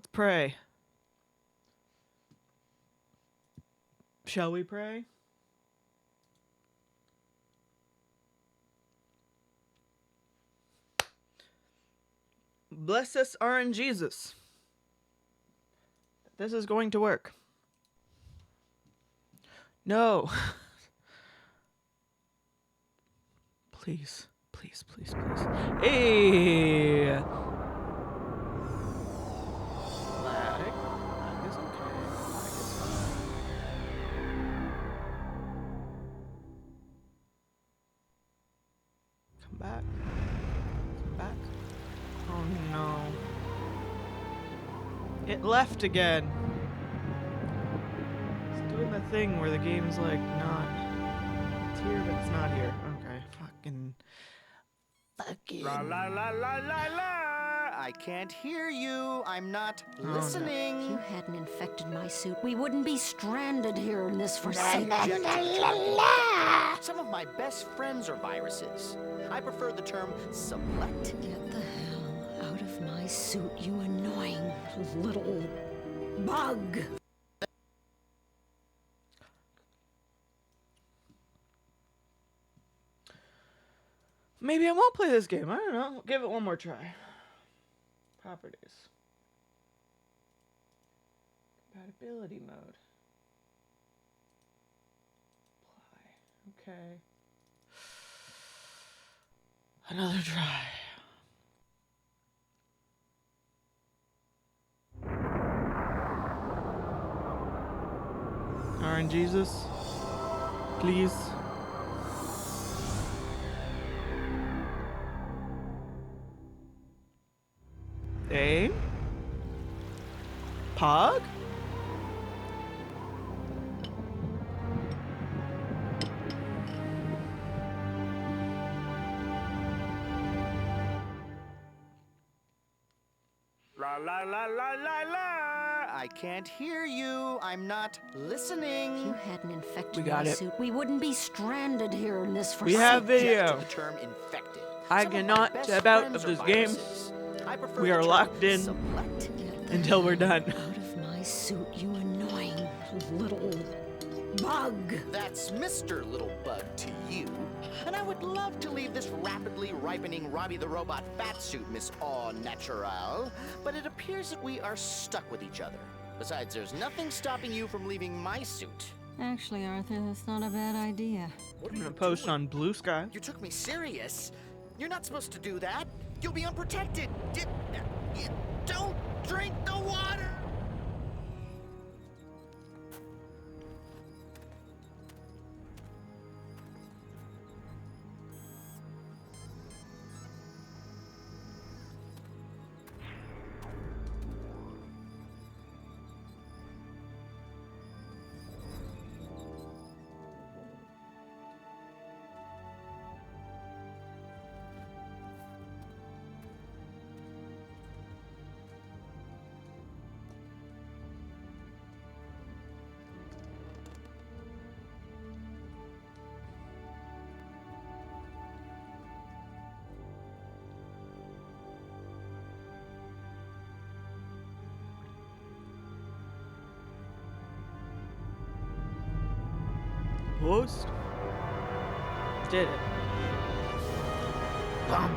Let's pray. Shall we pray? Bless us, our in Jesus. This is going to work. No. Please, please, please, please. Hey! Lag. Lag is okay. Lag is fine. Come back. Come back. Oh no. It left again. It's doing the thing where the game's like not. It's here, but it's not here. Okay, fucking. La la la la la la! I can't hear you. I'm not listening. If you hadn't infected my suit, we wouldn't be stranded here in this forsaken. Some of my best friends are viruses. I prefer the term select. Get the hell out of my suit, you annoying little bug. Maybe I won't play this game. I don't know. Give it one more try. Properties. Compatibility mode. Apply. Okay. Another try. Aaron Jesus, please. A. Pog? La la la la la la! I can't hear you. I'm not listening. If you hadn't infected We got my it. suit, we wouldn't be stranded here in this We forsaken. have video. To the term infected. I Some of my cannot best step out friends of are this game. viruses. I prefer We the are term locked in select. Get the until we're hell done. Out of my suit, you annoying little bug. That's Mr. Little Bug to you. And I would love to leave this rapidly ripening Robbie the Robot fatsuit, Miss Au Natural, but it appears that we are stuck with each other. Besides, there's nothing stopping you from leaving my suit. Actually, Arthur, that's not a bad idea. What I'm are gonna you post doing? on Blue Sky. You took me serious. You're not supposed to do that. You'll be unprotected. Don't drink the water. Post. Did it. Bum.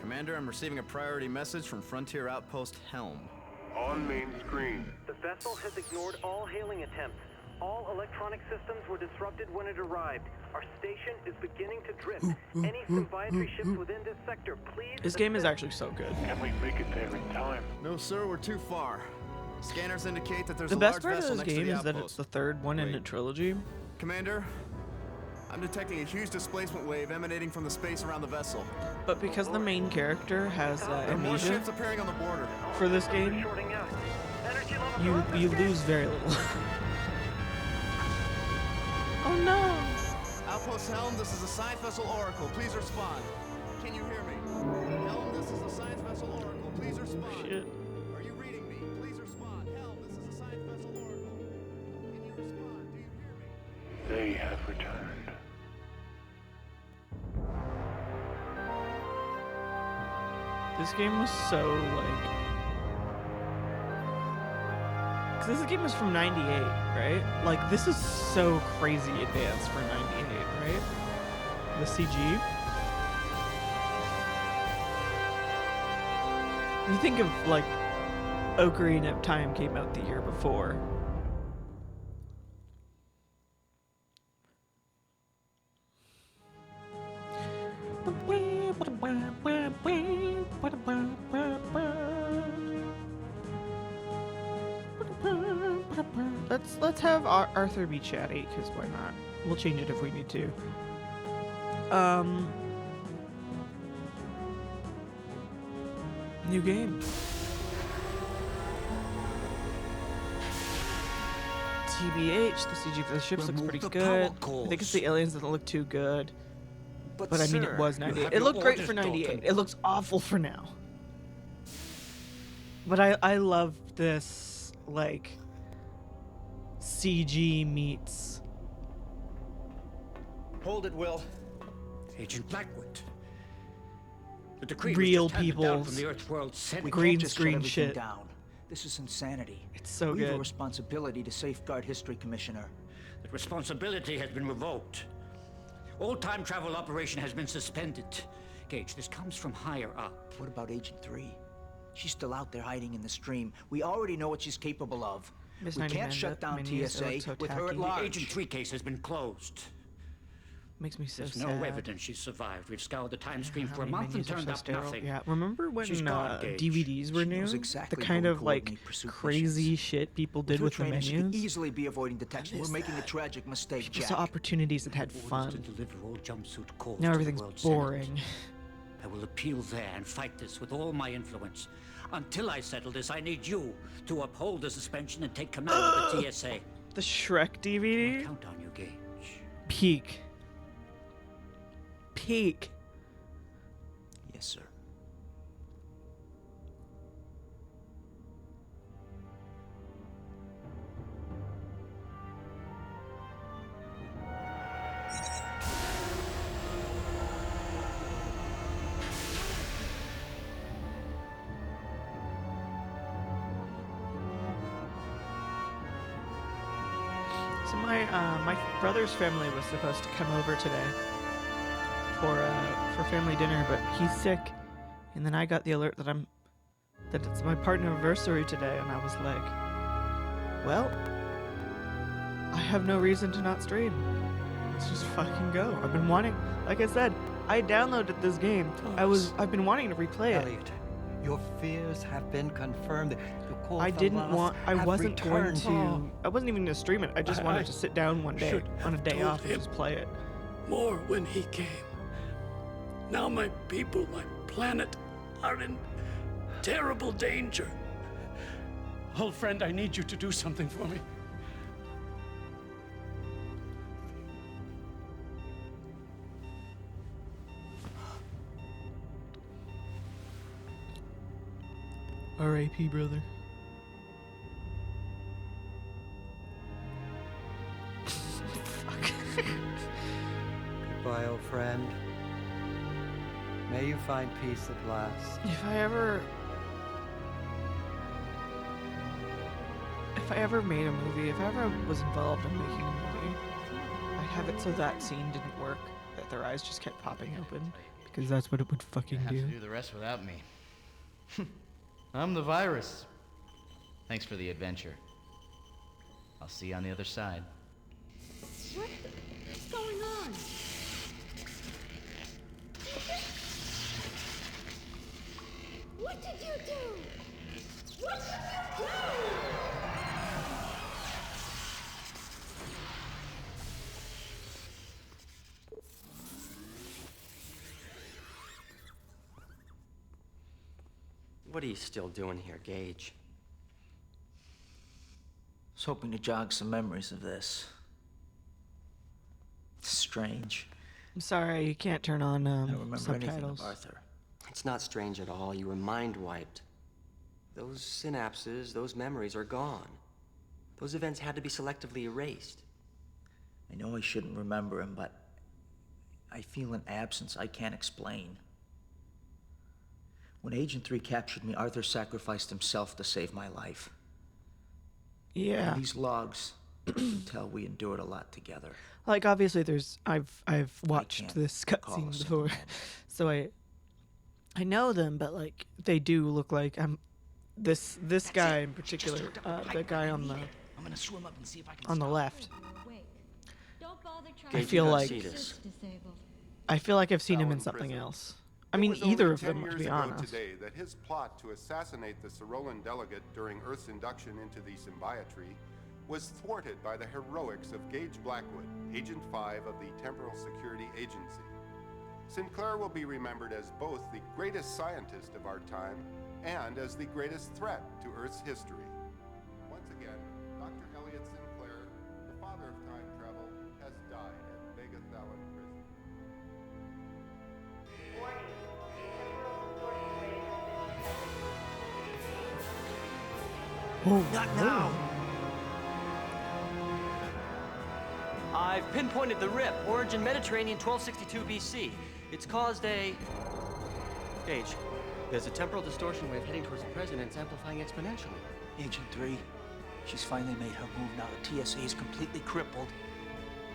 Commander, I'm receiving a priority message from Frontier Outpost Helm. On main screen. The vessel has ignored all hailing attempts. All electronic systems were disrupted when it arrived. Our station is beginning to drift. Any symbiotry ships within this sector, please. This game is assist. actually so good. Can we make it there in time? No, sir, we're too far. Scanners indicate that there's The a best large part of vessel this next to game the is that outpost. it's the third one in a Wait. trilogy. Commander, I'm detecting a huge displacement wave emanating from the space around the vessel. But because the main character has There are more amnesia ships appearing on the border. for this We're game, shorting out. Energy levels you are up. lose very little. Oh no! Outpost Outpost Helm, this is a Science Vessel Oracle. Please respond. Can you hear me? Helm, this is a Science Vessel Oracle. Please respond. Shit. Are you reading me? Please respond. Helm, this is a Science Vessel Oracle. Can you respond? Do you hear me? They have returned. This game was so like. Cause this game is from '98, right? Like this is so crazy advanced for '98, right? The CG. You think of like Ocarina of Time came out the year before. Let's have Arthur be chatty, because why not? We'll change it if we need to. New game. TBH, the CG for the ships looks pretty good. I think it's the aliens that don't look too good. But I mean, it was 98. It looked great for 98. It looks awful for now. But I love this, like, CG meets Hold it, Will. Agent Blackwood. The decree real was just handed down people's from the Earth World Center. green just shut screen everything shit. down. This is insanity. It's so We have a good. responsibility to safeguard history, Commissioner. The responsibility has been revoked. All time travel operation has been suspended. Gage, this comes from higher up. What about Agent 3? She's still out there hiding in the stream. We already know what she's capable of. Miss We 90 can't shut down TSA with her at The large. Agent 3 case has been closed. Makes me so There's sad. no evidence she survived. We've scoured the time stream How for a many month and menus are turned so up sterile? nothing. Yeah, remember when She's gone, Gage. DVDs were She new? knows exactly the how kind we of like coordinate pursuit crazy missions. shit people did her with the training, she could menus. easily be avoiding detection. We're miss making a that. tragic mistake, People Jack. saw opportunities that had Orders to fun. deliver all jumpsuit calls Now to the everything's World Senate. boring. I will appeal there and fight this with all my influence. Until I settle this, I need you to uphold the suspension and take command of the TSA. The Shrek I DVD? count on you, Gage. Peak. Peak. Yes, sir. So my brother's family was supposed to come over today for family dinner, but he's sick, and then I got the alert that it's my partnerversary today, and I was like, well, I have no reason to not stream. Let's just fucking go. I've been wanting, like I said, I downloaded this game. I've been wanting to replay it. Elliot, your fears have been confirmed. I wasn't even gonna stream it. I just wanted to sit down one day on a day off and just play it. More when he came. Now my people, my planet, are in terrible danger. Old friend, I need you to do something for me. R.I.P. brother. Goodbye, old friend. May you find peace at last. If I ever made a movie, if I ever was involved in making a movie, I'd have it so that scene didn't work, that their eyes just kept popping open, because that's what it would fucking Have do. to do the rest without me. I'm the virus. Thanks for the adventure. I'll see you on the other side. What's going on? What did you do? What did you do? What are you still doing here, Gage? I was hoping to jog some memories of this. This strange. I'm sorry, you can't turn on I don't remember anything subtitles. of Arthur. It's not strange at all. You were mind-wiped. Those synapses, those memories are gone. Those events had to be selectively erased. I know I shouldn't remember him, but I feel an absence I can't explain. When Agent 3 captured me, Arthur sacrificed himself to save my life. Yeah. And these logs, you can tell we endured a lot together. Like, obviously, I've watched this recall a cutscene single before, so I know them, but like they do look like this guy in particular, the guy on the I'm gonna swim up and see if I can on the stop. left. Wait. Don't bother trying I Gage, feel you gotta like see this. disabled. I feel like I've seen him in Alan something Prison. else. I mean, It was either only of 10 them, to years be ago honest. today that his plot to assassinate the Cyrolan delegate during Earth's induction into the Symbiotry was thwarted by the heroics of Gage Blackwood, Agent 5 of the Temporal Security Agency. Sinclair will be remembered as both the greatest scientist of our time and as the greatest threat to Earth's history. Once again, Dr. Elliot Sinclair, the father of time travel, has died at Vegathalon Prison. Oh, Not now! I've pinpointed the rip. Origin Mediterranean 1262 BC. It's caused a... Gage, there's a temporal distortion wave heading towards the present and it's amplifying exponentially. Agent 3, she's finally made her move now. The TSA is completely crippled.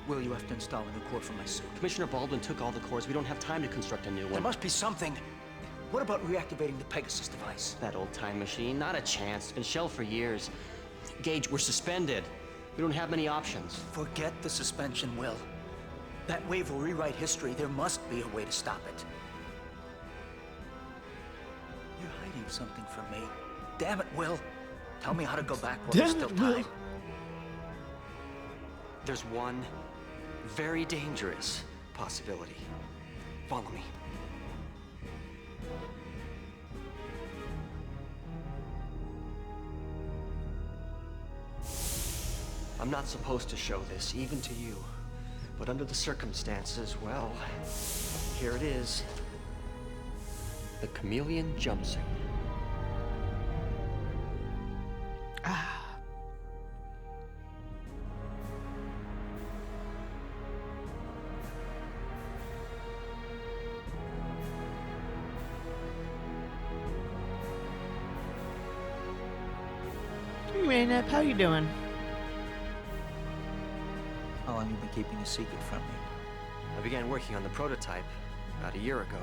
Will, you have to install a new core for my suit. Commissioner Baldwin took all the cores. We don't have time to construct a new There one. must be something. What about reactivating the Pegasus device? That old time machine, not a chance. It's been shelved for years. Gage, we're suspended. We don't have many options. Forget the suspension, Will. That wave will rewrite history. There must be a way to stop it. You're hiding something from me. Damn it, Will. Tell me how to go back while there's still time. There's one very dangerous possibility. Follow me. I'm not supposed to show this, even to you. But under the circumstances, well, here it is. The chameleon jumpsuit. Hey, Raynep, how you doing? How long have you been keeping a secret from me? I began working on the prototype about a year ago.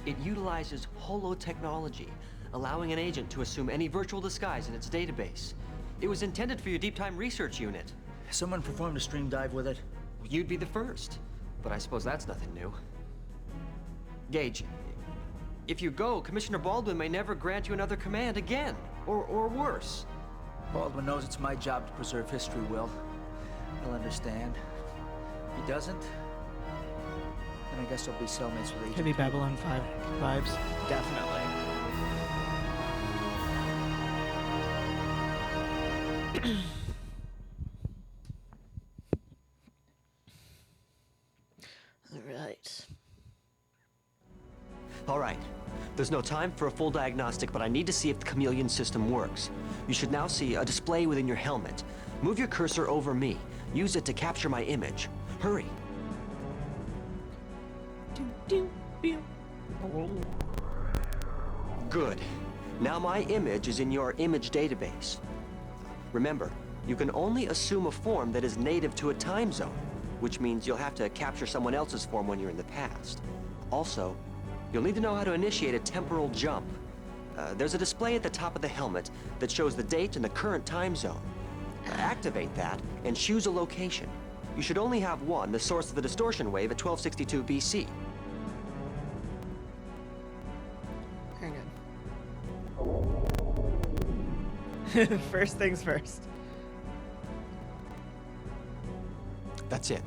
It utilizes holotechnology, allowing an agent to assume any virtual disguise in its database. It was intended for your deep time research unit. Someone performed a stream dive with it? You'd be the first, but I suppose that's nothing new. Gage, if you go, Commissioner Baldwin may never grant you another command again, or worse. Baldwin knows it's my job to preserve history, Will. He'll understand. If he doesn't, then I guess I'll be cellmates with Agent Heavy 3. Babylon 5 vibes, definitely. All right. There's no time for a full diagnostic, but I need to see if the chameleon system works. You should now see a display within your helmet. Move your cursor over me. Use it to capture my image. Hurry. Good. Now my image is in your image database. Remember, you can only assume a form that is native to a time zone, which means you'll have to capture someone else's form when you're in the past. Also, you'll need to know how to initiate a temporal jump. There's a display at the top of the helmet that shows the date and the current time zone. Activate that and choose a location. You should only have one, the source of the distortion wave at 1262 BC. Hang on. First things first. That's it.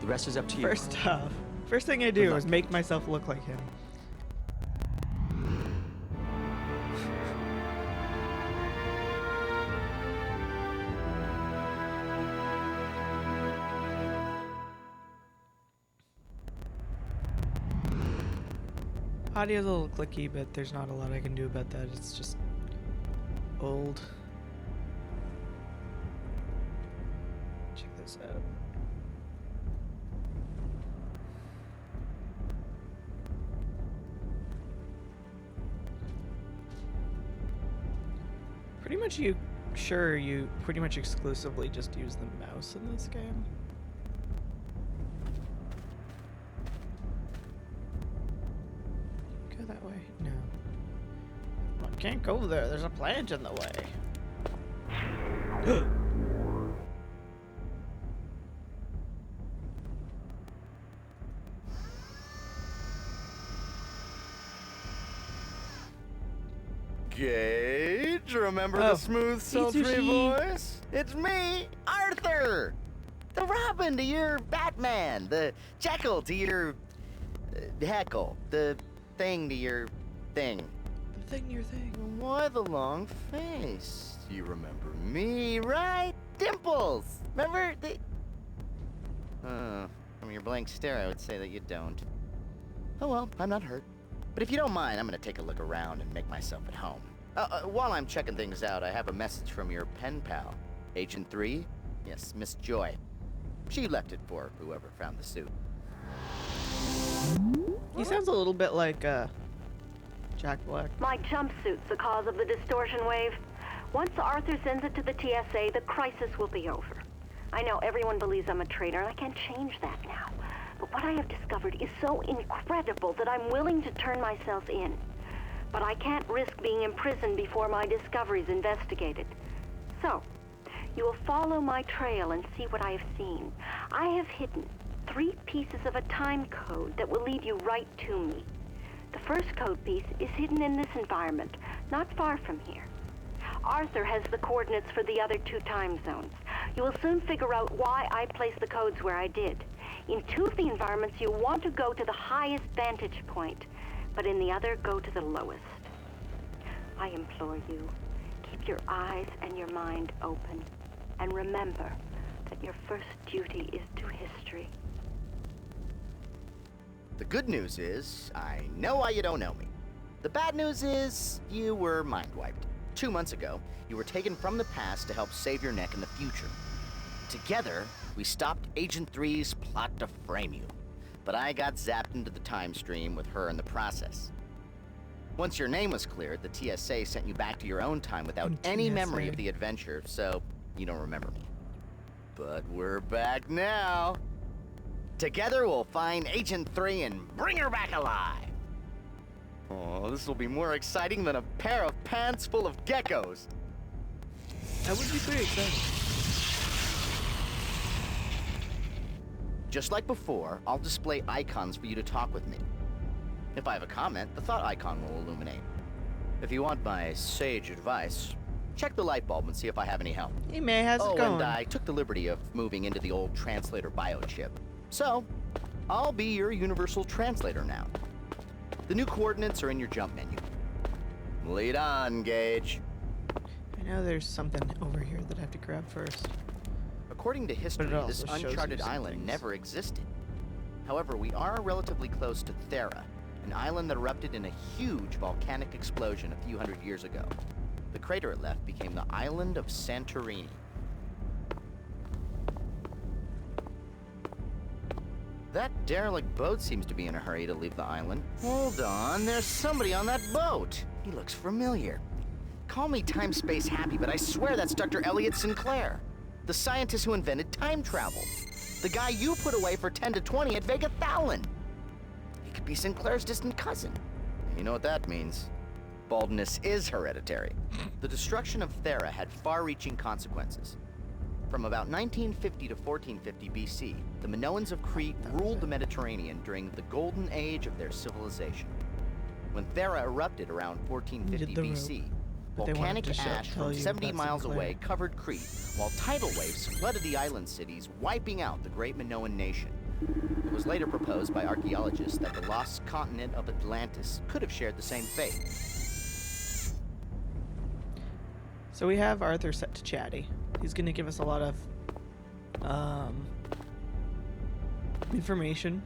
The rest is up to you. First thing I do is make myself look like him. Audio's a little clicky, but there's not a lot I can do about that. It's just old. Check this out. Pretty much you pretty much exclusively just use the mouse in this game. Go that way? No. I can't go there. There's a plant in the way. Gage, remember the smooth, sultry voice? It's me, Arthur! The Robin to your Batman, the Jekyll to your Heckle, the thing to your thing. The thing to your thing. Why the long face? You remember me, right? Dimples! Remember the... from your blank stare, I would say that you don't. Oh well, I'm not hurt. But if you don't mind, I'm gonna take a look around and make myself at home. While I'm checking things out, I have a message from your pen pal, Agent 3. Yes, Miss Joy. She left it for whoever found the suit. He sounds a little bit like, Jack Black. My jumpsuit's the cause of the distortion wave. Once Arthur sends it to the TSA, the crisis will be over. I know everyone believes I'm a traitor, and I can't change that now. But what I have discovered is so incredible that I'm willing to turn myself in. But I can't risk being imprisoned before my discovery's investigated. So, you will follow my trail and see what I have seen. I have hidden 3 pieces of a time code that will lead you right to me. The first code piece is hidden in this environment, not far from here. Arthur has the coordinates for the other 2 time zones. You will soon figure out why I placed the codes where I did. In 2 of the environments, you want to go to the highest vantage point, but in the other, go to the lowest. I implore you, keep your eyes and your mind open, and remember that your first duty is to history. The good news is, I know why you don't know me. The bad news is, you were mind-wiped. 2 months ago, you were taken from the past to help save your neck in the future. Together, we stopped Agent 3's plot to frame you. But I got zapped into the time stream with her in the process. Once your name was cleared, the TSA sent you back to your own time without any memory of the adventure, so you don't remember me. But we're back now. Together, we'll find Agent 3 and bring her back alive. Oh, this will be more exciting than a pair of pants full of geckos. That would be pretty exciting. Just like before, I'll display icons for you to talk with me. If I have a comment, the thought icon will illuminate. If you want my sage advice, check the light bulb and see if I have any help. Hey May, how's it going? And I took the liberty of moving into the old translator biochip. So, I'll be your universal translator now. The new coordinates are in your jump menu. Lead on, Gage. I know there's something over here that I have to grab first. According to history, this uncharted island never existed. However, we are relatively close to Thera, an island that erupted in a huge volcanic explosion a few hundred years ago. The crater it left became the island of Santorini. That derelict boat seems to be in a hurry to leave the island. Hold on, there's somebody on that boat. He looks familiar. Call me time-space happy, but I swear that's Dr. Elliot Sinclair, the scientist who invented time travel. The guy you put away for 10 to 20 at Vega Thowlin. He could be Sinclair's distant cousin. And you know what that means. Baldness is hereditary. The destruction of Thera had far-reaching consequences. From about 1950 to 1450 BC, the Minoans of Crete ruled the Mediterranean during the golden age of their civilization. When Thera erupted around 1450 BC, volcanic ash from 70 miles away covered Crete, while tidal waves flooded the island cities, wiping out the great Minoan nation. It was later proposed by archaeologists that the lost continent of Atlantis could have shared the same fate. So we have Arthur set to chatty. He's going to give us a lot of information.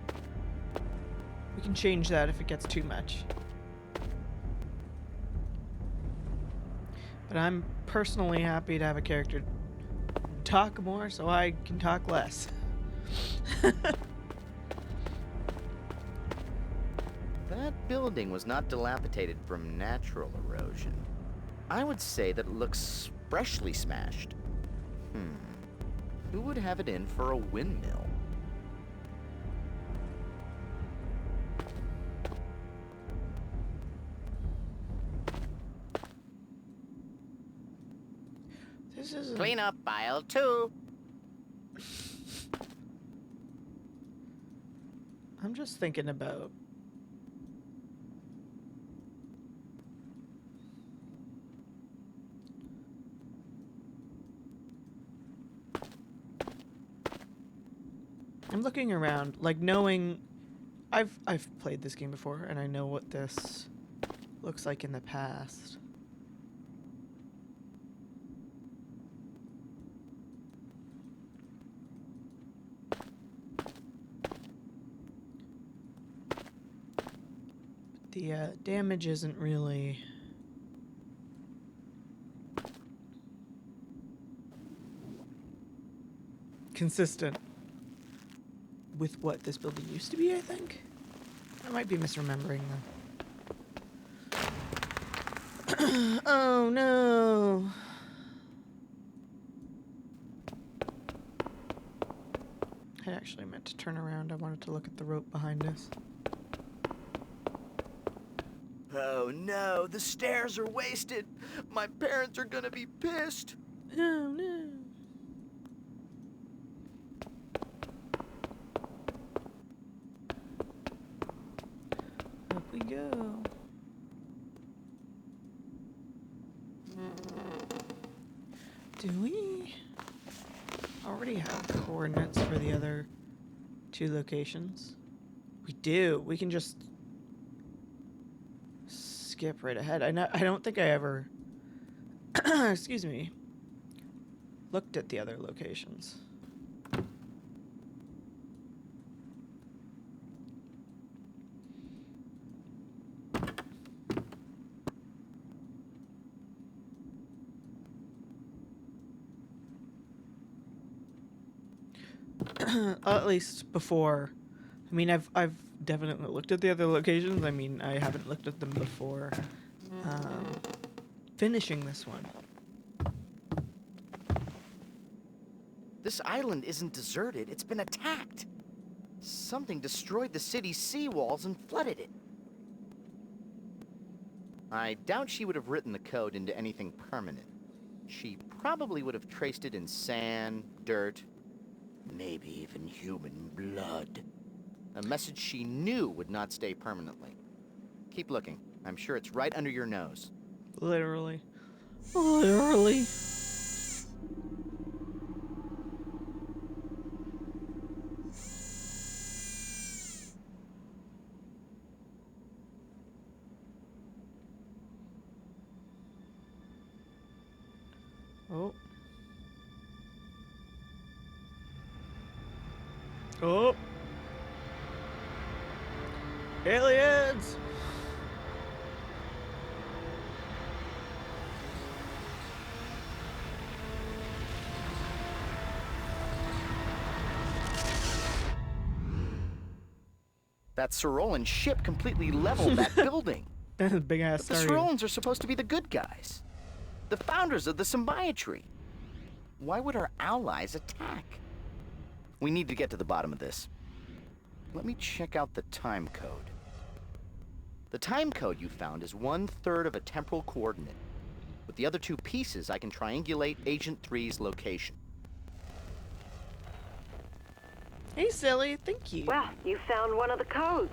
We can change that if it gets too much. But I'm personally happy to have a character talk more so I can talk less. That building was not dilapidated from natural erosion. I would say that it looks freshly smashed. Who would have it in for a windmill? This is Clean up aisle 2. I'm just thinking about I'm looking around, like knowing I've played this game before and I know what this looks like in the past. The damage isn't really consistent with what this building used to be, I think. I might be misremembering though. Oh no. I actually meant to turn around. I wanted to look at the rope behind us. Oh no, the stairs are wasted. My parents are gonna be pissed. Oh no. Up we go. Do we already have coordinates for the other 2 locations? We do. We can just skip right ahead. I don't think I ever excuse me, looked at the other locations. At least before. I mean, I've definitely looked at the other locations. I mean, I haven't looked at them before finishing this one. This island isn't deserted, it's been attacked. Something destroyed the city's seawalls and flooded it. I doubt she would have written the code into anything permanent. She probably would have traced it in sand, dirt, maybe even human blood. A message she knew would not stay permanently. Keep looking. I'm sure it's right under your nose. Literally. Literally. Oh. Oh. Aliens! That Cyrolan ship completely leveled that building. Big ass But the Cyrolans are supposed to be the good guys. The founders of the symbiotree. Why would our allies attack? We need to get to the bottom of this. Let me check out the time code. The time code you found is 1/3 of a temporal coordinate. With the other 2 pieces, I can triangulate Agent 3's location. Hey, silly. Thank you. Well, you found one of the codes.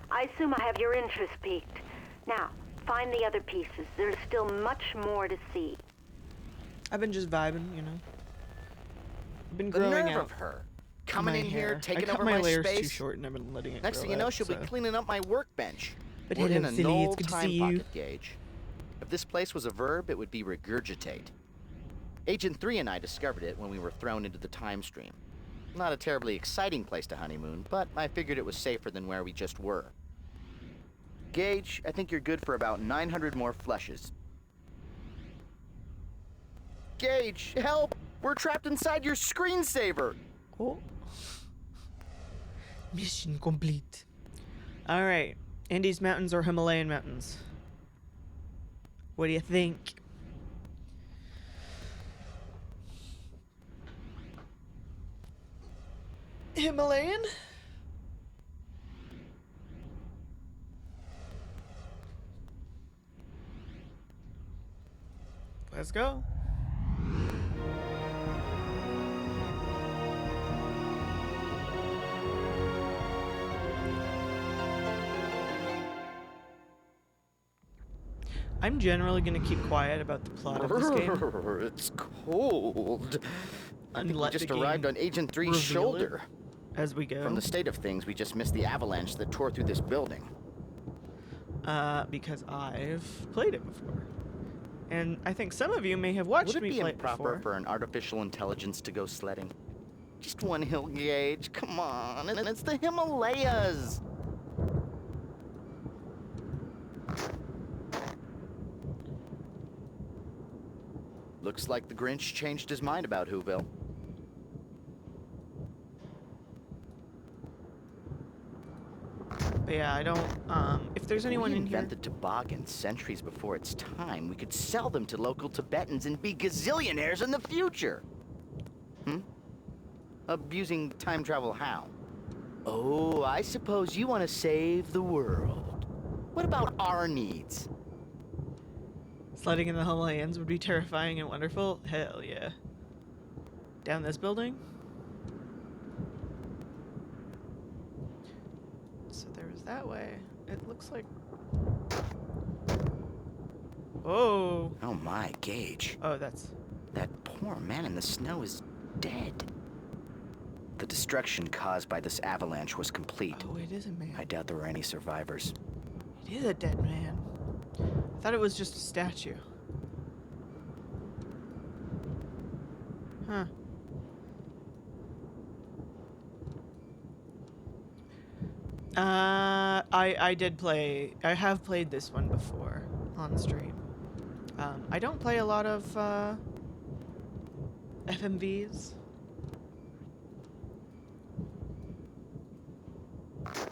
I assume I have your interest piqued. Now, find the other pieces. There's still much more to see. I've been just vibing, you know. I've been The growing nerve out of her. Coming in here, hair. taking I cut over my my layers space. too short and I've been letting it Next grow thing you know, out, she'll so. be cleaning up my workbench. But We're hello, in a silly, it's null good to time see you. pocket gauge. If this place was a verb, it would be regurgitate. Agent 3 and I discovered it when we were thrown into the time stream. Not a terribly exciting place to honeymoon, but I figured it was safer than where we just were. Gage, I think you're good for about 900 more flushes. Gage, help! We're trapped inside your screensaver! Oh. Mission complete. Alright. Andes Mountains or Himalayan Mountains? What do you think? Himalayan? Let's go. I'm generally going to keep quiet about the plot of this game. It's cold. I think we just arrived on Agent 3's shoulder. As we go. From the state of things, we just missed the avalanche that tore through this building. Because I've played it before. And I think some of you may have watched me play it before. Would it be improper for an artificial intelligence to go sledding? Just one hill, Gage. Come on, and it's the Himalayas. Looks like the Grinch changed his mind about Whoville. But yeah, I don't, if there's anyone in here... If we invented toboggan centuries before its time, we could sell them to local Tibetans and be gazillionaires in the future. Using time travel how? Oh, I suppose you want to save the world. What about our needs? Sledding in the Himalayas would be terrifying and wonderful. Hell yeah. Down this building? So there was that way. It looks like... Whoa. Oh my, Gage. Oh, that's... That poor man in the snow is dead. The destruction caused by this avalanche was complete. Oh, it is a man. I doubt there were any survivors. It is a dead man. I thought it was just a statue. Huh. I have played this one before on stream. I don't play a lot of FMVs.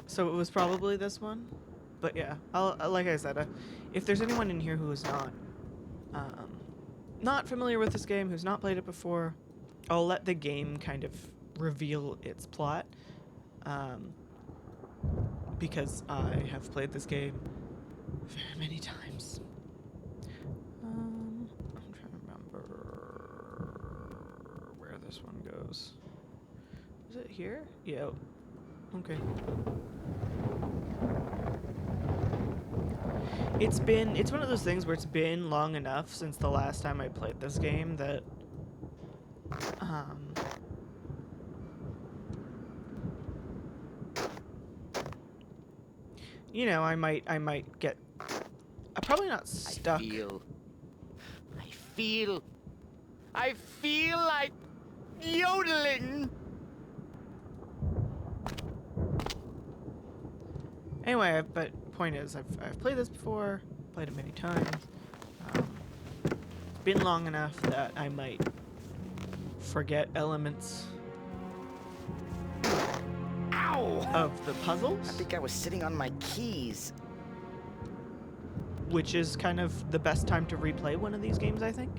So it was probably this one. But yeah, like I said, if there's anyone in here who is not familiar with this game, who's not played it before, I'll let the game kind of reveal its plot. Because I have played this game very many times. I'm trying to remember where this one goes. Is it here? Yeah. Okay. It's one of those things where it's been long enough since the last time I played this game that you know, I might get probably not stuck. I feel like yodeling. Anyway, but point is, I've played this before, played it many times. It's been long enough that I might forget elements of the puzzles. I think I was sitting on my keys. Which is kind of the best time to replay one of these games, I think.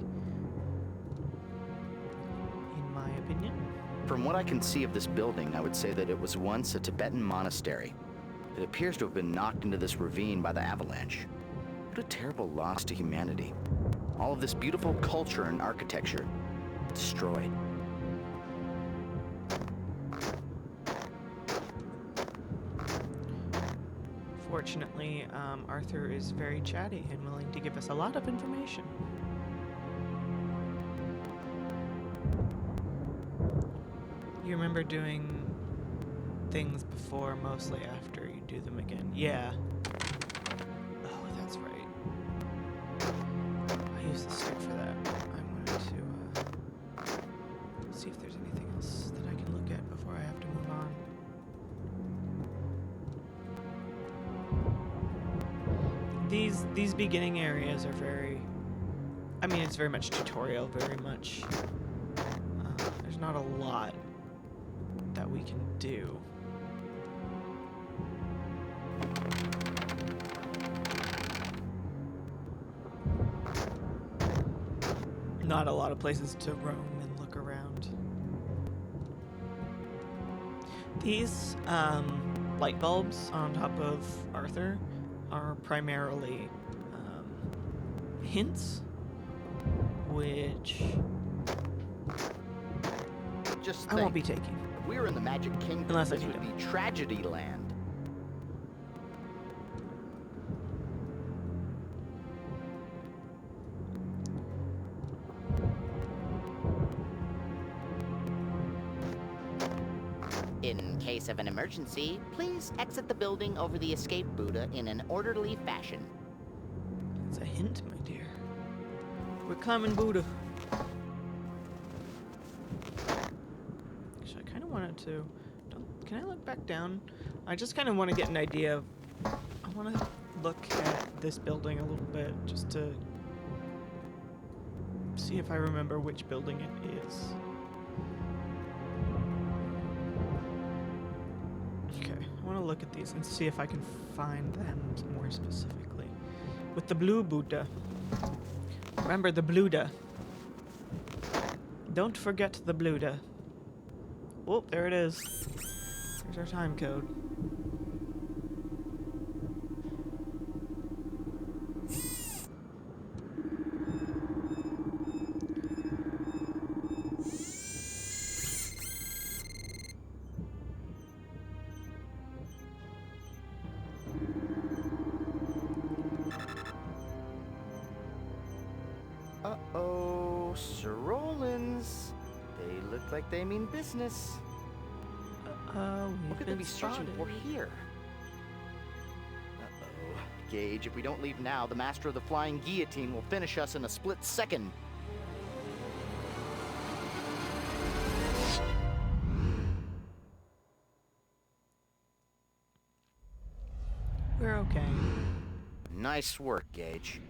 In my opinion. From what I can see of this building, I would say that it was once a Tibetan monastery. It appears to have been knocked into this ravine by the avalanche. What a terrible loss to humanity. All of this beautiful culture and architecture destroyed. Fortunately, Arthur is very chatty and willing to give us a lot of information. You remember doing things before, mostly after you do them again. Yeah. Oh, that's right. I use the stick for that. I'm going to see if there's anything else that I can look at before I have to move on. these beginning areas are very, I mean, it's very much tutorial, very much, there's not a lot that we can do. Not a lot of places to roam and look around. These light bulbs on top of Arthur are primarily hints, which Just I won't think, be taking. if we were in the Magic Kingdom, Unless I this need would them. be Tragedy Land. In case of an emergency, please exit the building over the escape Buddha in an orderly fashion. It's a hint, my dear. We're climbing Buddha. Actually, I kind of wanted to. Can I look back down? I just kind of want to get an idea of. I want to look at this building a little bit just to see if I remember which building it is. Okay, I want to look at these and see if I can find them more specifically. With the blue Buddha. Remember the Bluda. Don't forget the Bluda. Oh, there it is. Here's our time code. Uh-oh, Sir Rollins. They look like they mean business. What could they be searching for here? Uh-oh. Gage, if we don't leave now, the Master of the Flying Guillotine will finish us in a split second. We're okay. Nice work, Gage.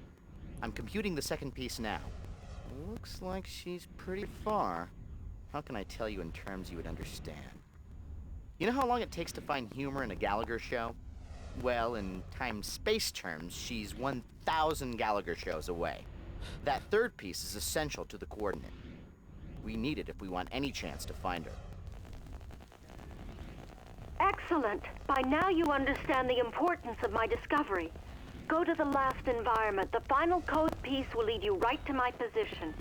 I'm computing the second piece now. Looks like she's pretty far. How can I tell you in terms you would understand? You know how long it takes to find humor in a Gallagher show? Well, in time-space terms, she's 1,000 Gallagher shows away. That third piece is essential to the coordinate. We need it if we want any chance to find her. Excellent. By now you understand the importance of my discovery. Go to the last environment. The final code piece will lead you right to my position.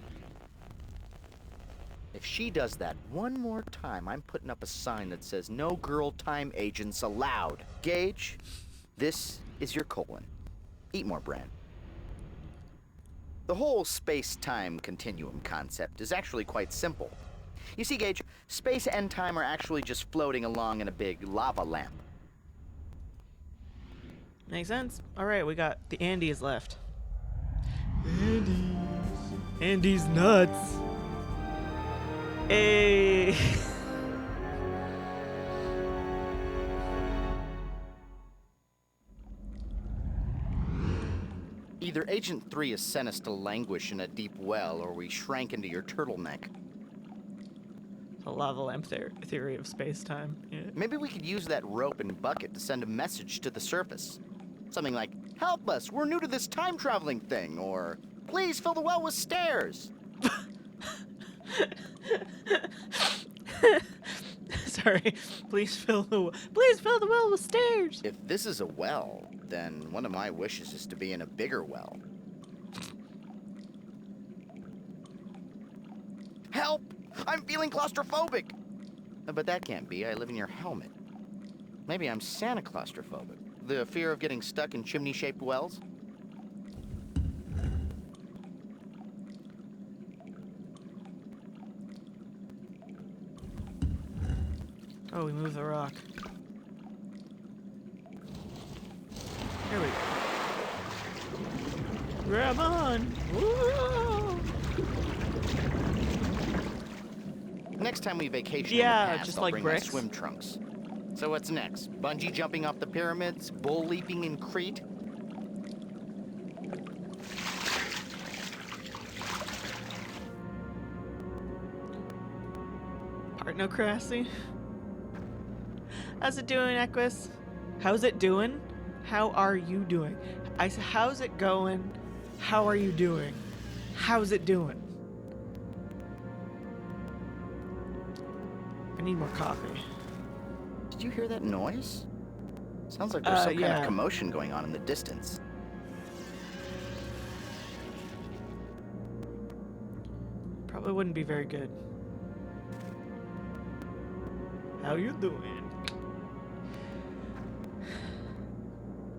If she does that one more time, I'm putting up a sign that says no girl time agents allowed. Gage, this is your colon. Eat more, Bran. The whole space-time continuum concept is actually quite simple. You see, Gage, space and time are actually just floating along in a big lava lamp. Makes sense. Alright, we got the Andes left. Andes. Andes nuts. Hey. Either Agent 3 has sent us to languish in a deep well, or we shrank into your turtleneck. The lava lamp theory of space-time. Yeah. Maybe we could use that rope and bucket to send a message to the surface. Something like, "Help us, we're new to this time-traveling thing," or, "Please fill the well with stairs." Sorry. Please fill the well with stairs. If this is a well, then one of my wishes is to be in a bigger well. Help! I'm feeling claustrophobic! But that can't be. I live in your helmet. Maybe I'm Santa claustrophobic. The fear of getting stuck in chimney-shaped wells? Oh, we moved the rock. Here we go. Grab on! Whoa! Next time we vacation Yeah, in the past, just I'll like bring bricks. my swim trunks. So what's next? Bungee jumping off the pyramids? Bull leaping in Crete? Partnocracy. How's it doing, Equus? How's it doing? How are you doing? I said, how's it going? How are you doing? How's it doing? I need more coffee. Did you hear that noise? Sounds like there's some kind of commotion going on in the distance. Probably wouldn't be very good. How you doing?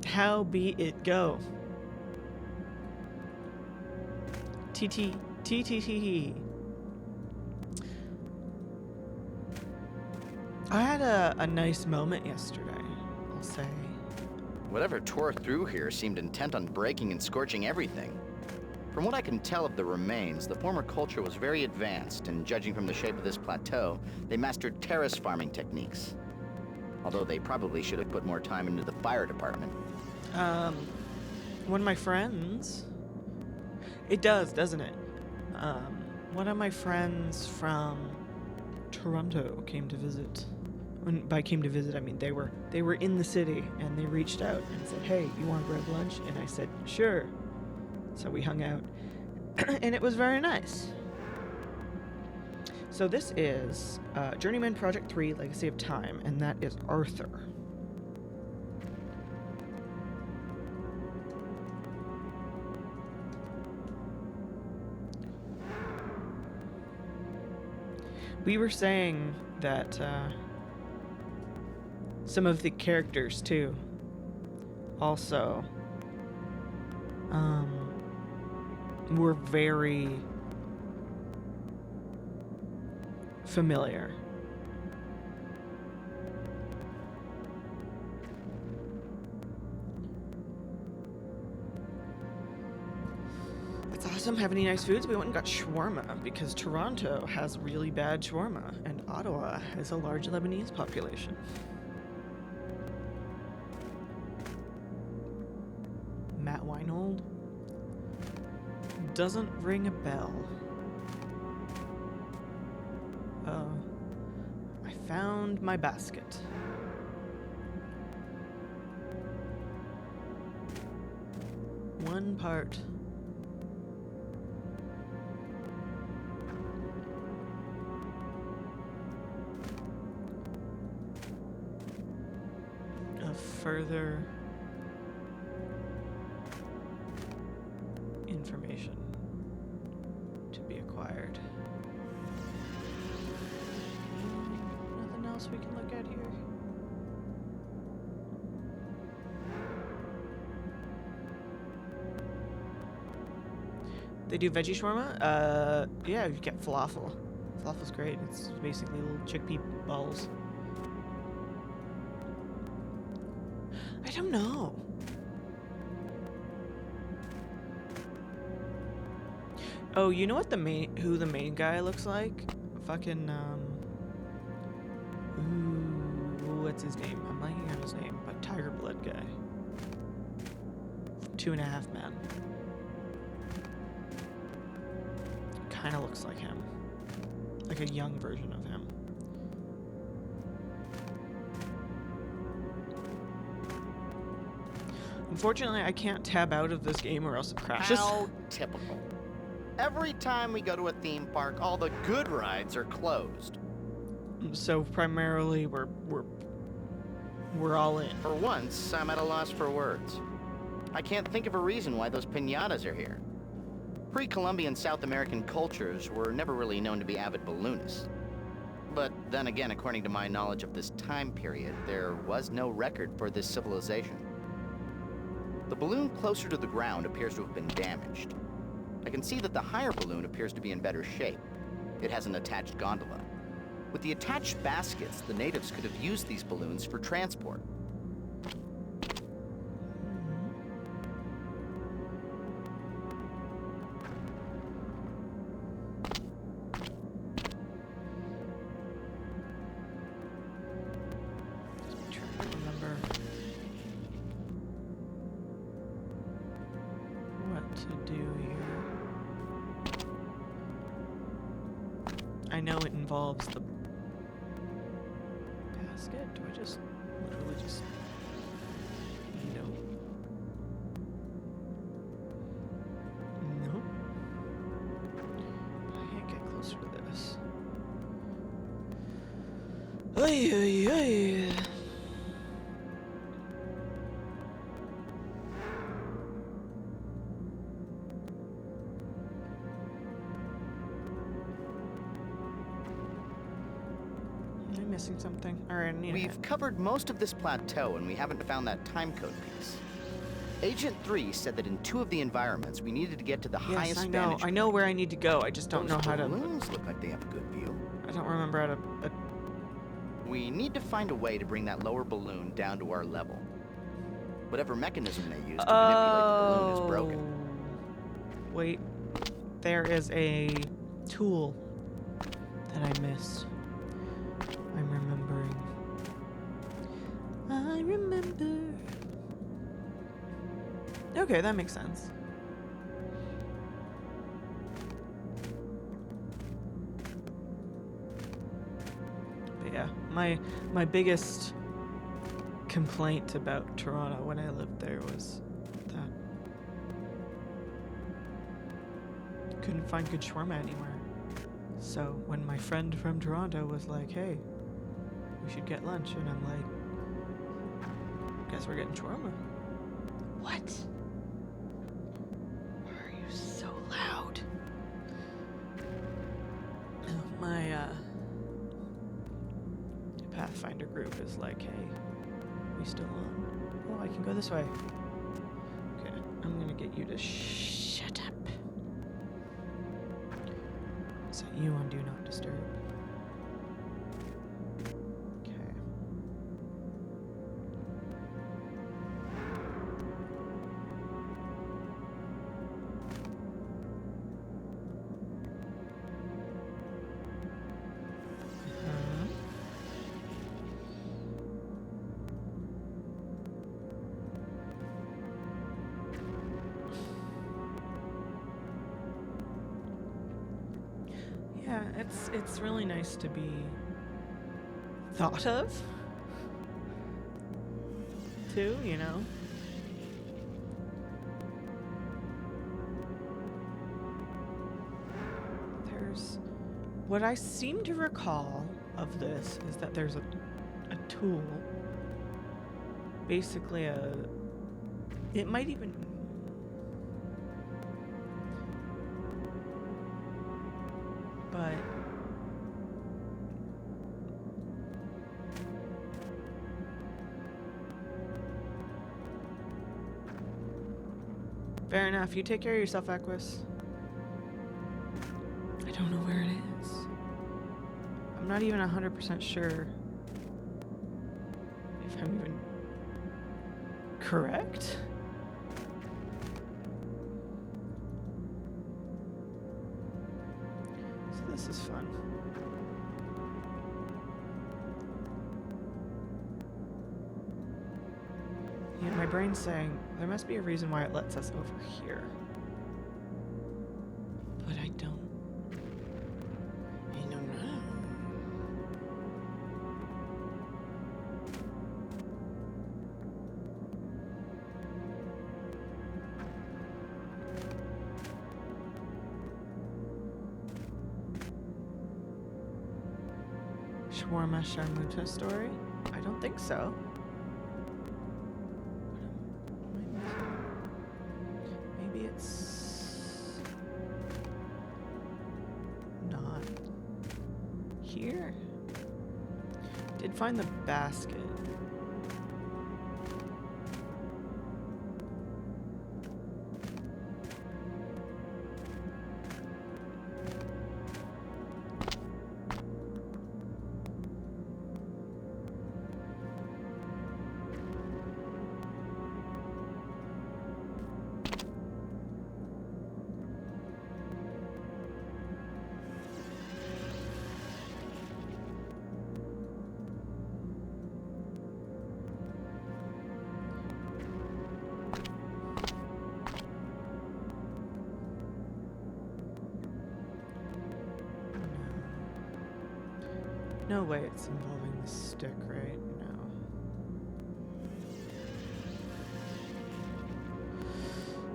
How be it go? T. I had a nice moment yesterday, I'll say. Whatever tore through here seemed intent on breaking and scorching everything. From what I can tell of the remains, the former culture was very advanced, and judging from the shape of this plateau, they mastered terrace farming techniques. Although they probably should have put more time into the fire department. One of my friends... It does, doesn't it? One of my friends from Toronto came to visit. By came to visit, I mean they were in the city, and they reached out and said, "Hey, you want to grab lunch?" And I said, "Sure." So we hung out, and it was very nice. So this is Journeyman Project 3, Legacy of Time, and that is Arthur. We were saying that some of the characters, too, also were very familiar. It's awesome. Have any nice foods? We went and got shawarma because Toronto has really bad shawarma and Ottawa has a large Lebanese population. Matt Weinold? Doesn't ring a bell. I found my basket. One part. Of further information to be acquired. Nothing else we can look at here. They do veggie shawarma? Yeah, you get falafel. Falafel's great. It's basically little chickpea balls. I don't know. Oh, you know what who the main guy looks like? Fucking what's his name? I'm blanking on his name, but Tiger Blood guy. 2.5 Men. Kinda looks like him. Like a young version of him. Unfortunately, I can't tab out of this game or else it crashes. How typical. Every time we go to a theme park, all the good rides are closed. So primarily, we're all in. For once, I'm at a loss for words. I can't think of a reason why those piñatas are here. Pre-Columbian South American cultures were never really known to be avid balloonists. But then again, according to my knowledge of this time period, there was no record for this civilization. The balloon closer to the ground appears to have been damaged. I can see that the higher balloon appears to be in better shape. It has an attached gondola. With the attached baskets, the natives could have used these balloons for transport. I know it involves basket? Do I just literally just... No. No. But I can't get closer to this. Ay, ay, ay. Am I missing something? Alright, I need We've covered most of this plateau and we haven't found that timecode piece. Agent 3 said that in 2 of the environments we needed to get to the highest I know. vantage I know where I need to go. I just don't know how to... balloons look like they have a good view. I don't remember how to... We need to find a way to bring that lower balloon down to our level. Whatever mechanism they use to manipulate the balloon is broken. Wait. There is a tool that I missed. I'm remembering. I remember. Okay, that makes sense. But yeah, my biggest complaint about Toronto when I lived there was that couldn't find good shawarma anywhere. So when my friend from Toronto was like, hey, we should get lunch, and I'm like, guess we're getting shawarma. What? Why are you so loud? My Pathfinder group is like, hey, we still on? Oh, I can go this way. Okay, I'm gonna get you to shut up. Set you on Do Not Disturb. Okay. Yeah, it's really nice to be thought of, too, you know? There's... What I seem to recall of this is that there's a tool, basically it might even... But fair enough. You take care of yourself, Equus. I don't know where it is. I'm not even 100% sure if I'm even correct. This is fun. Yeah, my brain's saying there must be a reason why it lets us over here. But I don't know. Shawarma Sharmuta story? I don't think so. Maybe it's not here. Did find the basket. No way it's involving the stick, right?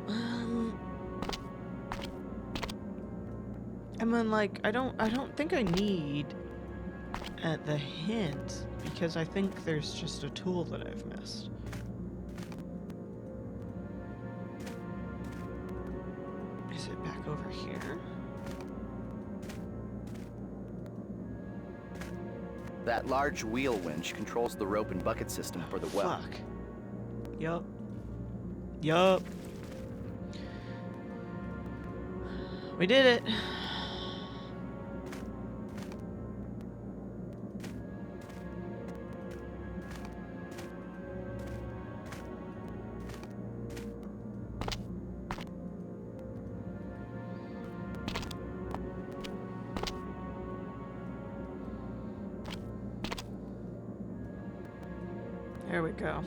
No. I mean, like, I don't think I need the hint, because I think there's just a tool that I've missed. Is it back over here? That large wheel winch controls the rope and bucket system for the well. Fuck. Yup. Yup. We did it. There we go.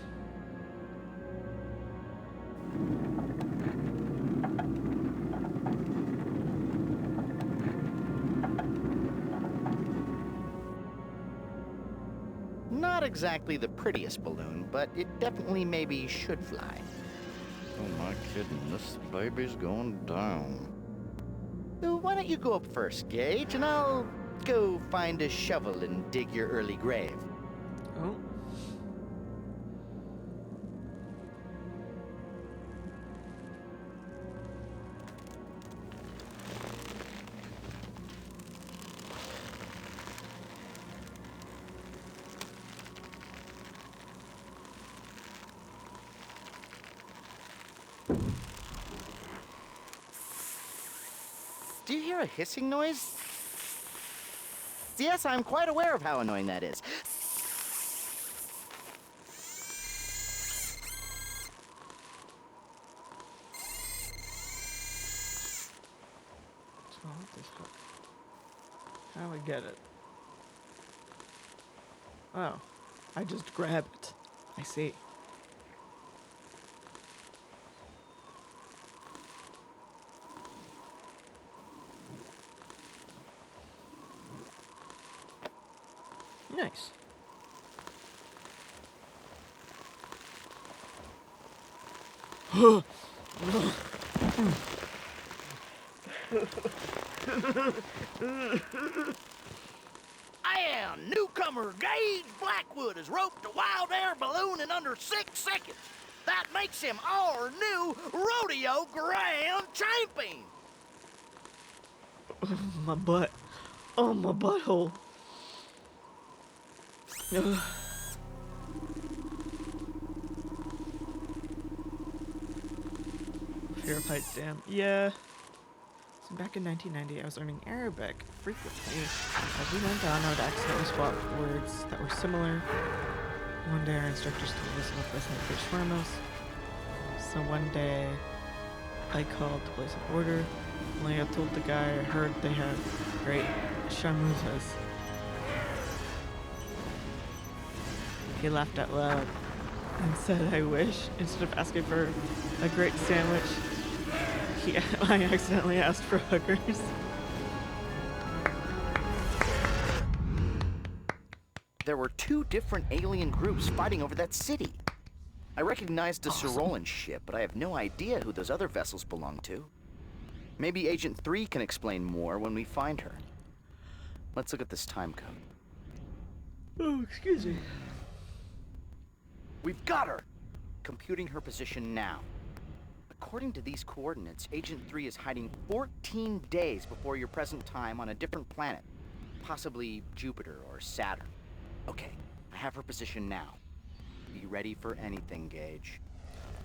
Not exactly the prettiest balloon, but it definitely maybe should fly. Oh my goodness, this baby's going down. Why don't you go up first, Gage, and I'll go find a shovel and dig your early grave. Oh. Do you hear a hissing noise? Yes, I'm quite aware of how annoying that is. So I'll just hook. How do I get it? Oh, I just grab it. I see. Nice. I am newcomer Gage Blackwood has roped a wild air balloon in under 6 seconds. That makes him our new rodeo grand champion. My butt. Oh, my butthole. Ugh. Fear of heights, damn. Yeah. So back in 1990, I was learning Arabic frequently. As we went on, I would accidentally swap words that were similar. One day, our instructors told us about this and fish shawarmas. So one day, I called to place an order. When I told the guy I heard they had great shawarmas. He laughed out loud and said, I wish, instead of asking for a great sandwich, I accidentally asked for hookers. There were 2 different alien groups fighting over that city. I recognized the Cyrolan ship, but I have no idea who those other vessels belong to. Maybe Agent 3 can explain more when we find her. Let's look at this time code. Oh, excuse me. We've got her! Computing her position now. According to these coordinates, Agent 3 is hiding 14 days before your present time on a different planet. Possibly Jupiter or Saturn. Okay, I have her position now. Be ready for anything, Gage.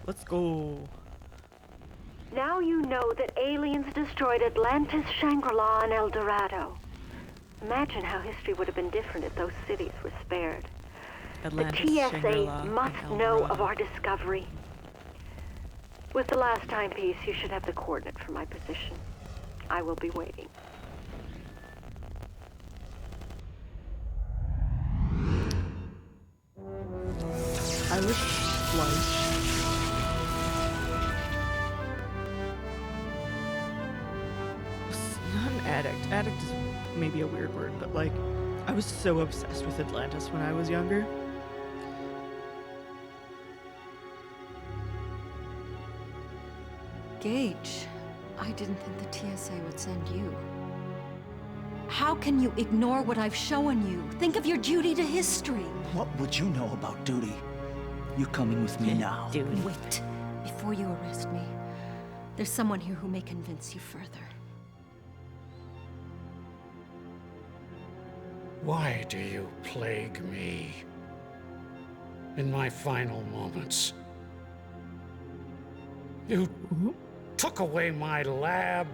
Let's go. Now you know that aliens destroyed Atlantis, Shangri-La, and El Dorado. Imagine how history would have been different if those cities were spared. Atlantis, the TSA Shangri-La, must and know El of our discovery. With the last timepiece, you should have the coordinate for my position. I will be waiting. I wish life. Not an addict. Addict is maybe a weird word, but like, I was so obsessed with Atlantis when I was younger. Gage, I didn't think the TSA would send you. How can you ignore what I've shown you? Think of your duty to history. What would you know about duty? You coming with me now? Wait, before you arrest me, there's someone here who may convince you further. Why do you plague me in my final moments? You took away my lab,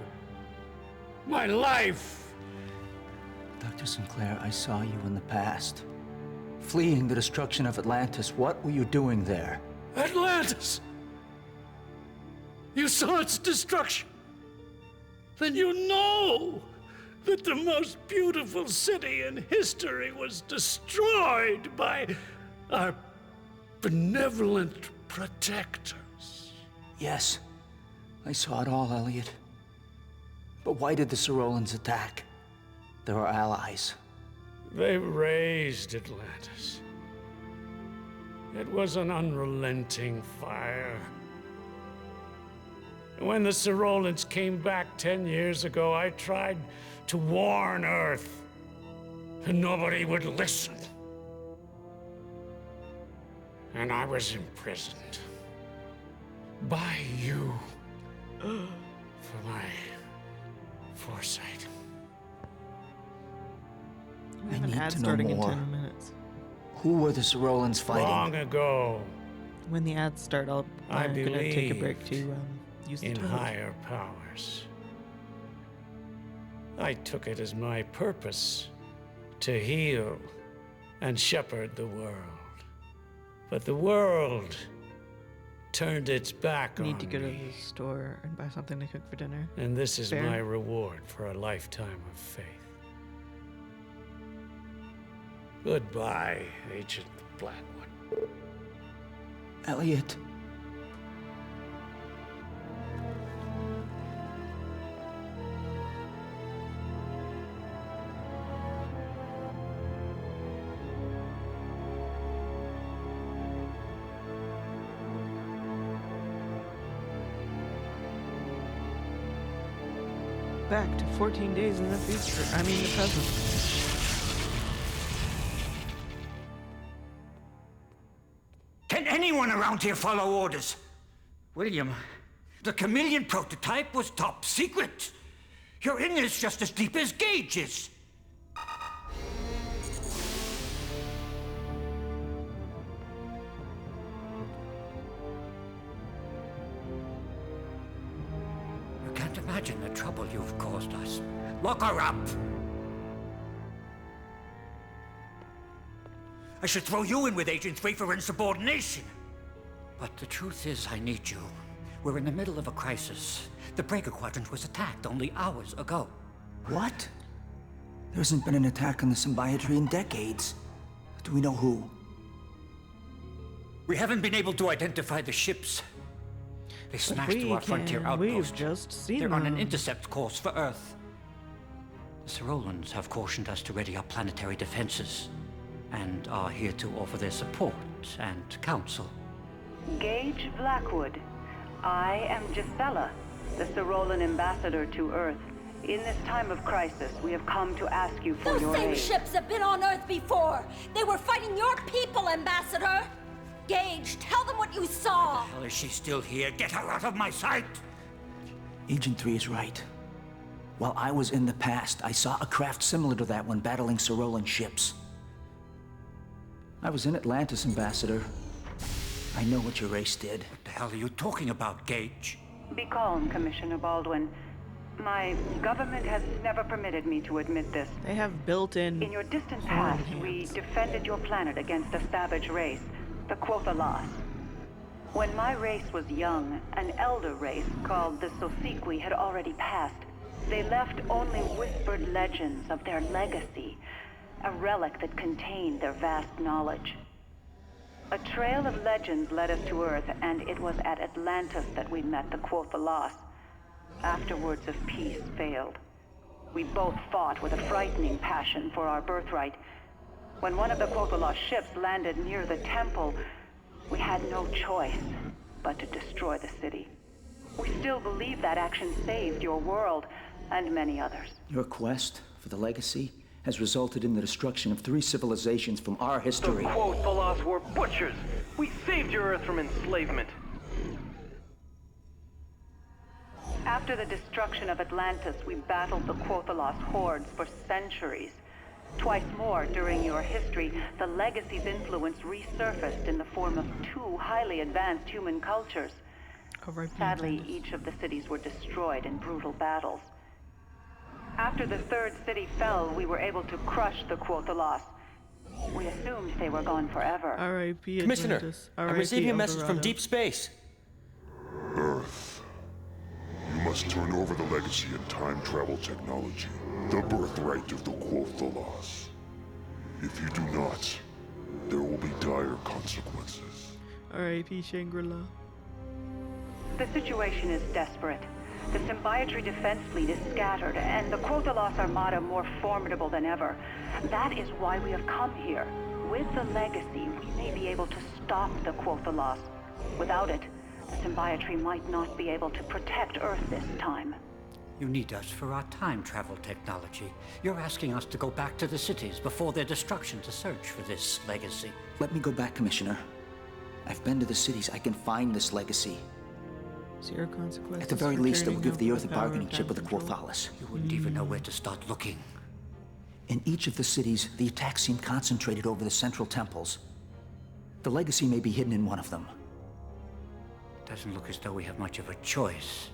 my life. Dr. Sinclair, I saw you in the past. Fleeing the destruction of Atlantis. What were you doing there? Atlantis! You saw its destruction. Then you know that the most beautiful city in history was destroyed by our benevolent protectors. Yes, I saw it all, Elliot. But why did the Sorolans attack? They're our allies. They razed Atlantis. It was an unrelenting fire. When the Sorolans came back 10 years ago, I tried to warn Earth, and nobody would listen. And I was imprisoned by you for my foresight. We have an ad to know starting in more. 10 minutes. Who were the Sorolans fighting? Long ago, When the ads start, I'm gonna take a break to use the in toilet. higher powers. I took it as my purpose to heal and shepherd the world. But the world turned its back on Need to go to me. the store and buy something to cook for dinner. And this is Fair. my reward for a lifetime of faith. Goodbye, Agent Blackwood. Elliot. Back to 14 days in the future. I mean, the present. Can anyone around here follow orders? William, the chameleon prototype was top secret. You're in this just as deep as Gage is. You can't imagine the trouble you've caused us. Lock her up! I should throw you in with Agent 3 for insubordination. But the truth is, I need you. We're in the middle of a crisis. The Breaker Quadrant was attacked only hours ago. What? There hasn't been an attack on the Symbiotree in decades. Do we know who? We haven't been able to identify the ships. They smashed through our frontier outpost. We've just seen They're on an them. intercept course for Earth. The Sorolans have cautioned us to ready our planetary defenses, and are here to offer their support and counsel. Gage Blackwood, I am Gisela, the Sorolan ambassador to Earth. In this time of crisis, we have come to ask you for Those your same aid. ships have been on Earth before. They were fighting your people, Ambassador. Gage, tell them what you saw. Hell, is she still here? Get her out of my sight! Agent 3 is right. While I was in the past, I saw a craft similar to that one battling Sorolan ships. I was in Atlantis, Ambassador. I know what your race did. What the hell are you talking about, Gage? Be calm, Commissioner Baldwin. My government has never permitted me to admit this. They have built-in. In your distant horn past, hands. we defended your planet against a savage race, the Quothalas. When my race was young, an elder race called the Sosequi had already passed. They left only whispered legends of their legacy, a relic that contained their vast knowledge. A trail of legends led us to Earth, and it was at Atlantis that we met the Quothalas. After words of peace failed. We both fought with a frightening passion for our birthright. When one of the Quotha ships landed near the temple, we had no choice but to destroy the city. We still believe that action saved your world and many others. Your quest for the legacy has resulted in the destruction of 3 civilizations from our history. The Quotha were butchers. We saved your Earth from enslavement. After the destruction of Atlantis, we battled the Quotha hordes for centuries. Twice more during your history, the legacy's influence resurfaced in the form of 2 highly advanced human cultures. Sadly, each of the cities were destroyed in brutal battles. After the 3rd city fell, we were able to crush the Quotha. We assumed they were gone forever. R.I.P. Commissioner, Atlantis. I'm R.I.P. receiving a message from Eldorado. deep space. Earth. You must turn over the legacy and time travel technology, the birthright of the Quotha. If you do not, there will be dire consequences. R.I.P. Shangri-La. The situation is desperate. The Symbiotry defense fleet is scattered, and the Quotha Armada more formidable than ever. That is why we have come here. With the legacy, we may be able to stop the Quotha. Without it, the Symbiotry might not be able to protect Earth this time. You need us for our time travel technology. You're asking us to go back to the cities before their destruction to search for this legacy. Let me go back, Commissioner. I've been to the cities. I can find this legacy. 0 consequences. At the very for least, it will turning give the over Earth a power bargaining of chip with the time control. Quotha. You wouldn't even know where to start looking. In each of the cities, the attacks seem concentrated over the central temples. The legacy may be hidden in one of them. Doesn't look as though we have much of a choice.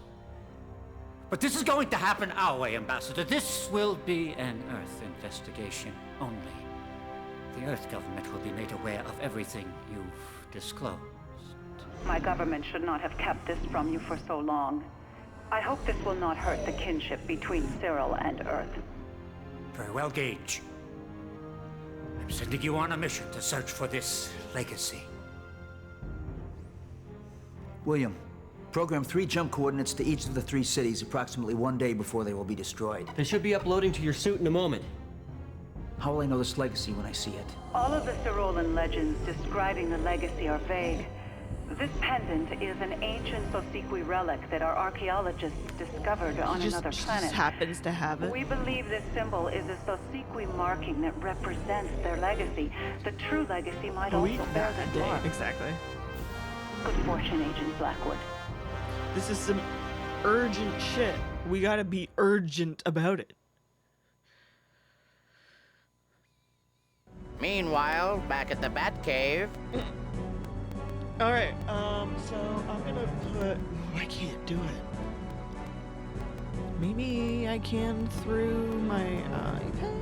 But this is going to happen our way, Ambassador. This will be an Earth investigation only. The Earth government will be made aware of everything you've disclosed. My government should not have kept this from you for so long. I hope this will not hurt the kinship between Cyril and Earth. Very well, Gage. I'm sending you on a mission to search for this legacy. William, program 3 jump coordinates to each of the 3 cities approximately 1 day before they will be destroyed. They should be uploading to your suit in a moment. How will I know this legacy when I see it? All of the Cyrolan legends describing the legacy are vague. This pendant is an ancient Sosikwi relic that our archaeologists discovered on another planet. Just happens to have it. We believe this symbol is a Sosikwi marking that represents their legacy. The true legacy might also bear this mark. Exactly. Good fortune, Agent Blackwood. This is some urgent shit. We gotta be urgent about it. Meanwhile, back at the Batcave. Alright, so I'm gonna put... Oh, I can't do it. Maybe I can through my iPad?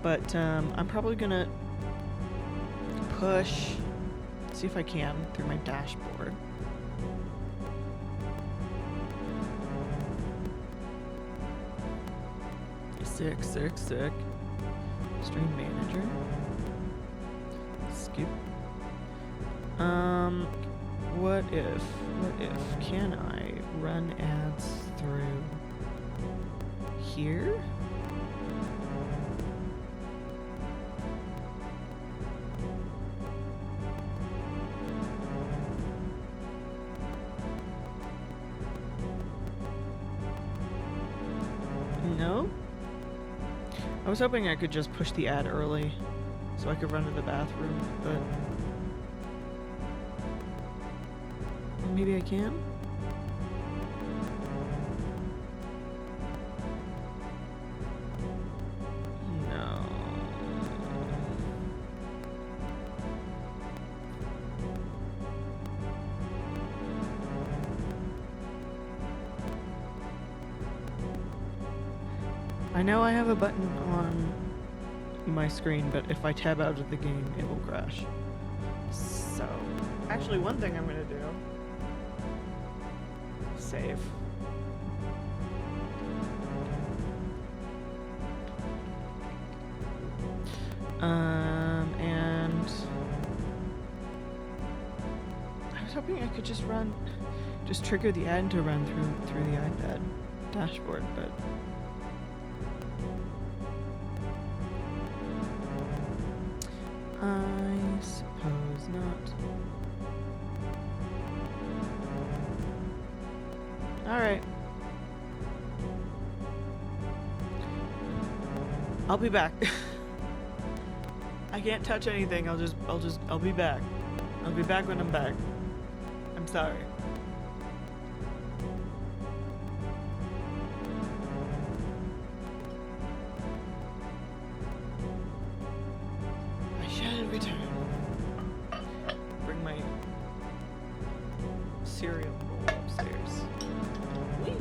But, I'm probably gonna push... See if I can through my dashboard. Sick. Stream manager. Skip. What if, can I run ads through here? No? I was hoping I could just push the ad early so I could run to the bathroom, but maybe I can? No. I know I have a button on my screen, but if I tab out of the game, it will crash. So, actually, one thing I'm gonna do. Save. And I was hoping I could just trigger the ad to run through the iPad. dashboard, but I suppose not. Alright. I'll be back. I can't touch anything. I'll be back. I'll be back when I'm back. I'm sorry. I shall return. Bring my cereal bowl upstairs. Whee!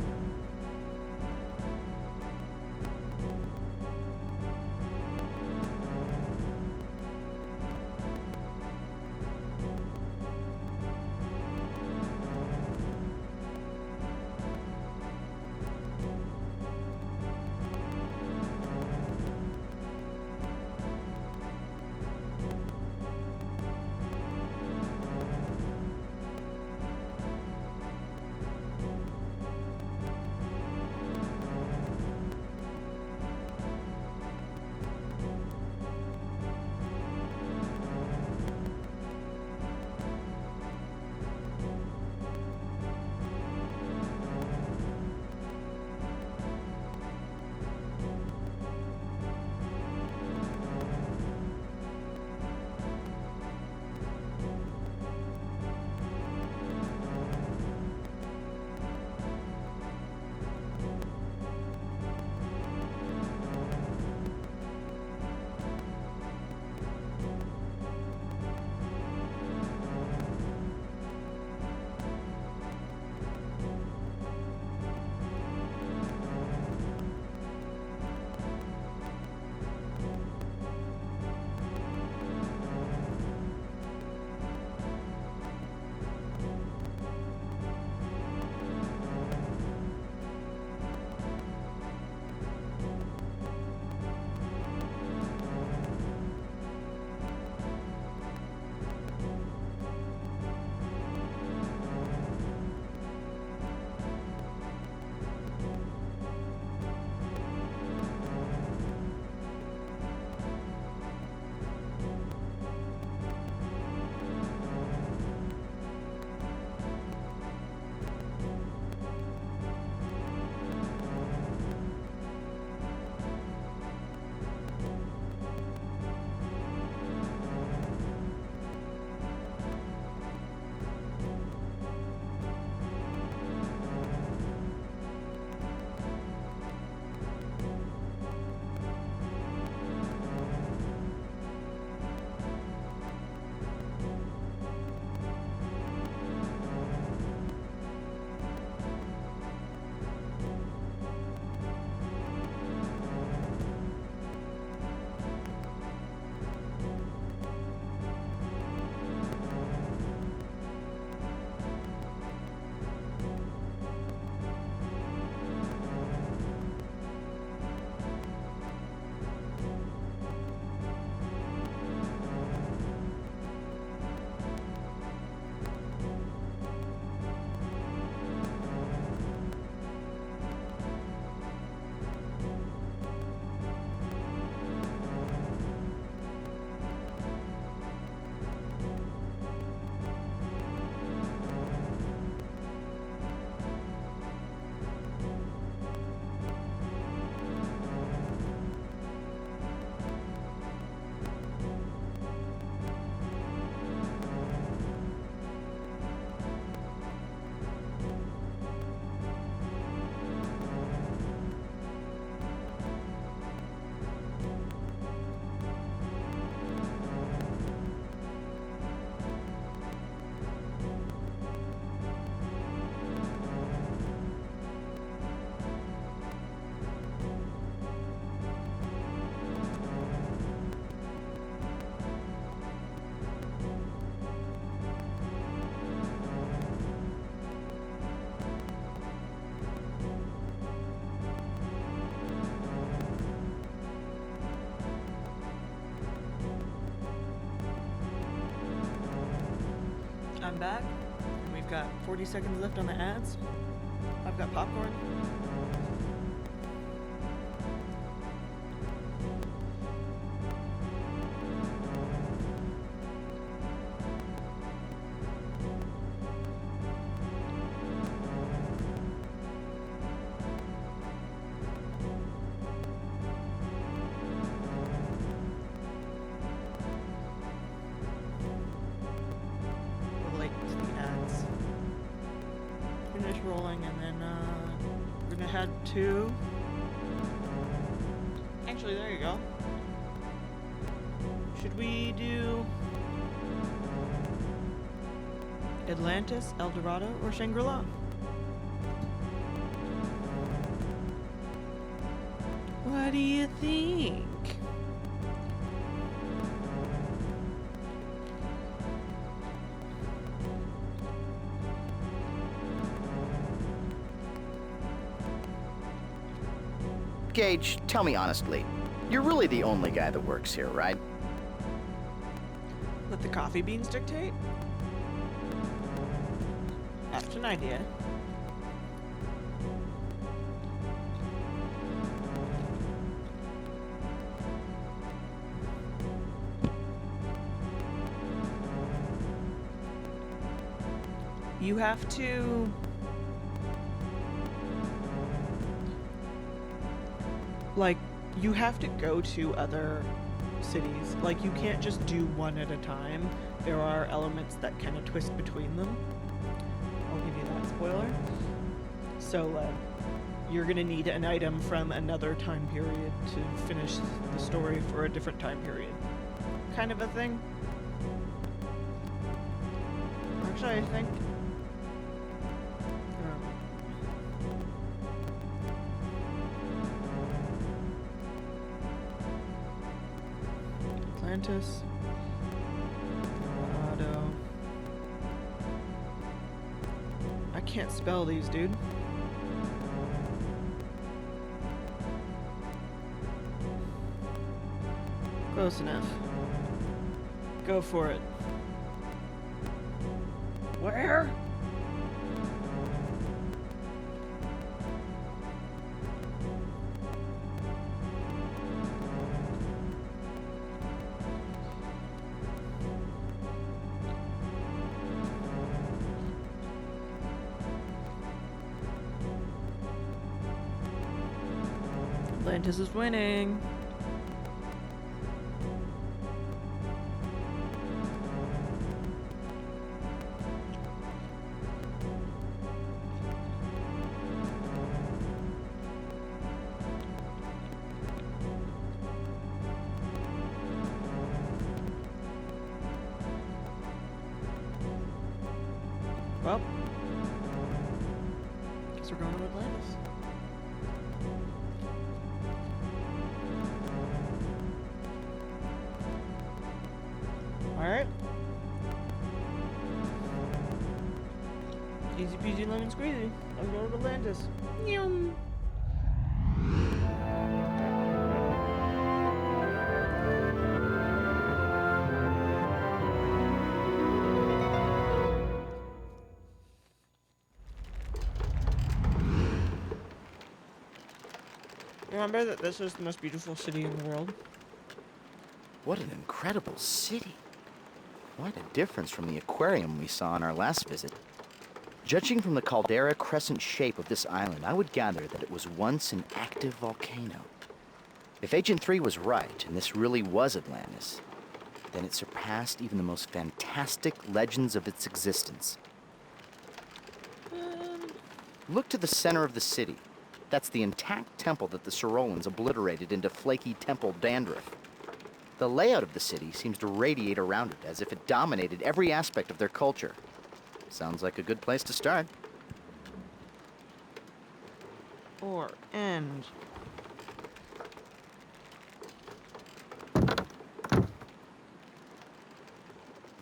I'm back. And we've got 40 seconds left on the ads. I've got popcorn. rolling, and then we're gonna head to... Actually, there you go. Should we do Atlantis, El Dorado, or Shangri-La? What do you think? Gage, tell me honestly, you're really the only guy that works here, right? Let the coffee beans dictate? That's an idea. You have to... Like, you have to go to other cities. Like, you can't just do one at a time. There are elements that kind of twist between them. I'll give you that spoiler. So, you're gonna need an item from another time period to finish the story for a different time period. Kind of a thing. Actually, I think... Atlantis, Dorado. I can't spell these, dude. Close enough. Go for it. Where? Atlantis is winning. Well, guess we're going to Atlantis. Alright. Easy peasy lemon squeezy. I'm going to Atlantis. Yum. Remember that this is the most beautiful city in the world? What an incredible city. Quite a difference from the aquarium we saw on our last visit. Judging from the caldera crescent shape of this island, I would gather that it was once an active volcano. If Agent 3 was right, and this really was Atlantis, then it surpassed even the most fantastic legends of its existence. Look to the center of the city. That's the intact temple that the Sorolans obliterated into flaky temple dandruff. The layout of the city seems to radiate around it as if it dominated every aspect of their culture. Sounds like a good place to start. Or end.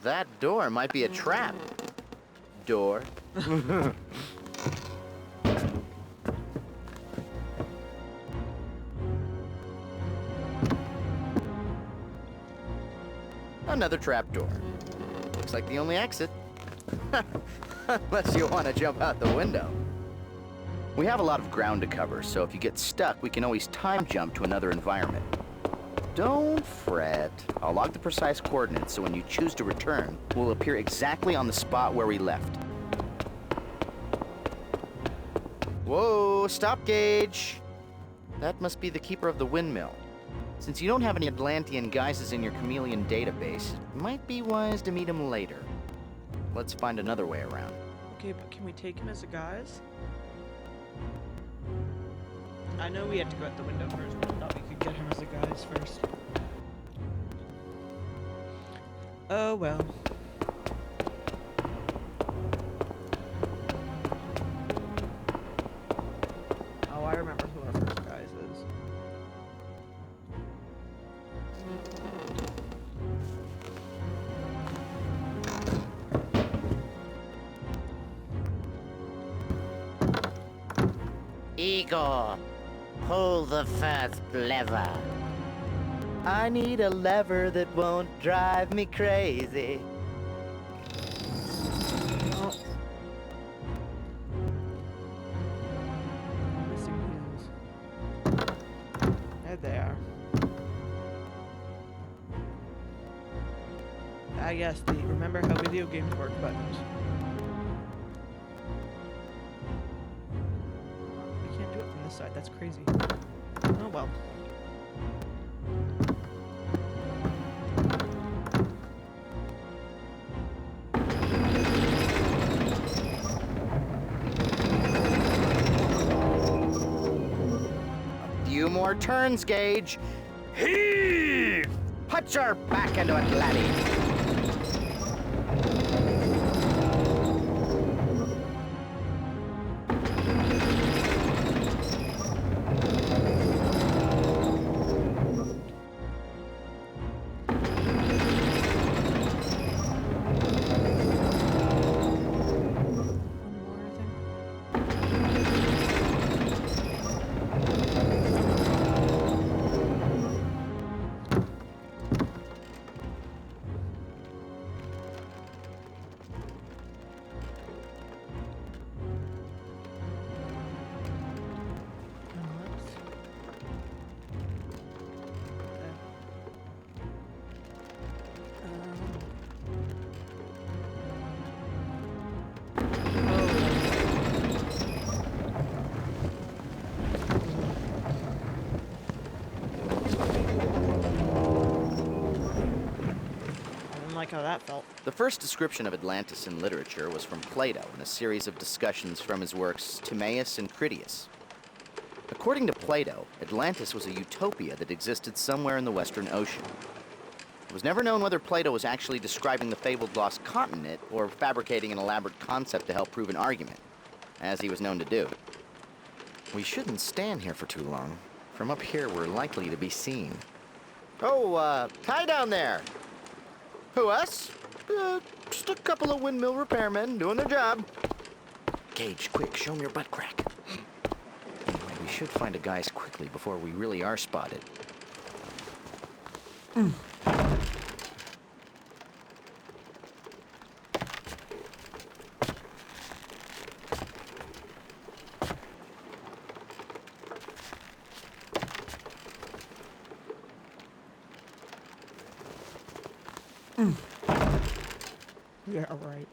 That door might be a trap. Door. Another trapdoor. Looks like the only exit. Unless you want to jump out the window. We have a lot of ground to cover, so if you get stuck, we can always time jump to another environment. Don't fret. I'll log the precise coordinates so when you choose to return, we'll appear exactly on the spot where we left. Whoa, stop, Gage. That must be the keeper of the windmill. Since you don't have any Atlantean guises in your chameleon database, it might be wise to meet him later. Let's find another way around. Okay, but can we take him as a guise? I know we had to go out the window first, but I thought we could get him as a guise first. Oh well. Oh, I remember who our first guise is. Igor, pull the first lever. I need a lever that won't drive me crazy. Oh. I'm missing heels. There they are. Ah yes, the remember how video games work buttons. We can't do it from this side, that's crazy. Oh well. Few more turns, Gage. Heave! Put your back into it, laddie. How that felt. The first description of Atlantis in literature was from Plato in a series of discussions from his works Timaeus and Critias. According to Plato, Atlantis was a utopia that existed somewhere in the Western Ocean. It was never known whether Plato was actually describing the fabled lost continent or fabricating an elaborate concept to help prove an argument, as he was known to do. We shouldn't stand here for too long. From up here, we're likely to be seen. Oh, hi down there. Who, us? Just a couple of windmill repairmen doing their job. Gage, quick, show me your butt crack. Anyway, we should find a guise quickly before we really are spotted. Yeah, right.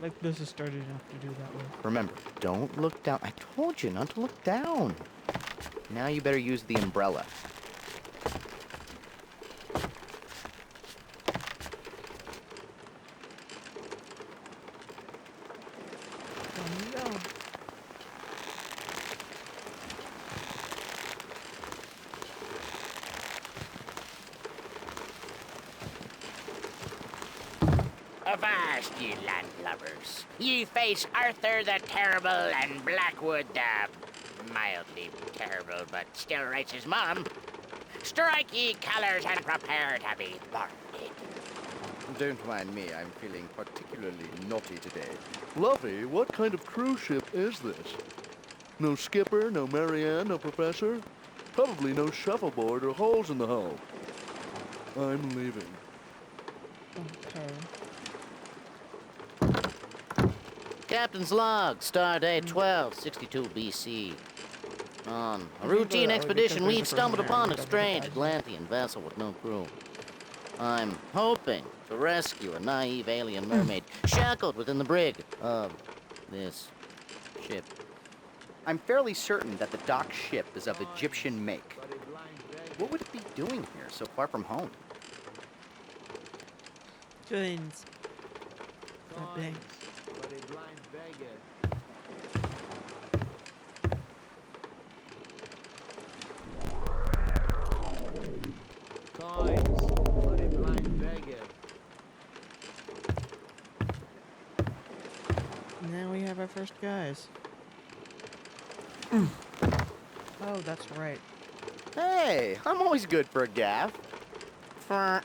Like this is starting enough to do that way. Remember, don't look down. I told you not to look down. Now you better use the umbrella. Avast, ye landlubbers. Ye face Arthur the Terrible and Blackwood the mildly terrible, but still writes his mom. Strike ye colors and prepare to be bonded. Don't mind me, I'm feeling particularly naughty today. Luffy, what kind of cruise ship is this? No skipper, no Marianne, no professor? Probably no shuffleboard or holes in the hull. I'm leaving. Okay. Captain's log, stardate 1262 BC. On a routine expedition, we'd stumbled upon a strange Atlantean vessel with no crew. I'm hoping to rescue a naive alien mermaid shackled within the brig of this ship. I'm fairly certain that the docked ship is of Egyptian make. What would it be doing here so far from home? Joins. Banks. Coins for a blind beggar. Now we have our first guys. Oh, that's right. Hey, I'm always good for a gaff. For...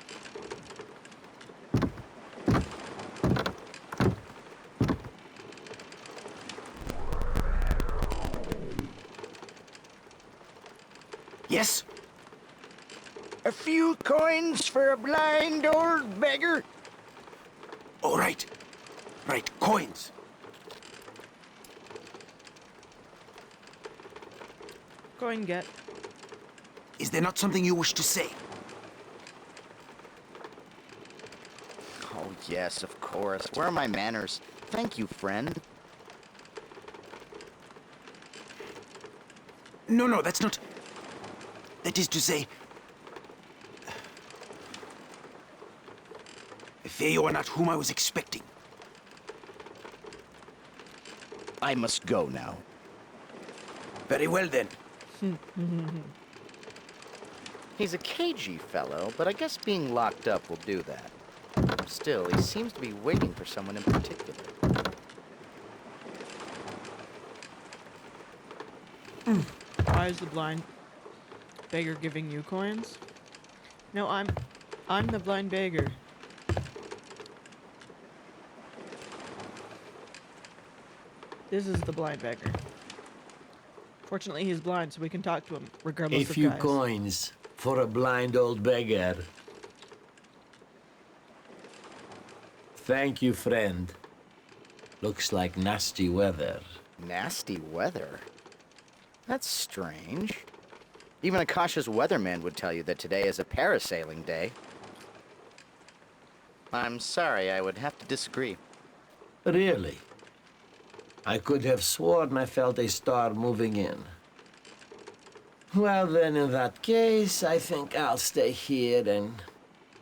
Yes? A few coins for a blind old beggar? All right. Right, coins. Coin get. Is there not something you wish to say? Oh, yes, of course. Where are my manners? Thank you, friend. No, that's not... That is to say... I fear you are not whom I was expecting. I must go now. Very well, then. He's a cagey fellow, but I guess being locked up will do that. Still, he seems to be waiting for someone in particular. Why is the blind beggar giving you coins? No, I'm the blind beggar. This is the blind beggar. Fortunately, he's blind, so we can talk to him regardless A of few guys. coins for a blind old beggar. Thank you, friend. Looks like nasty weather. Nasty weather? That's strange. Even a cautious weatherman would tell you that today is a parasailing day. I'm sorry, I would have to disagree. Really? I could have sworn I felt a star moving in. Well then, in that case, I think I'll stay here and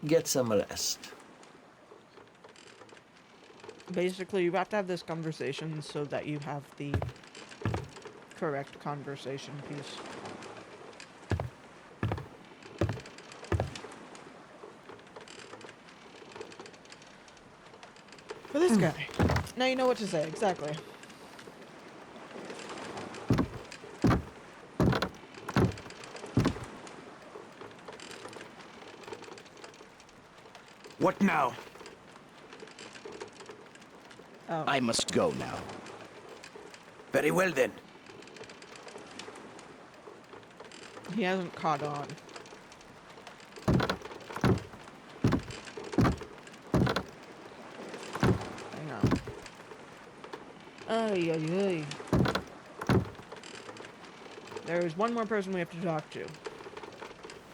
get some rest. Basically, you have to have this conversation so that you have the correct conversation piece. For this guy. Now you know what to say, exactly. What now? Oh. I must go now. Very well, then. He hasn't caught on. Hang on. Ay, ay, ay. There's one more person we have to talk to.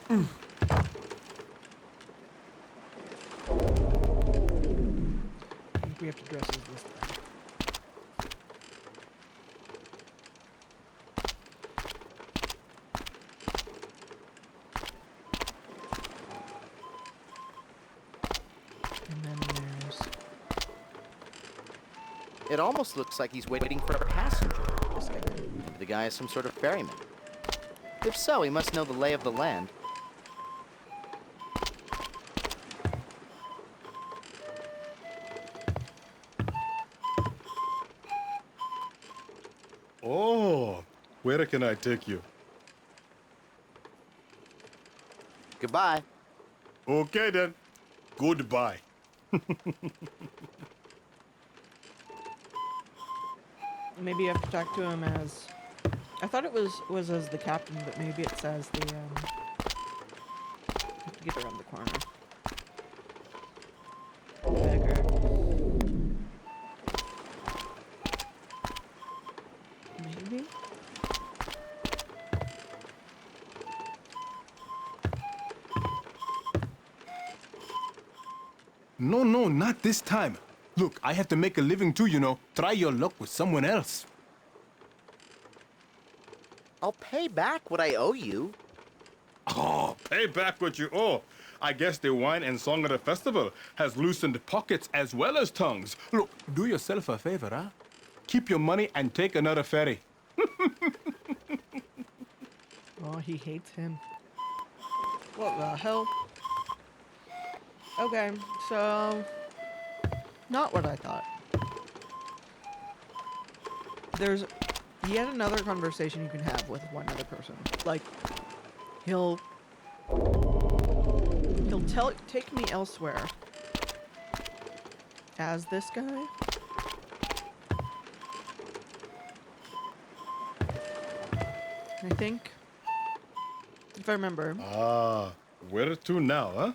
I think we have to dress as this thing. And then there's... It almost looks like he's waiting for a passenger. Maybe the guy is some sort of ferryman. If so, he must know the lay of the land. Oh, where can I take you? Goodbye. Okay then. Goodbye. Maybe you have to talk to him as... I thought it was as the captain, but maybe it says the, I have to get around the corner. Beggar. Maybe? No, not this time. Look, I have to make a living too, you know. Try your luck with someone else. I'll pay back what I owe you. Oh, pay back what you owe. I guess the wine and song of the festival has loosened pockets as well as tongues. Look, do yourself a favor, huh? keep your money and take another ferry. Oh, he hates him. What the hell? Okay, so... Not what I thought. There's yet another conversation you can have with one other person. Like, he'll take me elsewhere as this guy. I think, if I remember. Ah, where to now, huh?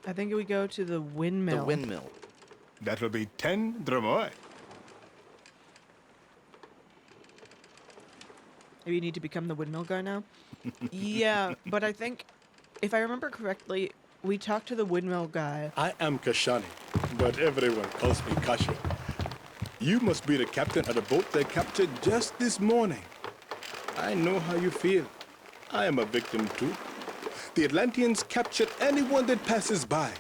I think we go to the windmill. The windmill. That'll be 10 dromoi. Maybe you need to become the windmill guy now? Yeah, but I think, if I remember correctly, we talked to the windmill guy. I am Kashani, but everyone calls me Kashi. You must be the captain of the boat they captured just this morning. I know how you feel. I am a victim too. The Atlanteans captured anyone that passes by.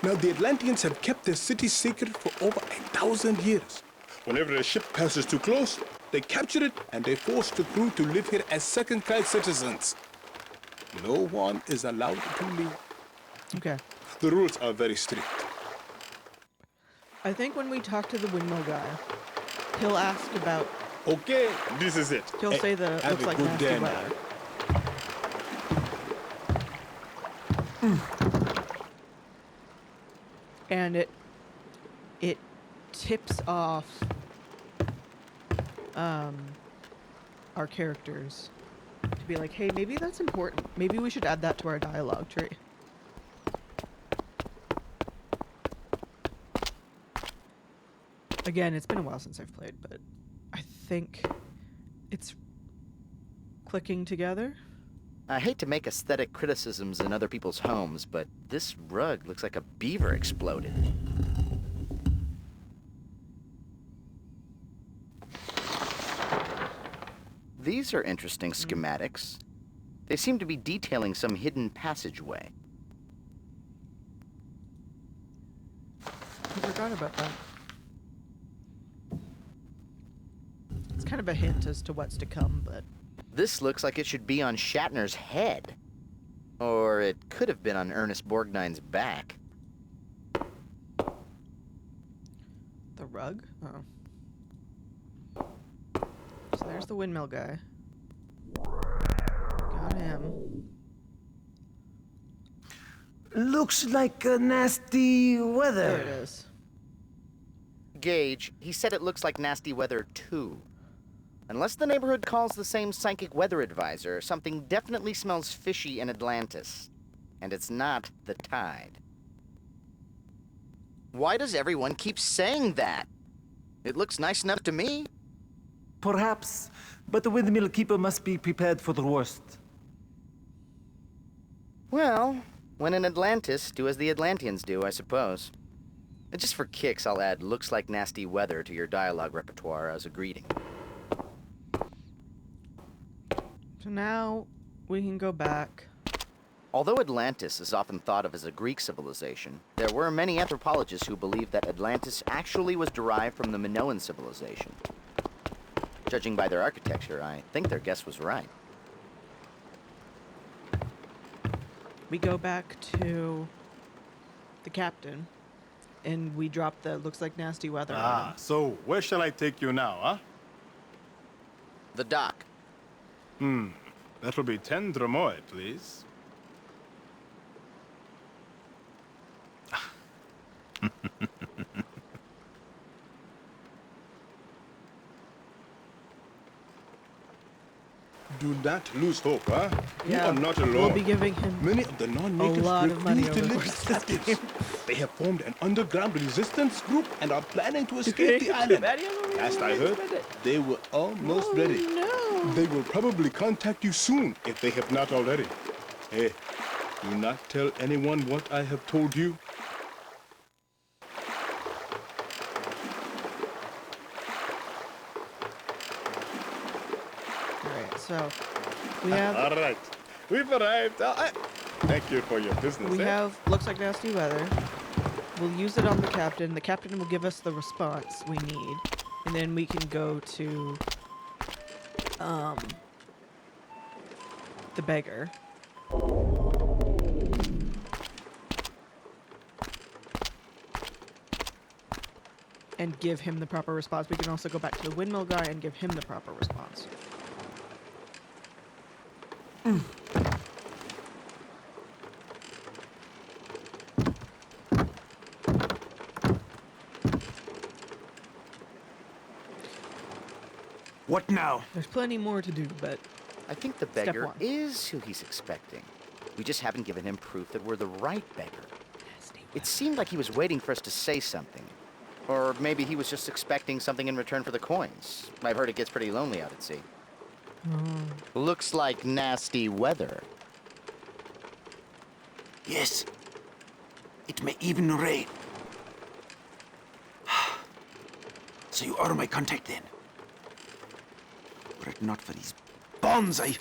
Now, the Atlanteans have kept their city secret for over 1,000 years. Whenever a ship passes too close, they capture it and they force the crew to live here as second-class citizens. No one is allowed to leave. Okay. The rules are very strict. I think when we talk to the windmill guy, he'll ask about... Okay, this is it. He'll say the have looks a like good nasty day weather. now. And it tips off our characters to be like, hey, maybe that's important. Maybe we should add that to our dialogue tree. Again, it's been a while since I've played, but I think it's clicking together. I hate to make aesthetic criticisms in other people's homes, but this rug looks like a beaver exploded. These are interesting schematics. They seem to be detailing some hidden passageway. I forgot about that. It's kind of a hint as to what's to come, but... This looks like it should be on Shatner's head. Or it could have been on Ernest Borgnine's back. The rug? Oh. So there's the windmill guy. Got him. Looks like a nasty weather. There it is. Gage, he said it looks like nasty weather too. Unless the neighborhood calls the same psychic weather advisor, something definitely smells fishy in Atlantis. And it's not the tide. Why does everyone keep saying that? It looks nice enough to me. Perhaps, but the windmill keeper must be prepared for the worst. Well, when in Atlantis, do as the Atlanteans do, I suppose. And just for kicks, I'll add looks like nasty weather to your dialogue repertoire as a greeting. So now we can go back. Although Atlantis is often thought of as a Greek civilization, there were many anthropologists who believed that Atlantis actually was derived from the Minoan civilization. Judging by their architecture, I think their guess was right. We go back to the captain, and we drop the looks like nasty weather on him. So where shall I take you now, huh? The dock. That'll be 10 dromoi, please. Do not lose hope, huh? Yeah, you are not alone. we'll be giving him Many of the non-natives a lot of money refuse to over the live course as of this captives. They have formed an underground resistance group and are planning to escape Okay, the too island. bad he hasn't Last I really heard, spent it. they were almost ready. No. They will probably contact you soon if they have not already. Hey, do not tell anyone what I have told you. Alright, so we have All right, we've arrived. Thank you for your business. looks like nasty weather. We'll use it on the captain. The captain will give us the response we need. And then we can go to the beggar. And give him the proper response. We can also go back to the windmill guy and give him the proper response. What now? There's plenty more to do, but I think the Step beggar one. is who he's expecting. We just haven't given him proof that we're the right beggar. It seemed like he was waiting for us to say something. Or maybe he was just expecting something in return for the coins. I've heard it gets pretty lonely out at sea. Looks like nasty weather. Yes. It may even rain. So you are my contact then? Were it not for these bonds, I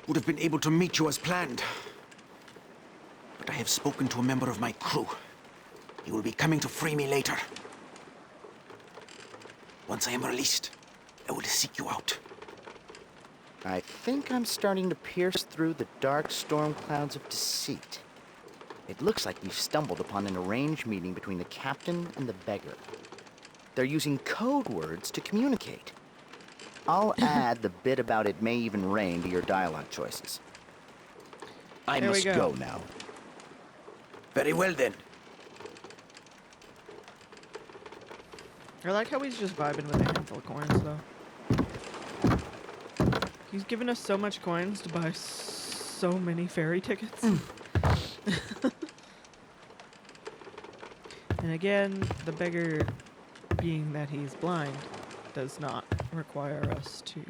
would have been able to meet you as planned. But I have spoken to a member of my crew. He will be coming to free me later. Once I am released, I will seek you out. I think I'm starting to pierce through the dark storm clouds of deceit. It looks like we've stumbled upon an arranged meeting between the captain and the beggar. They're using code words to communicate. I'll add the bit about it may even rain to your dialogue choices. I There we must go. go now. Very well then. I like how he's just vibing with a handful of coins, though. He's given us so much coins to buy so many ferry tickets. And again, the beggar, being that he's blind, does not require us to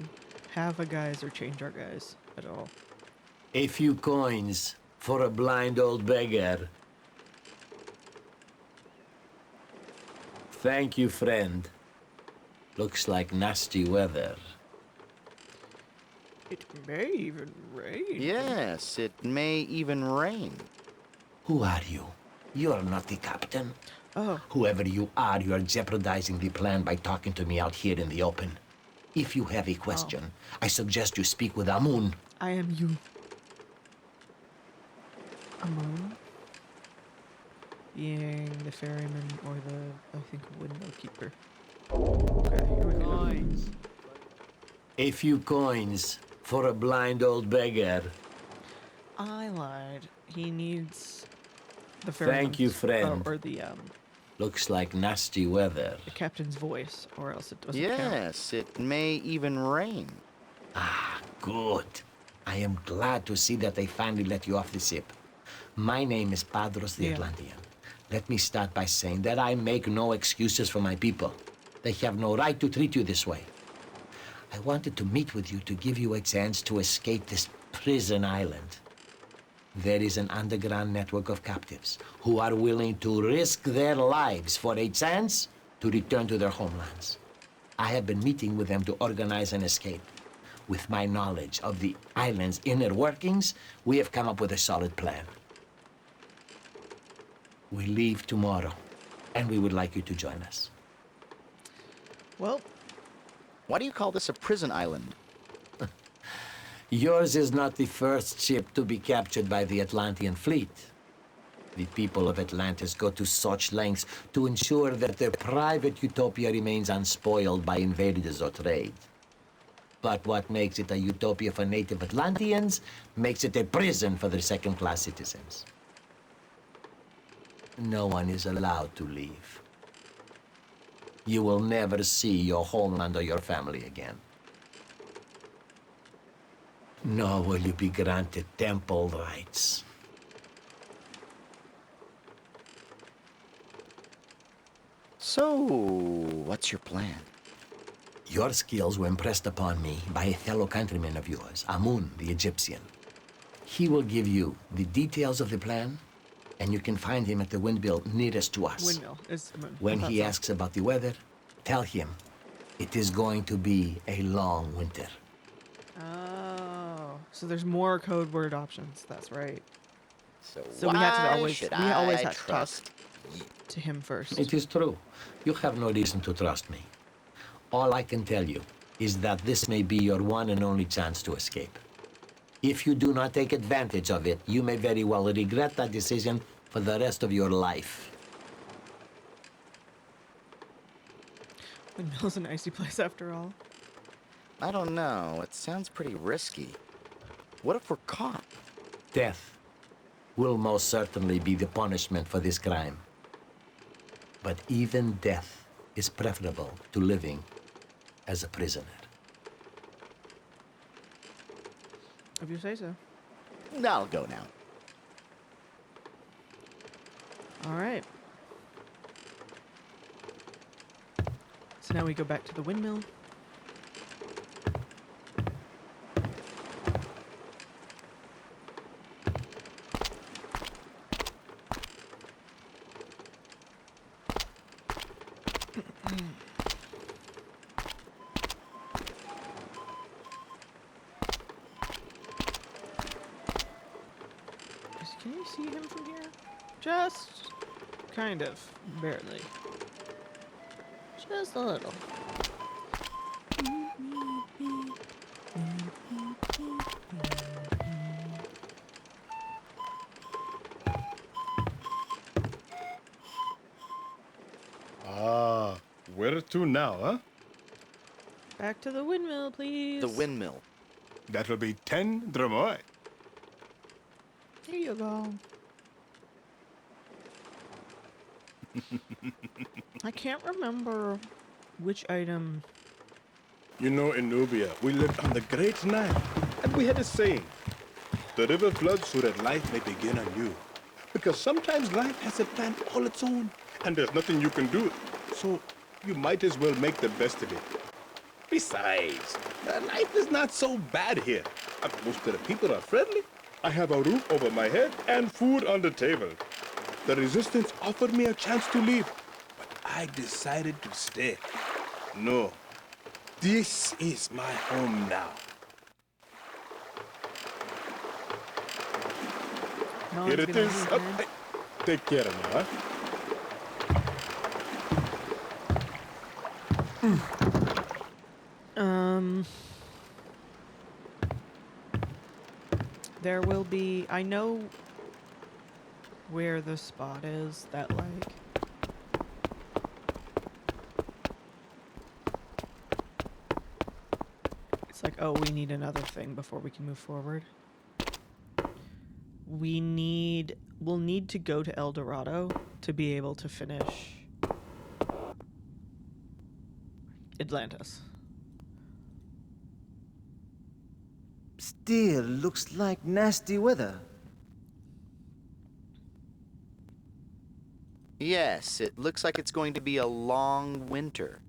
have a guise or change our guise at all. A few coins for a blind old beggar. Thank you, friend. Looks like nasty weather. It may even rain. Yes, it may even rain. Who are you? You're not the captain. Oh. Whoever you are jeopardizing the plan by talking to me out here in the open. If you have a question, I suggest you speak with Amun. I am you. Amun? Being the ferryman or the, I think, windmill keeper. Okay, here we go. A few coins for a blind old beggar. I lied. He needs the ferryman. Thank you, friend. Or the Looks like nasty weather. the captain's voice, or else it doesn't count. Yes, it may even rain. Ah, good. I am glad to see that they finally let you off the ship. My name is Padros the Atlantean. Let me start by saying that I make no excuses for my people. They have no right to treat you this way. I wanted to meet with you to give you a chance to escape this prison island. There is an underground network of captives who are willing to risk their lives for a chance to return to their homelands. I have been meeting with them to organize an escape. With my knowledge of the island's inner workings, we have come up with a solid plan. We leave tomorrow, and we would like you to join us. Well, why do you call this a prison island? Yours is not the first ship to be captured by the Atlantean fleet. The people of Atlantis go to such lengths to ensure that their private utopia remains unspoiled by invaders or trade. But what makes it a utopia for native Atlanteans makes it a prison for their second-class citizens. No one is allowed to leave. You will never see your homeland or your family again. Nor will you be granted temple rights. So, what's your plan? Your skills were impressed upon me by a fellow countryman of yours, Amun, the Egyptian. He will give you the details of the plan, and you can find him at the windmill nearest to us. Windmill is Amun. When he asks about the weather, tell him it is going to be a long winter. Oh, so there's more code word options. That's right. So we have to why always should we always I have to trust to him first. It is true. You have no reason to trust me. All I can tell you is that this may be your one and only chance to escape. If you do not take advantage of it, you may very well regret that decision for the rest of your life. Windmill's an icy place after all. I don't know. It sounds pretty risky. What if we're caught? Death will most certainly be the punishment for this crime. But even death is preferable to living as a prisoner. If you say so. I'll go now. All right. So now we go back to the windmill. Can you see him from here? Just kind of, barely. Just a little. Ah, where to now, huh? Back to the windmill, please. The windmill. That will be 10 dromoi. Here you go. I can't remember which item. You know, in Nubia, we lived on the Great Nile, and we had a saying: the river floods so that life may begin anew. Because sometimes life has a plan all its own, and there's nothing you can do. So you might as well make the best of it. Besides, life is not so bad here. Most of the people are friendly. I have a roof over my head and food on the table. The Resistance offered me a chance to leave, but I decided to stay. No, this is my home now. No Here one's it gonna is. leave, man. Take care of me, huh? There will be. I know where the spot is that, like. It's like, oh, we need another thing before we can move forward. We'll need to go to El Dorado to be able to finish Atlantis. Still looks like nasty weather. Yes, it looks like it's going to be a long winter.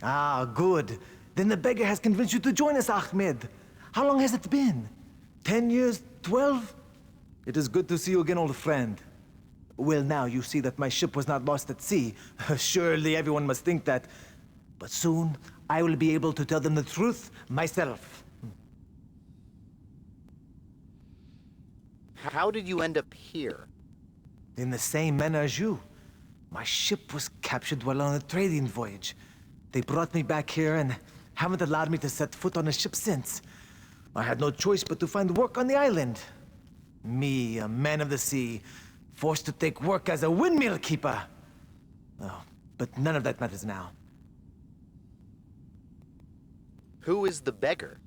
Ah, good. Then the beggar has convinced you to join us, Ahmed. How long has it been? 10 years? 12? It is good to see you again, old friend. Well, now you see that my ship was not lost at sea. Surely everyone must think that. But soon, I will be able to tell them the truth myself. How did you end up here? In the same manner as you. My ship was captured while on a trading voyage. They brought me back here and haven't allowed me to set foot on a ship since. I had no choice but to find work on the island. Me, a man of the sea, forced to take work as a windmill keeper. Oh, but none of that matters now. Who is the beggar?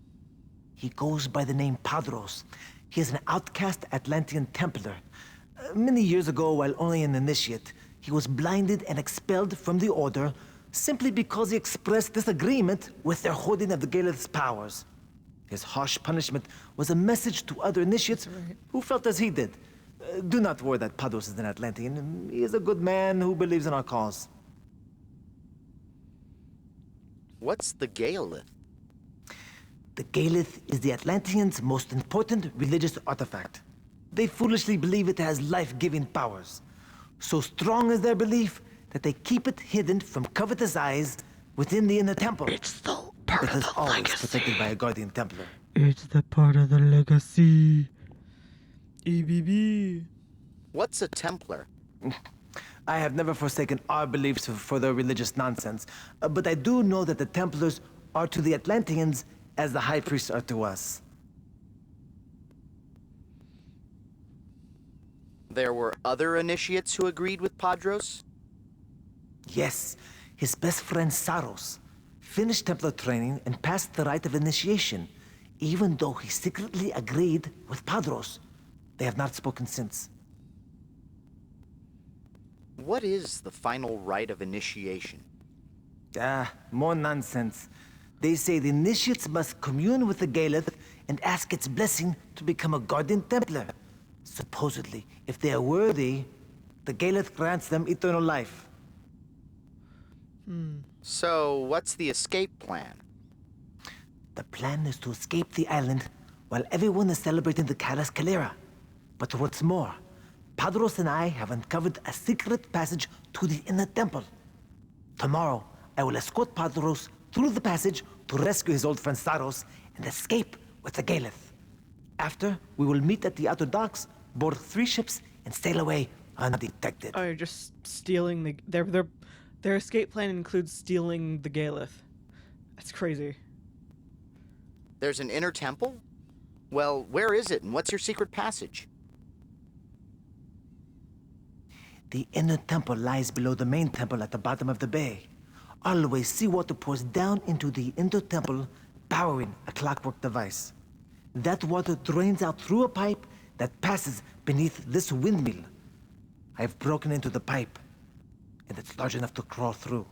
He goes by the name Padros. He is an outcast Atlantean Templar. Many years ago, while only an initiate, he was blinded and expelled from the Order simply because he expressed disagreement with their holding of the Galeth's powers. His harsh punishment was a message to other initiates who felt as he did. Do not worry that Padros is an Atlantean. He is a good man who believes in our cause. What's the Galeth? The Galeth is the Atlanteans' most important religious artifact. They foolishly believe it has life-giving powers. So strong is their belief that they keep it hidden from covetous eyes within the inner temple. It's the part of the legacy. It is always protected by a guardian Templar. It's the part of the legacy. EBB. What's a Templar? I have never forsaken our beliefs for their religious nonsense, but I do know that the Templars are to the Atlanteans as the High Priests are to us. There were other initiates who agreed with Padros? Yes, his best friend Saros finished Templar training and passed the rite of initiation, even though he secretly agreed with Padros. They have not spoken since. What is the final rite of initiation? More nonsense. They say the initiates must commune with the Galeth and ask its blessing to become a Guardian Templar. Supposedly, if they are worthy, the Galeth grants them eternal life. So, what's the escape plan? The plan is to escape the island while everyone is celebrating the Caras Calera. But what's more, Padros and I have uncovered a secret passage to the inner temple. Tomorrow, I will escort Padros through the passage to rescue his old friend Saros and escape with the Galeth. After, we will meet at the outer docks, board 3 ships, and sail away undetected. Oh, you're just stealing the... Their escape plan includes stealing the Galeth. That's crazy. There's an inner temple? Well, where is it, and what's your secret passage? The inner temple lies below the main temple at the bottom of the bay. Always seawater pours down into the inner temple, powering a clockwork device. That water drains out through a pipe that passes beneath this windmill. I've broken into the pipe, and it's large enough to crawl through.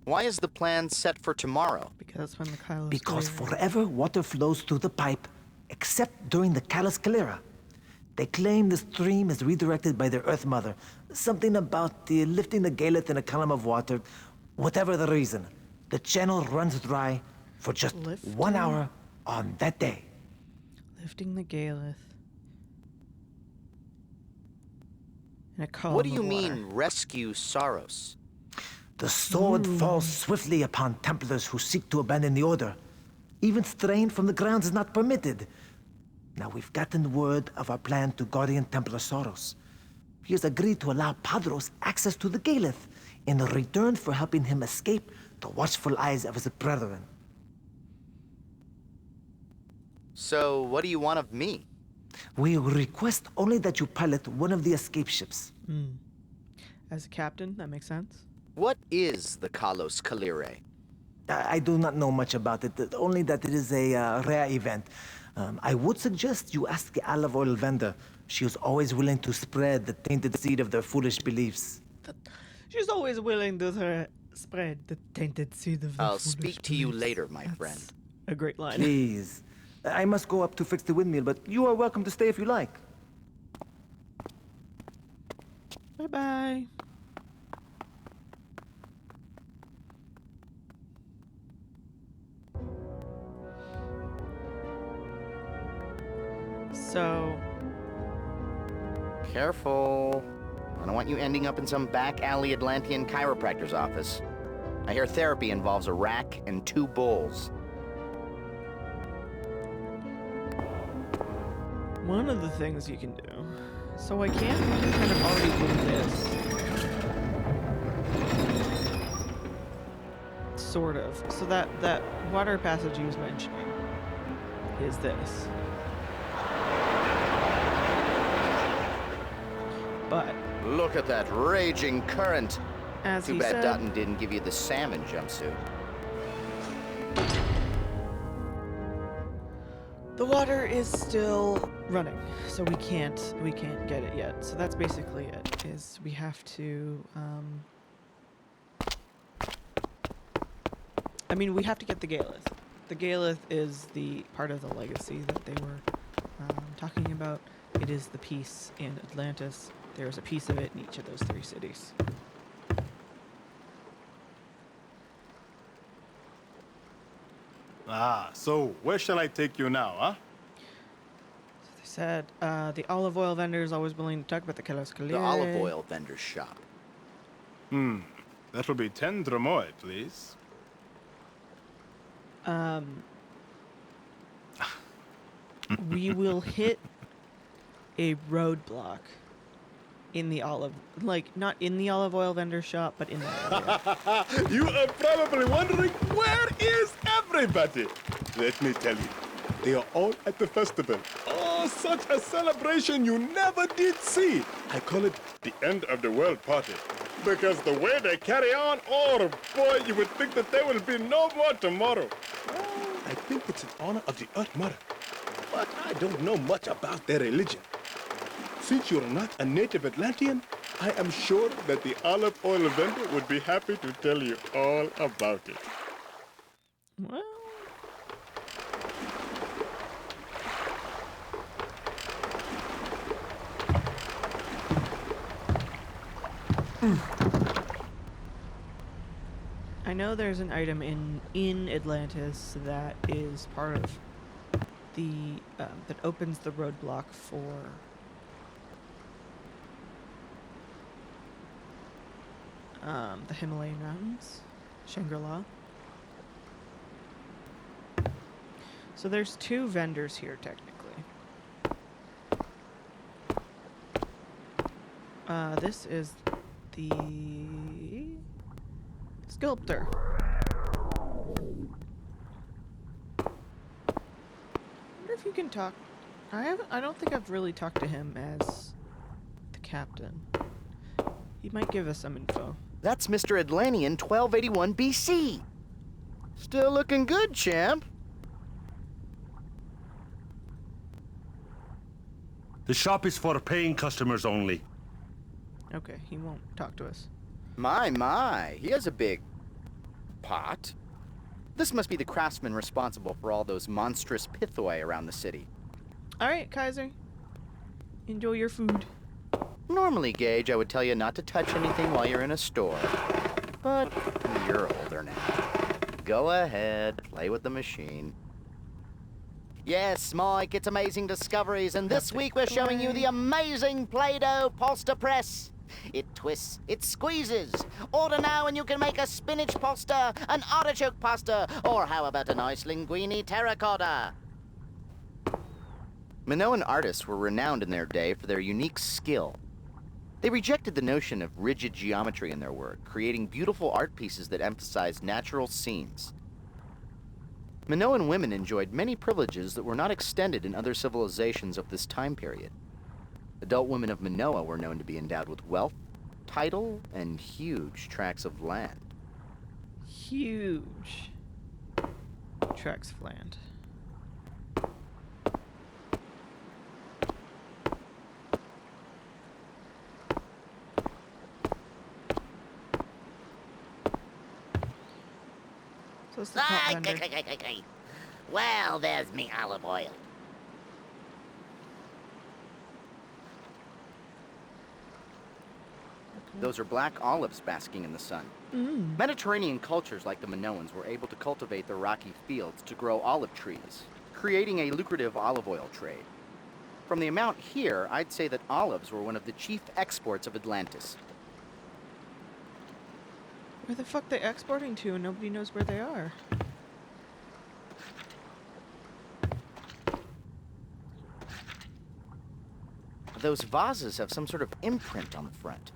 Why is the plan set for tomorrow? Because when the Kylos... Because forever water flows through the pipe, except during the Caras Calera. They claim the stream is redirected by their Earth Mother. Something about lifting the Galeth in a column of water. Whatever the reason, the channel runs dry for just 1 hour on that day. Lifting the Galeth. In a column What do you of water. mean, rescue Saros? The sword falls swiftly upon Templars who seek to abandon the Order. Even straying from the grounds is not permitted. Now we've gotten word of our plan to Guardian Templar Saros. He has agreed to allow Padros access to the Galeth in return for helping him escape the watchful eyes of his brethren. So, what do you want of me? We request only that you pilot one of the escape ships. As a captain, that makes sense. What is the Kalos Kalire? I do not know much about it, only that it is a rare event. I would suggest you ask the olive oil vendor. She is always willing to spread the tainted seed of their foolish beliefs. She's always willing to spread the tainted seed of their I'll foolish speak to you beliefs. later, my friend. A great line. Please. I must go up to fix the windmill, but you are welcome to stay if you like. Bye-bye. So... Careful. I don't want you ending up in some back alley Atlantean chiropractor's office. I hear therapy involves a rack and 2 bulls. One of the things you can do... So I can kind of already do this. Sort of. So that water passage you was mentioning is this. But look at that raging current. As Too he bad said, Dutton didn't give you the salmon jumpsuit. the water is still running, so we can't get it yet. So that's basically it. Is we have to I mean, we have to get the Galeth. The Galeth is the part of the legacy that they were talking about. It is the piece in Atlantis. There's a piece of it in each of those 3 cities. So where shall I take you now, huh? They said the olive oil vendor is always willing to talk about the Kalos Kalire. The olive oil vendor's shop. That will be 10 dromoi, please. We will hit a roadblock in the olive, like not in the olive oil vendor shop, but in the area. You are probably wondering, where is everybody? Let me tell you, they are all at the festival. Oh, such a celebration you never did see. I call it the end of the world party. Because the way they carry on, oh boy, you would think that there will be no more tomorrow. Well, I think it's in honor of the Earth Mother. But I don't know much about their religion. Since you're not a native Atlantean, I am sure that the olive oil vendor would be happy to tell you all about it. Well... I know there's an item in Atlantis that is part of the that opens the roadblock for the Himalayan mountains, Shangri-La. So there's 2 vendors here technically. This is the sculptor. I wonder if you can talk. I don't think I've really talked to him as the captain. He might give us some info. That's Mr. Atlantean 1281 BC. Still looking good, champ. The shop is for paying customers only. Okay, he won't talk to us. My, he has a big pot. This must be the craftsman responsible for all those monstrous pithoi around the city. Alright, Kaiser. Enjoy your food. Normally, Gage, I would tell you not to touch anything while you're in a store. But you're older now. Go ahead, play with the machine. Yes, Mike, it's Amazing Discoveries, and this week we're showing you the amazing Play-Doh Polster Press. It twists, it squeezes. Order now and you can make a spinach pasta, an artichoke pasta, or how about a nice linguine terracotta? Minoan artists were renowned in their day for their unique skill. They rejected the notion of rigid geometry in their work, creating beautiful art pieces that emphasized natural scenes. Minoan women enjoyed many privileges that were not extended in other civilizations of this time period. Adult women of Minoa were known to be endowed with wealth, title, and huge tracts of land. Huge tracts of land. So it's the pot vendor. Well, there's me olive oil. Those are black olives basking in the sun. Mediterranean cultures like the Minoans were able to cultivate the rocky fields to grow olive trees, creating a lucrative olive oil trade. From the amount here, I'd say that olives were one of the chief exports of Atlantis. Where the fuck they exporting to and nobody knows where they are? Those vases have some sort of imprint on the front.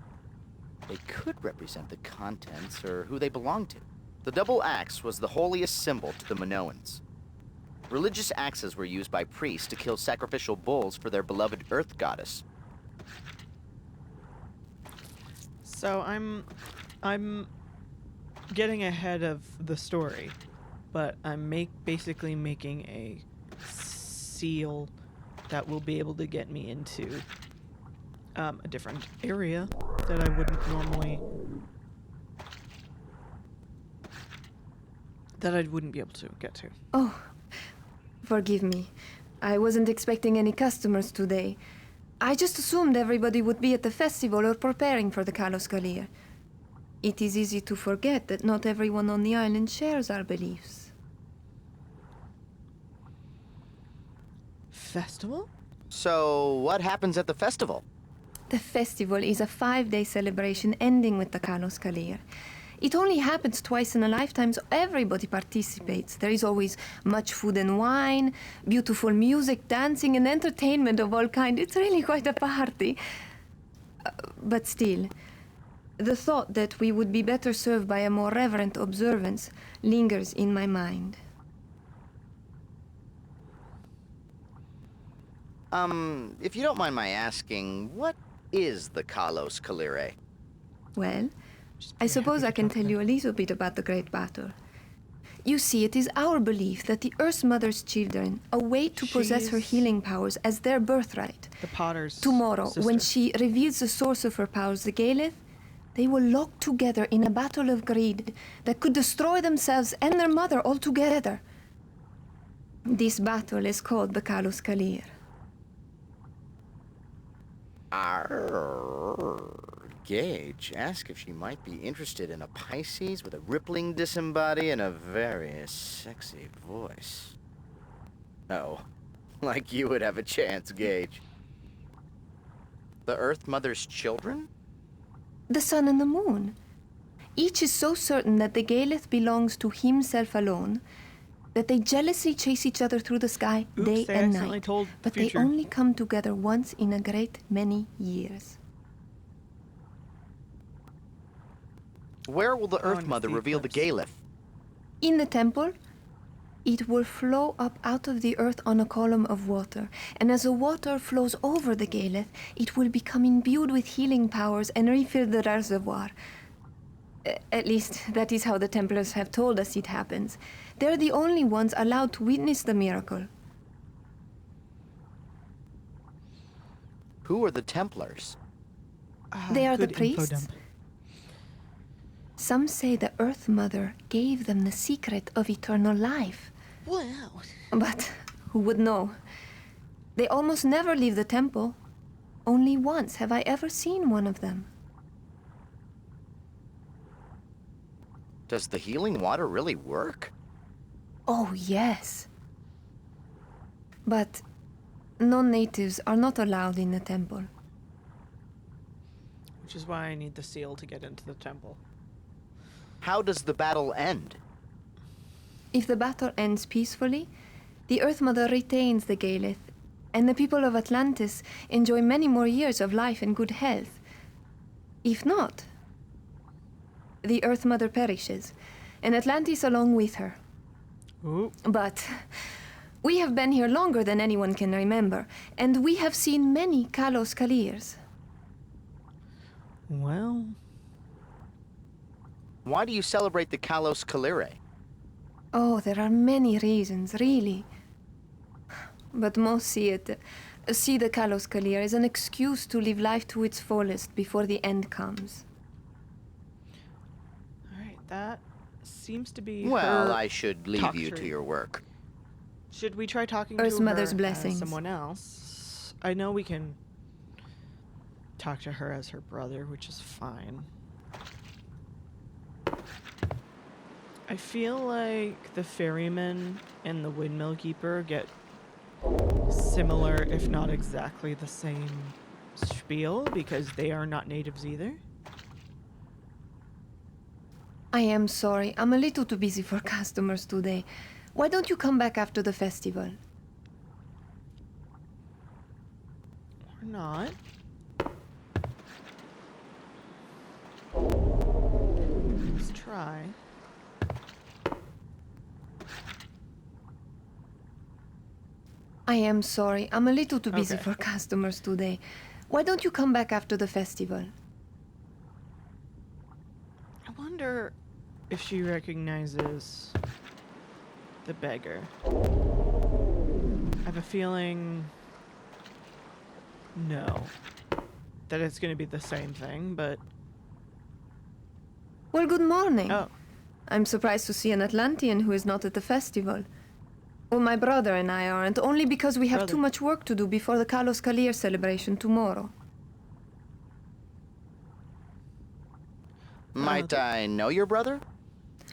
They could represent the contents or who they belong to. The double axe was the holiest symbol to the Minoans. Religious axes were used by priests to kill sacrificial bulls for their beloved earth goddess. So I'm getting ahead of the story, but I'm basically making a seal that will be able to get me into a different area that I wouldn't normally, that I wouldn't be able to get to. Oh, forgive me. I wasn't expecting any customers today. I just assumed everybody would be at the festival or preparing for the Kalos Kalir. It is easy to forget that not everyone on the island shares our beliefs. Festival? So, what happens at the festival? The festival is a 5-day celebration ending with the Kalos Kalir. It only happens twice in a lifetime, so everybody participates. There is always much food and wine, beautiful music, dancing, and entertainment of all kinds. It's really quite a party. But still, the thought that we would be better served by a more reverent observance lingers in my mind. If you don't mind my asking, what is the Kalos Kalire? Well, I suppose I can tell you a little bit about the Great Battle. You see, it is our belief that the Earth Mother's children await to possess her healing powers as their birthright. The Potter's Tomorrow, sister. when she reveals the source of her powers, the Galeth, they will lock together in a battle of greed that could destroy themselves and their mother altogether. This battle is called the Kalos Kalir. Gage, ask if she might be interested in a Pisces with a rippling disembody and a very sexy voice. Oh, like you would have a chance, Gage. The Earth Mother's children? The sun and the moon. Each is so certain that the Galeth belongs to himself alone that they jealously chase each other through the sky day they and accidentally night. told But future. they only come together once in a great many years. Where will the Earth it's Mother the reveal the Galeth? In the temple, it will flow up out of the earth on a column of water. And as the water flows over the Galeth, it will become imbued with healing powers and refill the reservoir. At least, that is how the Templars have told us it happens. They're the only ones allowed to witness the miracle. Who are the Templars? They are the good info priests. dump. Some say the Earth Mother gave them the secret of eternal life. Wow. But who would know? They almost never leave the temple. Only once have I ever seen one of them. Does the healing water really work? Oh, yes. But non-natives are not allowed in the temple. Which is why I need the seal to get into the temple. How does the battle end? If the battle ends peacefully, the Earth Mother retains the Galeth, and the people of Atlantis enjoy many more years of life and good health. If not, the Earth Mother perishes, and Atlantis along with her. Ooh. But we have been here longer than anyone can remember, and we have seen many Kalos Kalirs. Well... Why do you celebrate the Kalos Kalire? Oh, there are many reasons, really. But most see the Kalos Kalir as an excuse to live life to its fullest before the end comes. Alright, that seems to be Well, her I should leave talk you to tree. your work. Should we try talking Earth's to Mother's her blessings. as someone else? I know we can talk to her as her brother, which is fine. I feel like the ferryman and the windmill keeper get similar, if not exactly the same spiel, because they are not natives either. I am sorry, I'm a little too busy for customers today. Why don't you come back after the festival? Or not. Let's try. I am sorry, I'm a little too busy Okay. for customers today. Why don't you come back after the festival? I wonder if she recognizes the beggar. I have a feeling... no. That it's going to be the same thing, but... Well, good morning. Oh. I'm surprised to see an Atlantean who is not at the festival. Well, my brother and I aren't, only because we have too much work to do before the Kalos Kalir celebration tomorrow. Might I know your brother?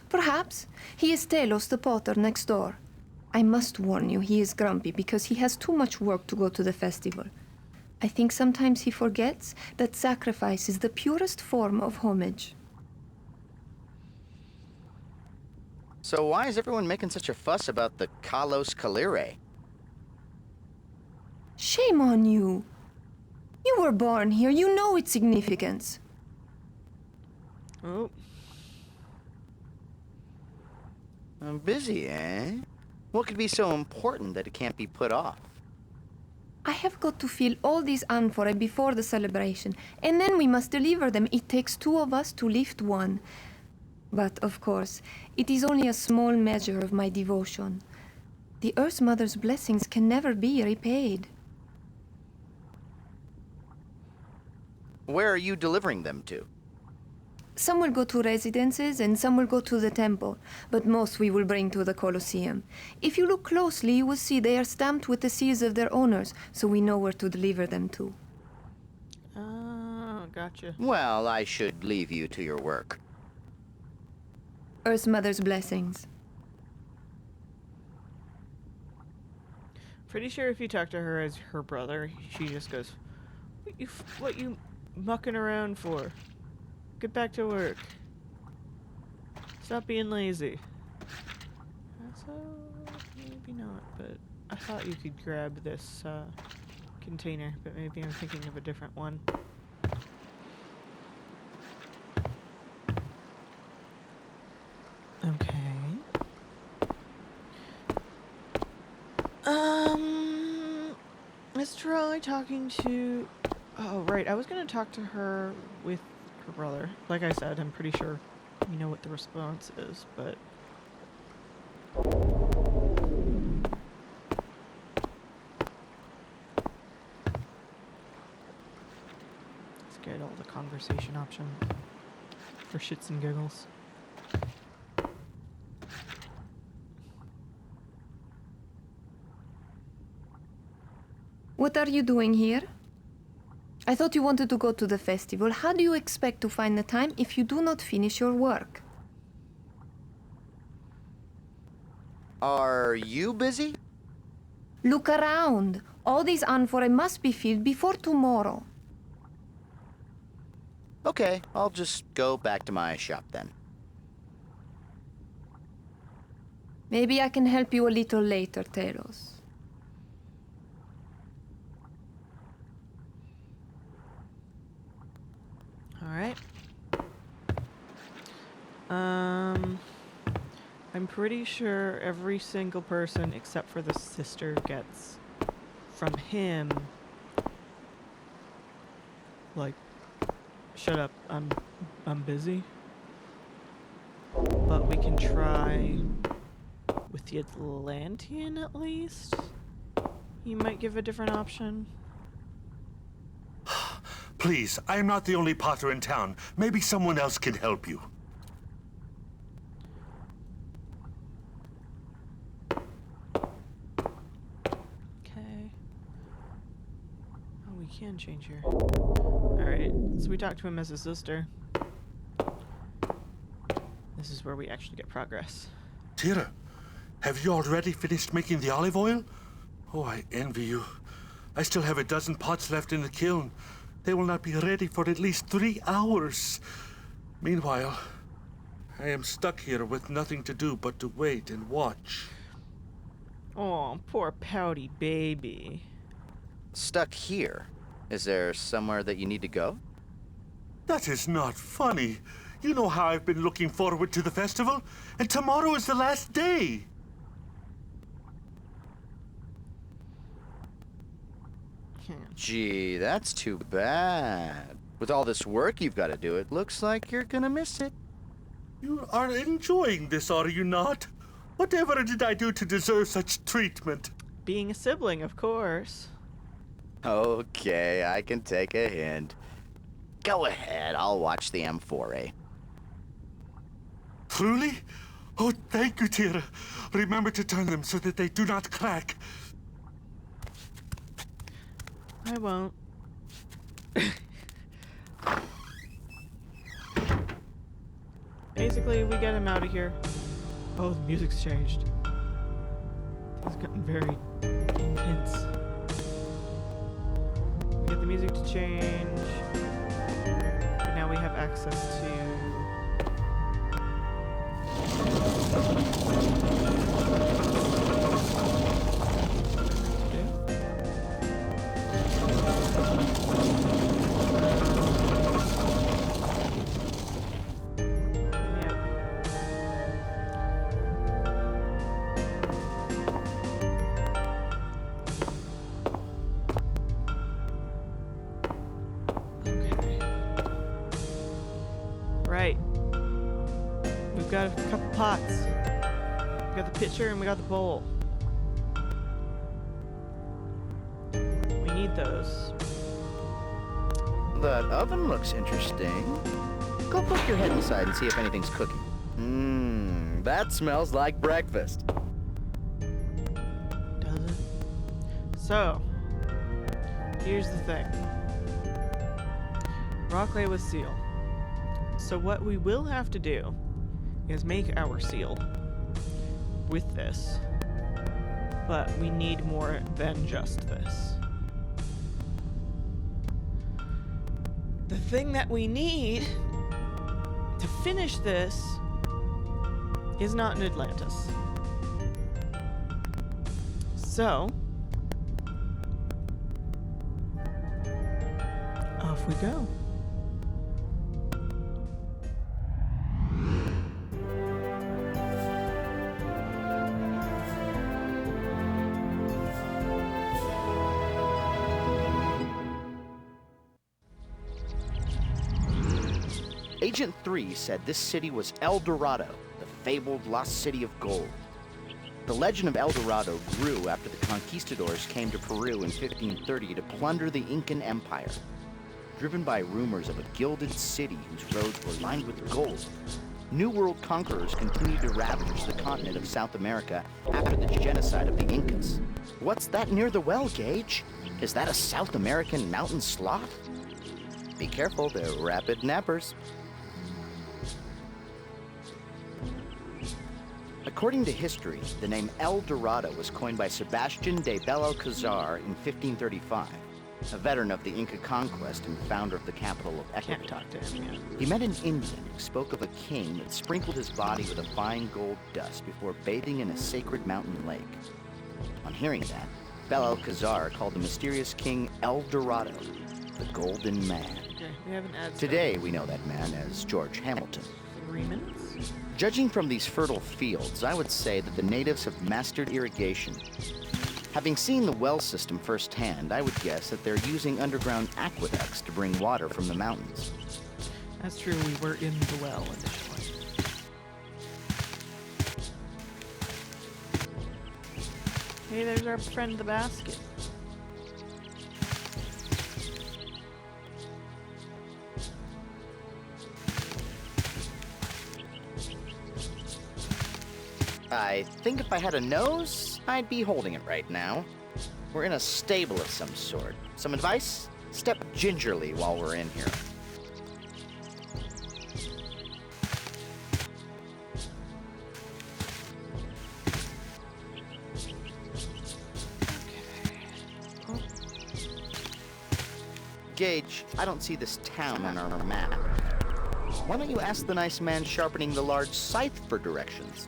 Perhaps. He is Telos, the potter, next door. I must warn you, he is grumpy because he has too much work to go to the festival. I think sometimes he forgets that sacrifice is the purest form of homage. So why is everyone making such a fuss about the Kalos Kalire? Shame on you. You were born here. You know its significance. Oh. I'm busy, eh? What could be so important that it can't be put off? I have got to fill all these amphora before the celebration, and then we must deliver them. It takes 2 of us to lift one. But, of course, it is only a small measure of my devotion. The Earth Mother's blessings can never be repaid. Where are you delivering them to? Some will go to residences and some will go to the temple, but most we will bring to the Colosseum. If you look closely, you will see they are stamped with the seals of their owners, so we know where to deliver them to. Oh, gotcha. Well, I should leave you to your work. Earth Mother's blessings. Pretty sure if you talk to her as her brother, she just goes, what you mucking around for? Get back to work. Stop being lazy. So, maybe not, but I thought you could grab this container, but maybe I'm thinking of a different one. Okay. Let's try talking to... Oh, right, I was gonna talk to her with her brother. Like I said, I'm pretty sure we know what the response is, but... Let's get all the conversation options for shits and giggles. What are you doing here? I thought you wanted to go to the festival. How do you expect to find the time if you do not finish your work? Are you busy? Look around. All these amphora must be filled before tomorrow. Okay, I'll just go back to my shop then. Maybe I can help you a little later, Telos. Alright. I'm pretty sure every single person except for the sister gets from him, like, shut up, I'm busy. But we can try with the Atlantean at least. He might give a different option. Please, I am not the only potter in town. Maybe someone else can help you. Okay. Oh, we can change here. Alright, so we talked to him as a sister. This is where we actually get progress. Tira, have you already finished making the olive oil? Oh, I envy you. I still have a dozen pots left in the kiln. They will not be ready for at least 3 hours. Meanwhile, I am stuck here with nothing to do but to wait and watch. Oh, poor pouty baby. Stuck here? Is there somewhere that you need to go? That is not funny. You know how I've been looking forward to the festival, and tomorrow is the last day. Gee, that's too bad. With all this work you've got to do, it looks like you're gonna miss it. You are enjoying this, are you not? Whatever did I do to deserve such treatment? Being a sibling, of course. Okay, I can take a hint. Go ahead, I'll watch the amphora. Truly? Oh, thank you, Tira. Remember to turn them so that they do not crack. I won't. Basically, we get him out of here. Oh, the music's changed. It's gotten very intense. We get the music to change. But now we have access to... Alright. We've got a couple pots. We got the pitcher and we got the bowl. We need those. That oven looks interesting. Go poke your head inside and see if anything's cooking. Mmm, that smells like breakfast. Does it? So, here's the thing. Rockley with seal. So what we will have to do is make our seal with this. But we need more than just this. The thing that we need to finish this is not in Atlantis. So, off we go. Agent 3 said this city was El Dorado, the fabled lost city of gold. The legend of El Dorado grew after the conquistadors came to Peru in 1530 to plunder the Incan Empire. Driven by rumors of a gilded city whose roads were lined with gold, New World conquerors continued to ravage the continent of South America after the genocide of the Incas. What's that near the well, Gage? Is that a South American mountain sloth? Be careful, they're rapid nappers. According to history, the name El Dorado was coined by Sebastian de Belalcazar in 1535, a veteran of the Inca conquest and founder of the capital of Ecbatana. He met an Indian who spoke of a king that sprinkled his body with a fine gold dust before bathing in a sacred mountain lake. On hearing that, Belalcazar called the mysterious king El Dorado, the Golden Man. Okay, we have an ad. Today, we know that man as George Hamilton. 3 minutes? Judging from these fertile fields, I would say that the natives have mastered irrigation. Having seen the well system firsthand, I would guess that they're using underground aqueducts to bring water from the mountains. That's true, we were in the well initially. Hey, there's our friend the basket. I think if I had a nose, I'd be holding it right now. We're in a stable of some sort. Some advice? Step gingerly while we're in here. Gage, I don't see this town on our map. Why don't you ask the nice man sharpening the large scythe for directions?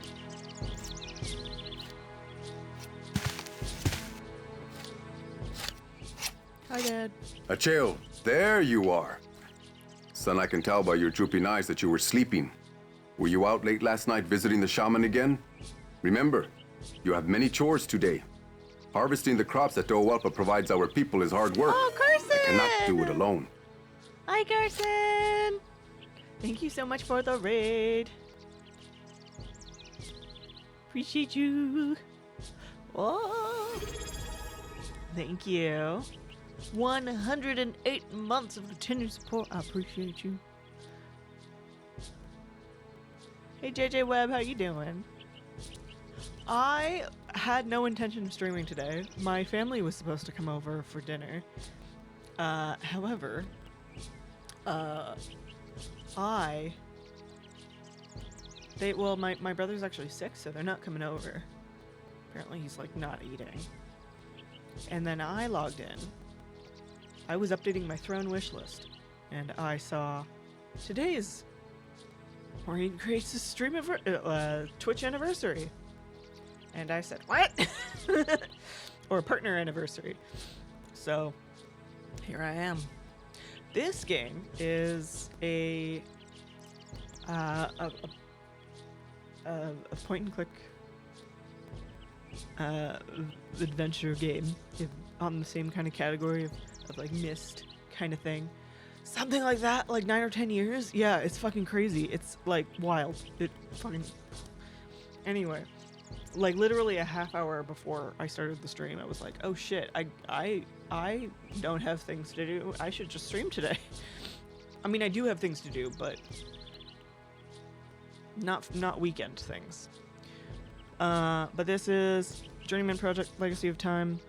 Hi, Dad. Acheo, there you are. Son, I can tell by your drooping eyes that you were sleeping. Were you out late last night visiting the shaman again? Remember, you have many chores today. Harvesting the crops that Doawalpa provides our people is hard work. Oh, Carson! I cannot do it alone. Hi, Carson! Thank you so much for the raid. Appreciate you. Oh, thank you. 108 months of continued support. I appreciate you. Hey, JJ Webb, how you doing? I had no intention of streaming today. My family was supposed to come over for dinner. However, my brother's actually sick, so they're not coming over. Apparently he's like not eating. And then I logged in. I was updating my throne wish list, and I saw today is Maureen creates a stream of Twitch anniversary. And I said, what? Or partner anniversary. So here I am. This game is a point and click adventure game on the same kind of category of like Myst kind of thing. Something like that, like 9 or 10 years. Yeah, it's fucking crazy. It's like wild. It fucking. Anyway, like literally a half hour before I started the stream, I was like, oh shit, I don't have things to do. I should just stream today. I mean, I do have things to do, but not weekend things. But this is Journeyman Project Legacy of Time.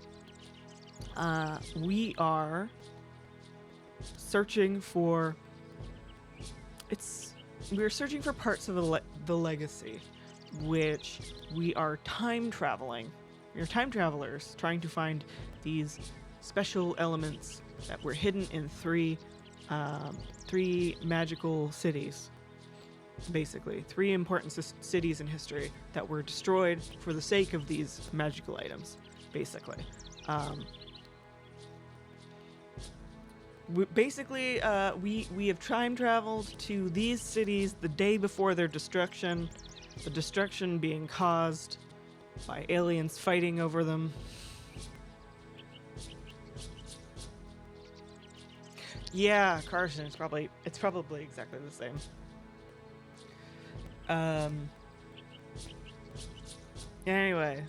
We are searching for we're searching for parts of the legacy, which we are time traveling. We are time travelers trying to find these special elements that were hidden in three magical cities. Basically, 3 important cities in history that were destroyed for the sake of these magical items, basically. We have time traveled to these cities the day before their destruction, the destruction being caused by aliens fighting over them. Yeah, Carson, it's probably exactly the same. Anyway,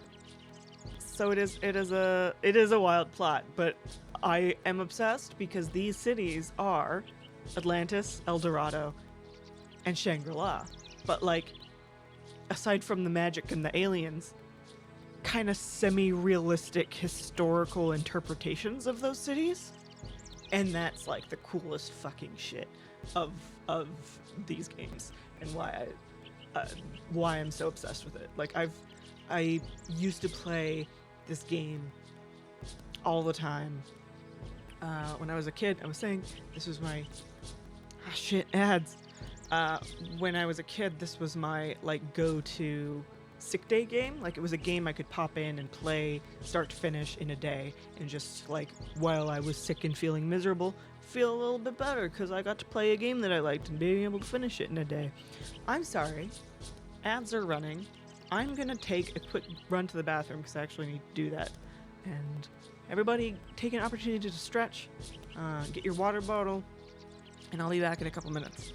so it is a wild plot, but I am obsessed because these cities are Atlantis, El Dorado, and Shangri-La. But like, aside from the magic and the aliens, kind of semi-realistic historical interpretations of those cities. And that's like the coolest fucking shit of these games, and why I'm so obsessed with it. Like I used to play this game all the time when I was a kid. I was saying this was my ads. When I was a kid, this was my like go-to sick day game. Like, it was a game I could pop in and play start to finish in a day, and just like while I was sick and feeling miserable, feel a little bit better because I got to play a game that I liked and being able to finish it in a day. I'm sorry, ads are running. I'm gonna take a quick run to the bathroom because I actually need to do that. And everybody take an opportunity to stretch, get your water bottle, and I'll be back in a couple minutes.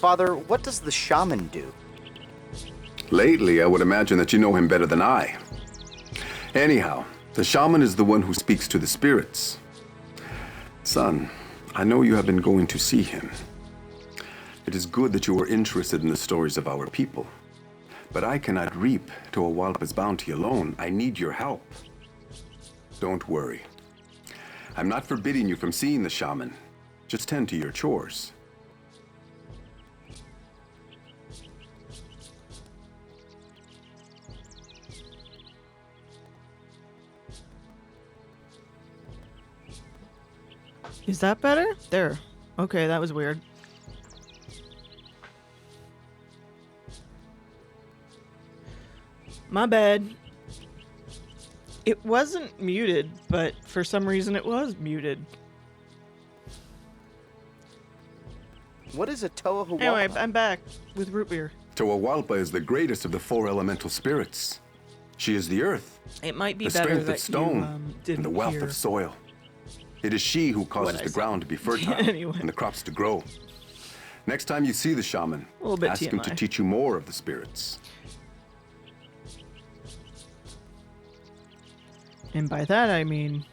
Father, what does the shaman do? Lately, I would imagine that you know him better than I. Anyhow, the shaman is the one who speaks to the spirits. Son, I know you have been going to see him. It is good that you are interested in the stories of our people. But I cannot reap Tawalpa's bounty alone. I need your help. Don't worry. I'm not forbidding you from seeing the shaman. Just tend to your chores. Is that better? There. Okay, that was weird. My bad. It wasn't muted, but for some reason it was muted. What is a Toa-Hualpa? Anyway, I'm back with root beer. Tawalpa is the greatest of the 4 elemental spirits. She is the earth, It might be the better strength that of stone, you didn't and the wealth hear of soil. It is she who causes the ground to be fertile Anyway. and the crops to grow. Next time you see the shaman, A little bit ask him to TMI. teach you more of the spirits. And by that I mean,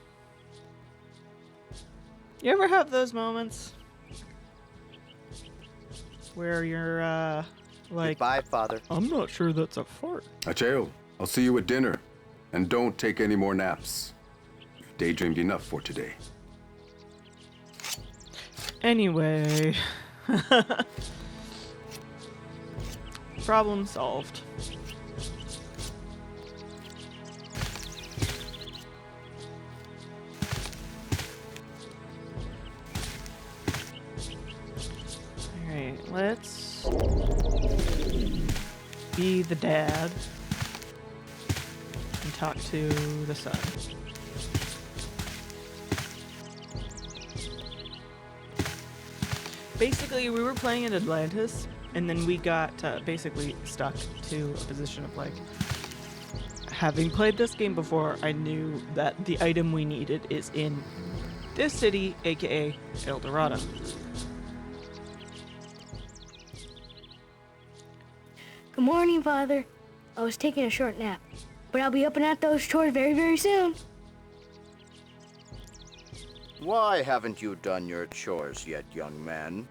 you ever have those moments where you're like, Goodbye, Father. I'm not sure that's a fart. Acheo, I'll see you at dinner. And don't take any more naps. You've daydreamed enough for today. Anyway, problem solved. Alright, let's be the dad and talk to the son. Basically, we were playing in Atlantis, and then we got basically stuck to a position of like, having played this game before, I knew that the item we needed is in this city, aka El Dorado. Good morning, Father. I was taking a short nap, but I'll be up and at those chores very, very soon. Why haven't you done your chores yet, young man?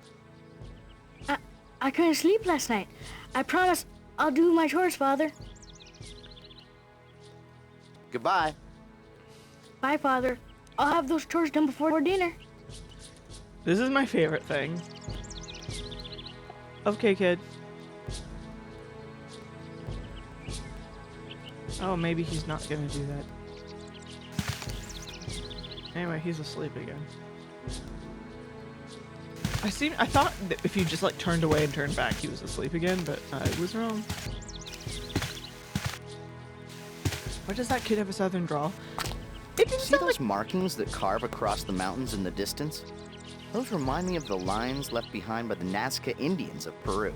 I couldn't sleep last night. I promise I'll do my chores, Father. Goodbye. Bye, Father. I'll have those chores done before dinner. This is my favorite thing. Okay, kid. Oh, maybe he's not gonna do that. Anyway, he's asleep again. I thought that if you just like turned away and turned back, he was asleep again, but I was wrong. Why does that kid have a southern drawl? See those markings that carve across the mountains in the distance? Those remind me of the lines left behind by the Nazca Indians of Peru.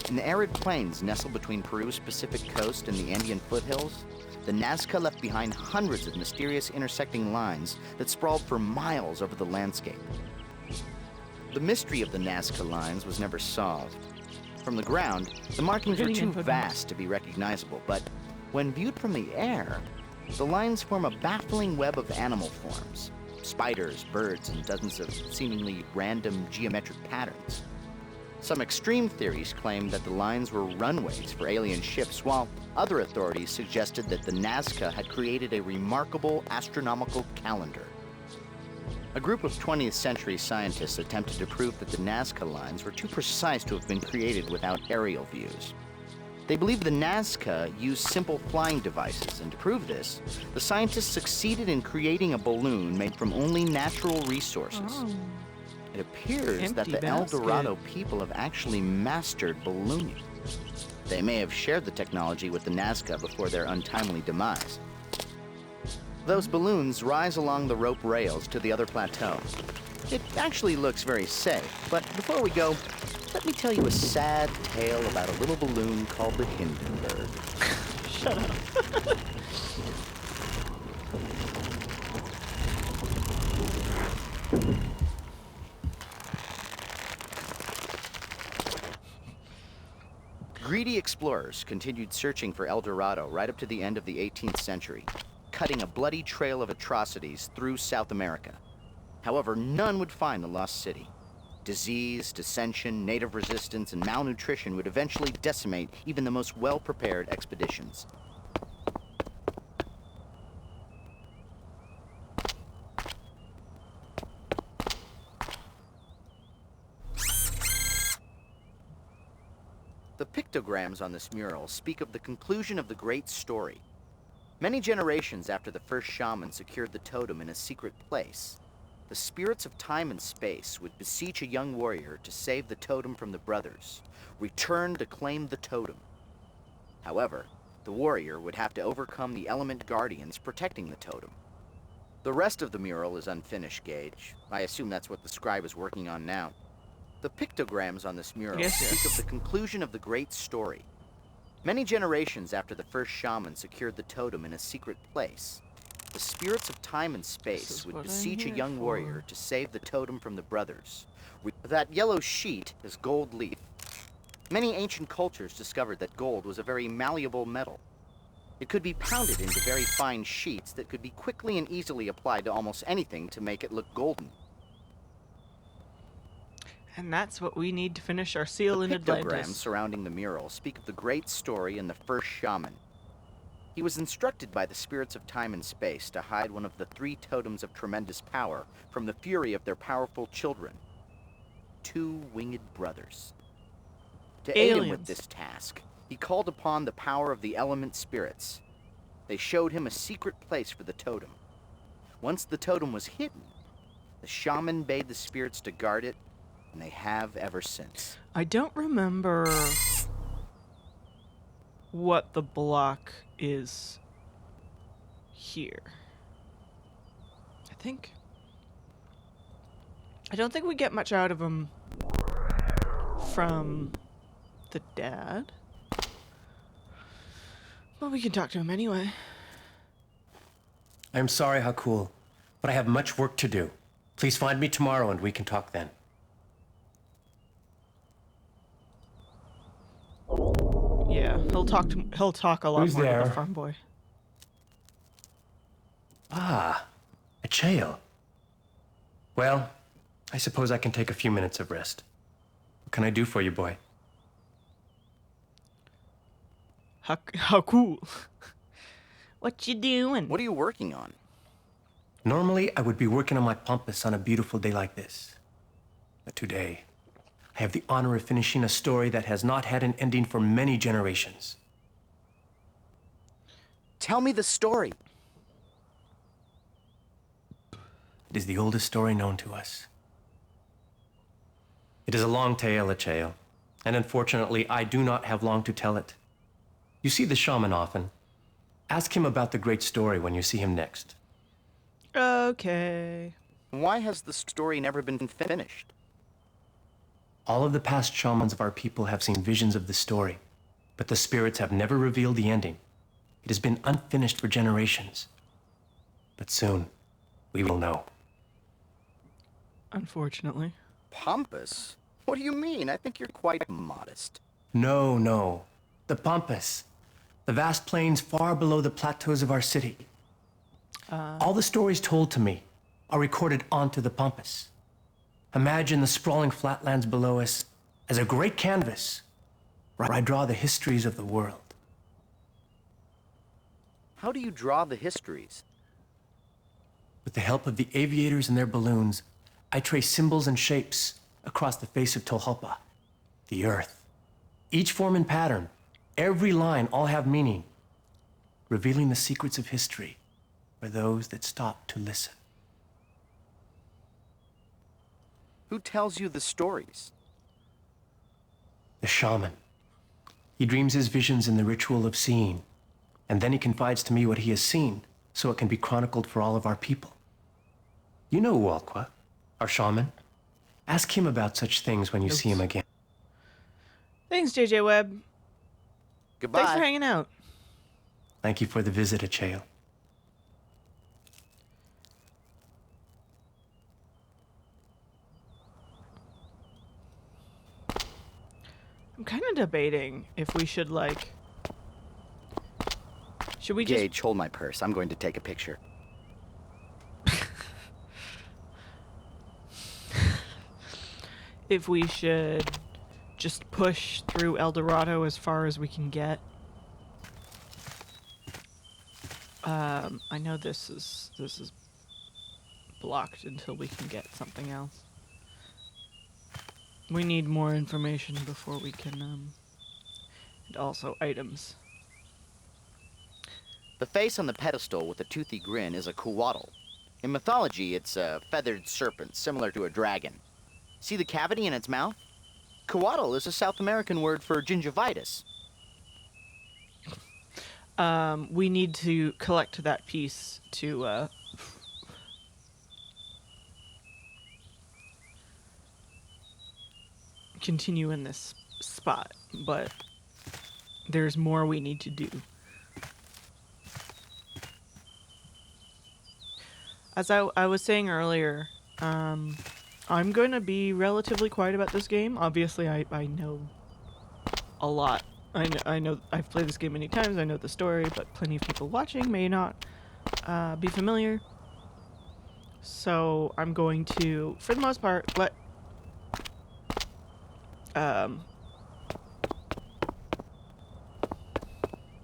In the arid plains nestled between Peru's Pacific coast and the Andean foothills, the Nazca left behind hundreds of mysterious intersecting lines that sprawled for miles over the landscape. The mystery of the Nazca lines was never solved. From the ground, the markings were too vast to be recognizable, but when viewed from the air, the lines form a baffling web of animal forms. Spiders, birds, and dozens of seemingly random geometric patterns. Some extreme theories claim that the lines were runways for alien ships, while other authorities suggested that the Nazca had created a remarkable astronomical calendar. A group of 20th century scientists attempted to prove that the Nazca lines were too precise to have been created without aerial views. They believed the Nazca used simple flying devices, and to prove this, the scientists succeeded in creating a balloon made from only natural resources. It appears that the El Dorado people have actually mastered ballooning. They may have shared the technology with the Nazca before their untimely demise. Those balloons rise along the rope rails to the other plateau. It actually looks very safe, but before we go, let me tell you a sad tale about a little balloon called the Hindenburg. Shut up. Greedy explorers continued searching for El Dorado right up to the end of the 18th century, cutting a bloody trail of atrocities through South America. However, none would find the lost city. Disease, dissension, native resistance, and malnutrition would eventually decimate even the most well-prepared expeditions. The pictograms on this mural speak of the conclusion of the great story. Many generations after the first shaman secured the totem in a secret place, the spirits of time and space would beseech a young warrior to save the totem from the brothers, return to claim the totem. However, the warrior would have to overcome the element guardians protecting the totem. The rest of the mural is unfinished, Gage. I assume that's what the scribe is working on now. The pictograms on this mural speak of the conclusion of the great story. Many generations after the first shaman secured the totem in a secret place, the spirits of time and space would beseech a young warrior to save the totem from the brothers. That yellow sheet is gold leaf. Many ancient cultures discovered that gold was a very malleable metal. It could be pounded into very fine sheets that could be quickly and easily applied to almost anything to make it look golden. And that's what we need to finish our seal in Pictograms Atlantis. surrounding the mural speak of the great story and the first shaman. He was instructed by the spirits of time and space to hide one of the 3 totems of tremendous power from the fury of their powerful children, 2 winged brothers. To aid him with this task, he called upon the power of the element spirits. They showed him a secret place for the totem. Once the totem was hidden, the shaman bade the spirits to guard it, and they have ever since. I don't remember what the block is here. I don't think we get much out of him from the dad. Well, we can talk to him anyway. I'm sorry, Hakul, but I have much work to do. Please find me tomorrow and we can talk then. Yeah, he'll talk a lot Who's more to the there? farm boy. Ah, a chail. Well, I suppose I can take a few minutes of rest. What can I do for you, boy? How cool. What you doing? What are you working on? Normally, I would be working on my pampas on a beautiful day like this. But today, I have the honor of finishing a story that has not had an ending for many generations. Tell me the story. It is the oldest story known to us. It is a long tale, Achael, and unfortunately, I do not have long to tell it. You see the shaman often. Ask him about the great story when you see him next. Okay. Why has the story never been finished? All of the past shamans of our people have seen visions of the story, but the spirits have never revealed the ending. It has been unfinished for generations. But soon, we will know. Unfortunately. Pompous? What do you mean? I think you're quite modest. No. The pampas. The vast plains far below the plateaus of our city. All the stories told to me are recorded onto the pampas. Imagine the sprawling flatlands below us as a great canvas where I draw the histories of the world. How do you draw the histories? With the help of the aviators and their balloons, I trace symbols and shapes across the face of Tolhopa, the earth. Each form and pattern, every line, all have meaning, revealing the secrets of history for those that stop to listen. Who tells you the stories? The shaman. He dreams his visions in the ritual of seeing, and then he confides to me what he has seen, so it can be chronicled for all of our people. You know Ualqua, our shaman. Ask him about such things when you see him again. Thanks, JJ Webb. Goodbye. Thanks for hanging out. Thank you for the visit, Achael. I'm kind of debating if we should, like... Should we just... Gage, hold my purse. I'm going to take a picture. If we should just push through El Dorado as far as we can get. I know this is blocked until we can get something else. We need more information before we can, and also items. The face on the pedestal with a toothy grin is a coatl. In mythology, it's a feathered serpent, similar to a dragon. See the cavity in its mouth? Coatl is a South American word for gingivitis. We need to collect that piece to, continue in this spot, but there's more we need to do. As I was saying earlier, I'm going to be relatively quiet about this game. Obviously, I know a lot. I know I've played this game many times, I know the story, but plenty of people watching may not be familiar. So I'm going to, for the most part, let...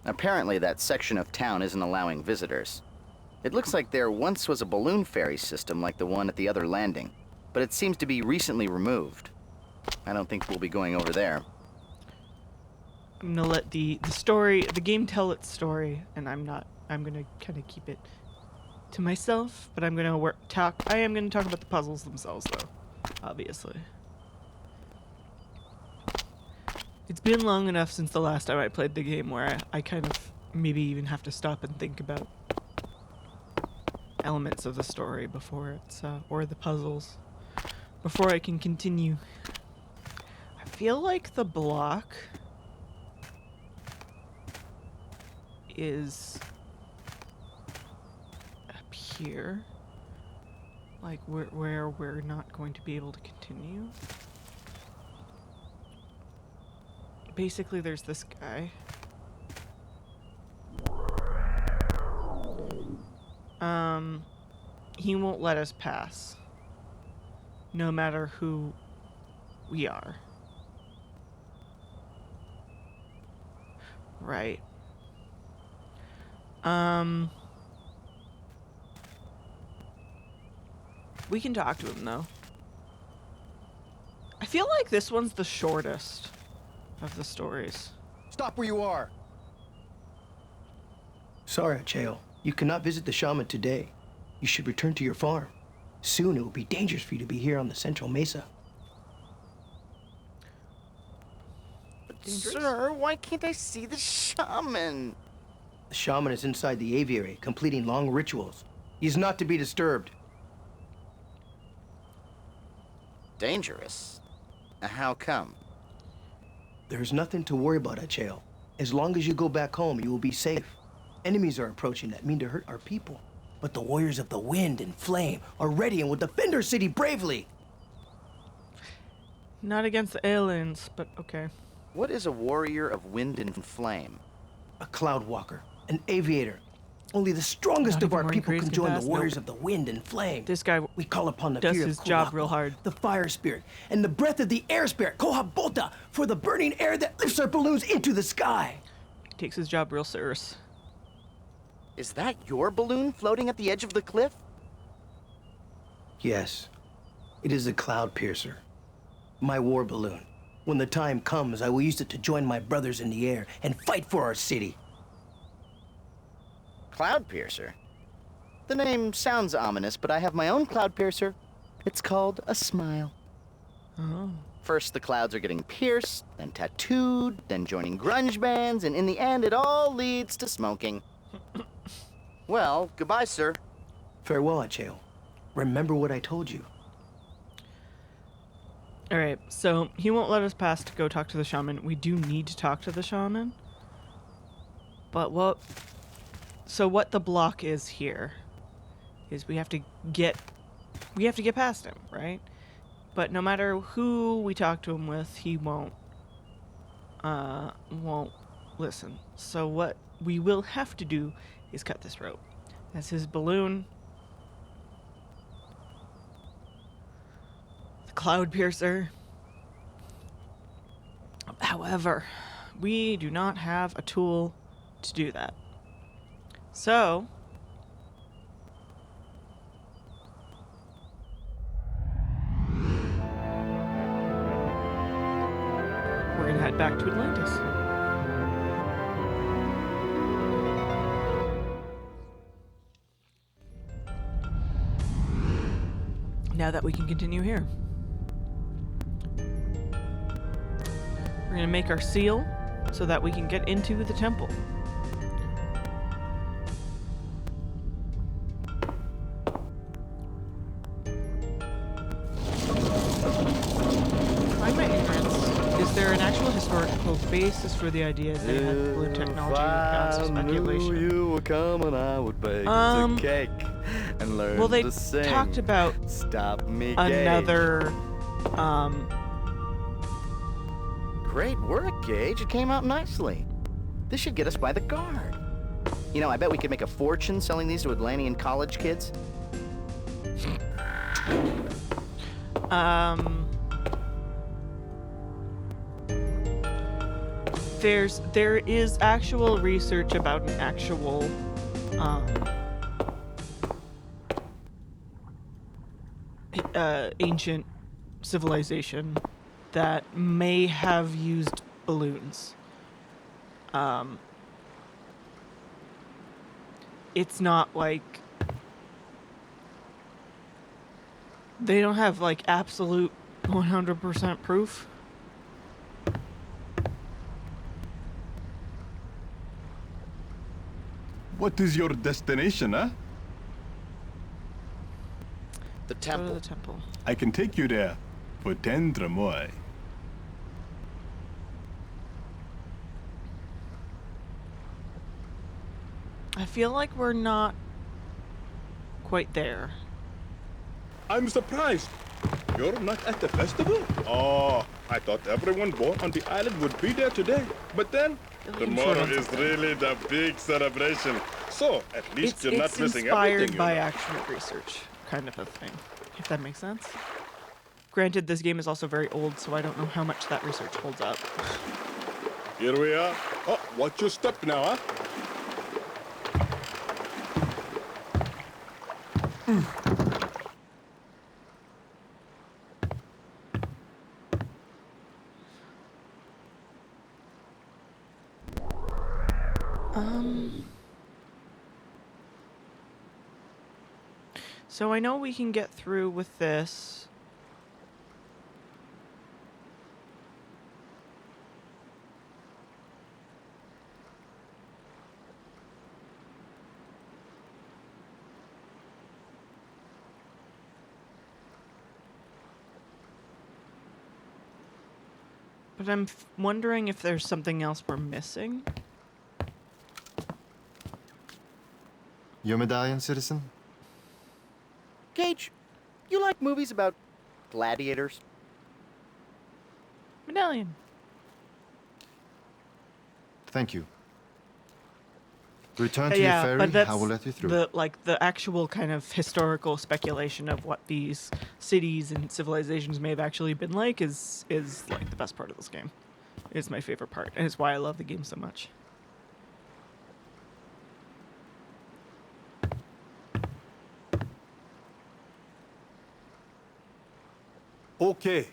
Apparently that section of town isn't allowing visitors. It looks like there once was a balloon ferry system like the one at the other landing, but it seems to be recently removed. I don't think we'll be going over there. I'm gonna let the game tell its story, and I'm gonna kind of keep it to myself, but I'm gonna I am gonna talk about the puzzles themselves, though, obviously. It's been long enough since the last time I played the game where I kind of maybe even have to stop and think about elements of the story before it's, or the puzzles, before I can continue. I feel like the block is up here, like where we're not going to be able to continue. Basically, there's this guy. He won't let us pass, no matter who we are. Right. We can talk to him, though. I feel like this one's the shortest of the stories. Stop where you are! Sorry, Cheo. You cannot visit the shaman today. You should return to your farm. Soon it will be dangerous for you to be here on the Central Mesa. Sir, why can't I see the shaman? The shaman is inside the aviary, completing long rituals. He is not to be disturbed. Dangerous? How come? There is nothing to worry about, Acheo. As long as you go back home, you will be safe. Enemies are approaching that mean to hurt our people. But the warriors of the wind and flame are ready and will defend our city bravely. Not against the aliens, but okay. What is a warrior of wind and flame? A cloud walker, an aviator. Only the strongest of our people can join the warriors of the wind and flame. This guy we call upon the does fear his of job Kulako, real hard. The fire spirit, and the breath of the air spirit, Kohabota, for the burning air that lifts our balloons into the sky. He takes his job real serious. Is that your balloon floating at the edge of the cliff? Yes. It is a cloud piercer. My war balloon. When the time comes, I will use it to join my brothers in the air and fight for our city. Cloud piercer? The name sounds ominous, but I have my own cloud piercer. It's called a smile. Oh. First, the clouds are getting pierced, then tattooed, then joining grunge bands, and in the end, it all leads to smoking. Well, goodbye, sir. Farewell, Acheo. Remember what I told you. Alright, so he won't let us pass to go talk to the shaman. We do need to talk to the shaman. But what the block is here is we have to get past him, right? But no matter who we talk to him with, he won't won't listen. So what we will have to do is cut this rope. That's his balloon. The cloud piercer. However, we do not have a tool to do that. So we're gonna head back to Atlantis. Now that we can continue here. We're gonna make our seal so that we can get into the temple. Find my ignorance. Is there an actual historical basis for the idea they had balloon technology with bounce of speculation? You were coming, I would bake a cake and learn well, they to sing. talked about Stop me, another, Great work, Gage. It came out nicely. This should get us by the guard. You know, I bet we could make a fortune selling these to Atlantean college kids. There is actual research about an actual, ancient civilization that may have used balloons. It's not like they don't have like absolute 100% proof. What is your destination, huh? The temple. Go to the temple. I can take you there for 10 dramoy. I feel like we're not quite there. I'm surprised. You're not at the festival? Oh, I thought everyone born on the island would be there today. But then, tomorrow is really the big celebration. So, at least you're not missing everything. It's inspired by actual research, kind of a thing, if that makes sense. Granted, this game is also very old, so I don't know how much that research holds up. Here we are. Oh, watch your step now, huh? So I know we can get through with this. But I'm wondering if there's something else we're missing. Your medallion, citizen? Gage, you like movies about gladiators? Medallion. Thank you. Return to your ferry, I will let you through. The actual kind of historical speculation of what these cities and civilizations may have actually been like is like the best part of this game. It's my favorite part, and it's why I love the game so much. Okay,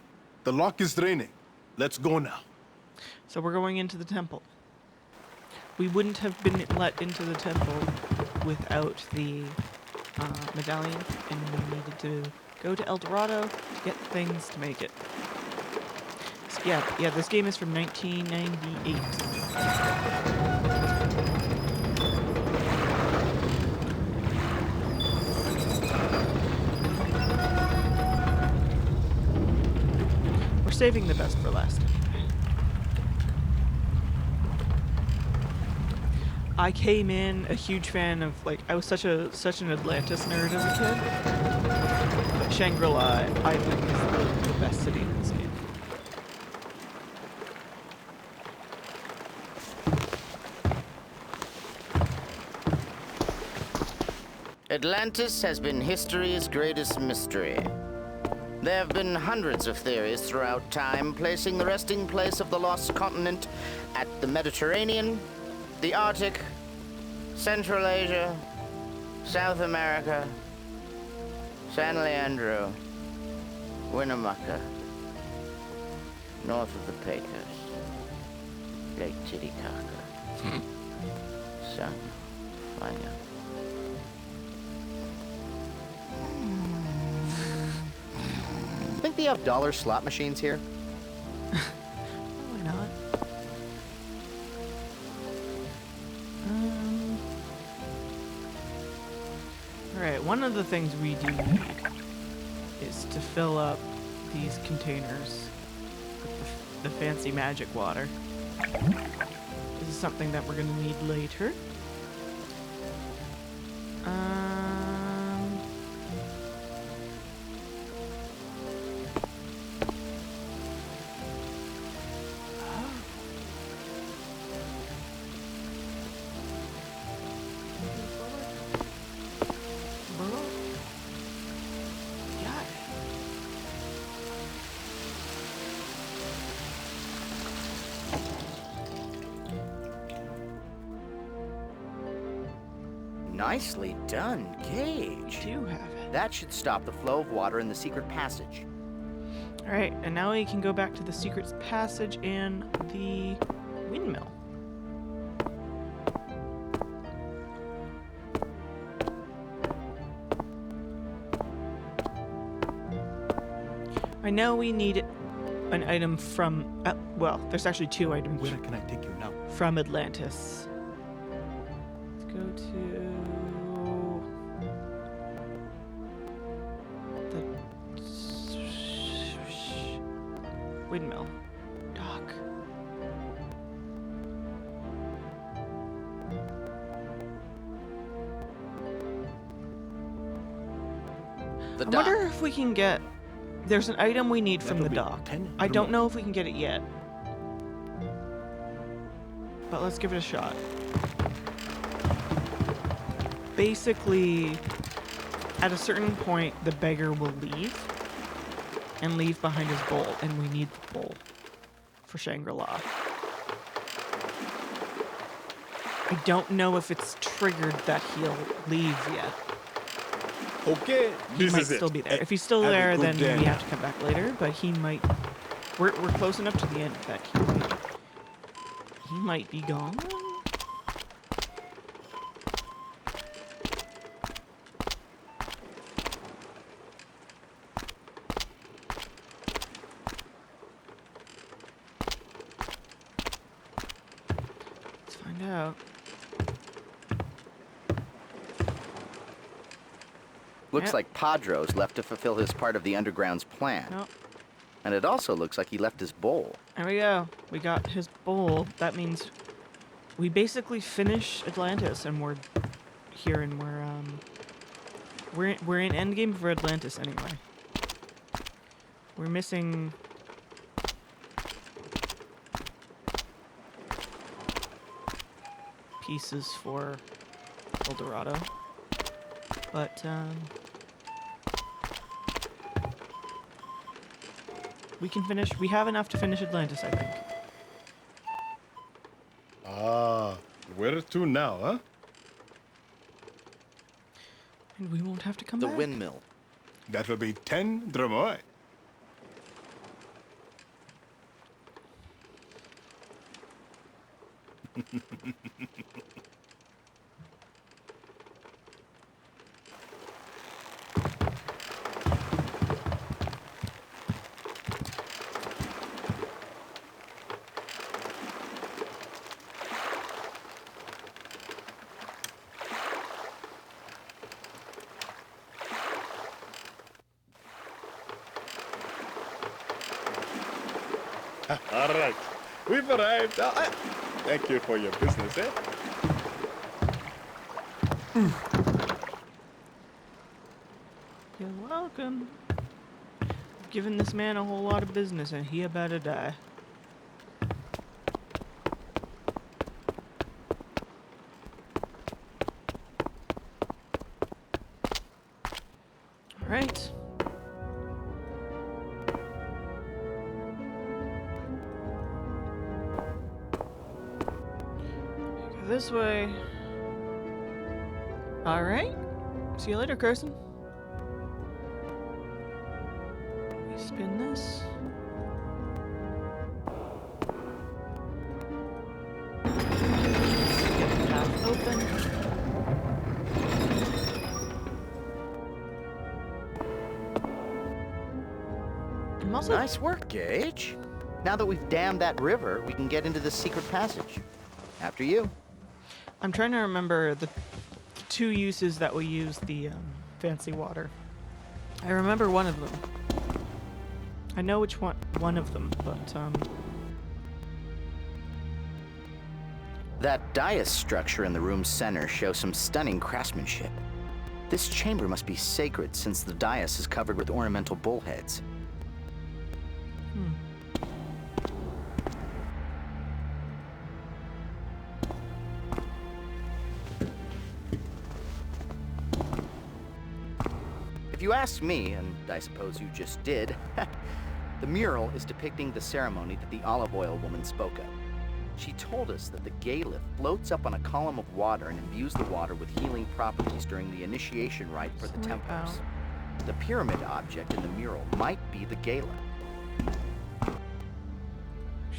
the lock is draining. Let's go now. So we're going into the temple. We wouldn't have been let into the temple without the medallion, and we needed to go to El Dorado to get things to make it. So yeah, this game is from 1998. Saving the best for last. I came in a huge fan of, like, I was such an Atlantis nerd as a kid. But Shangri-La, I think, is the best city in this game. Atlantis has been history's greatest mystery. There have been hundreds of theories throughout time, placing the resting place of the lost continent at the Mediterranean, the Arctic, Central Asia, South America, San Leandro, Winnemucca, north of the Pecos, Lake Titicaca, Sun, Fire. Think they have dollar slot machines here? Why not? Alright, one of the things we do need is to fill up these containers with the fancy magic water. This is something that we're gonna need later. Nicely done, Gage. Do have it. That should stop the flow of water in the secret passage. Alright, and now we can go back to the secret passage and the windmill. I know we need an item from, well, there's actually two items. Where can I take you now? From Atlantis. Let's go to the windmill dock. I wonder if we can get. There's an item we need from the dock. I don't know if we can get it yet. But let's give it a shot. Basically, at a certain point, the beggar will leave. And leave behind his bowl. And we need the bowl for Shangri-La. I don't know if it's triggered that he'll leave yet. Okay, He this might is still it. be there. If he's still Have a there, good then day we now. have to come back later. But he might. We're close enough to the end that he might be gone. Let's find out. Looks Yep. like Padro's left to fulfill his part of the underground's plan. Nope. And it also looks like he left his bowl. There we go. We got his bowl. That means we basically finish Atlantis, and we're here, and we're in endgame for Atlantis anyway. We're missing pieces for El Dorado, but we can finish. We have enough to finish Atlantis, I think. Ah, where to now, huh? And we won't have to come The back. windmill. That will be 10 dromoi. All right, we've arrived. Thank you for your business, eh? You're welcome. I've given this man a whole lot of business, and he about to die. Right. Go this way. All right. See you later, Carson. We spin this. Get the path open. Nice work, Gage. Now that we've dammed that river, we can get into the secret passage. After you. I'm trying to remember the two uses that we use the fancy water. I remember one of them. I know which one of them, but That dais structure in the room's center shows some stunning craftsmanship. This chamber must be sacred since the dais is covered with ornamental bullheads. If you ask me, and I suppose you just did, the mural is depicting the ceremony that the olive oil woman spoke of. She told us that the Gaelith floats up on a column of water and imbues the water with healing properties during the initiation rite for the Templars. The pyramid object in the mural might be the Gaelith.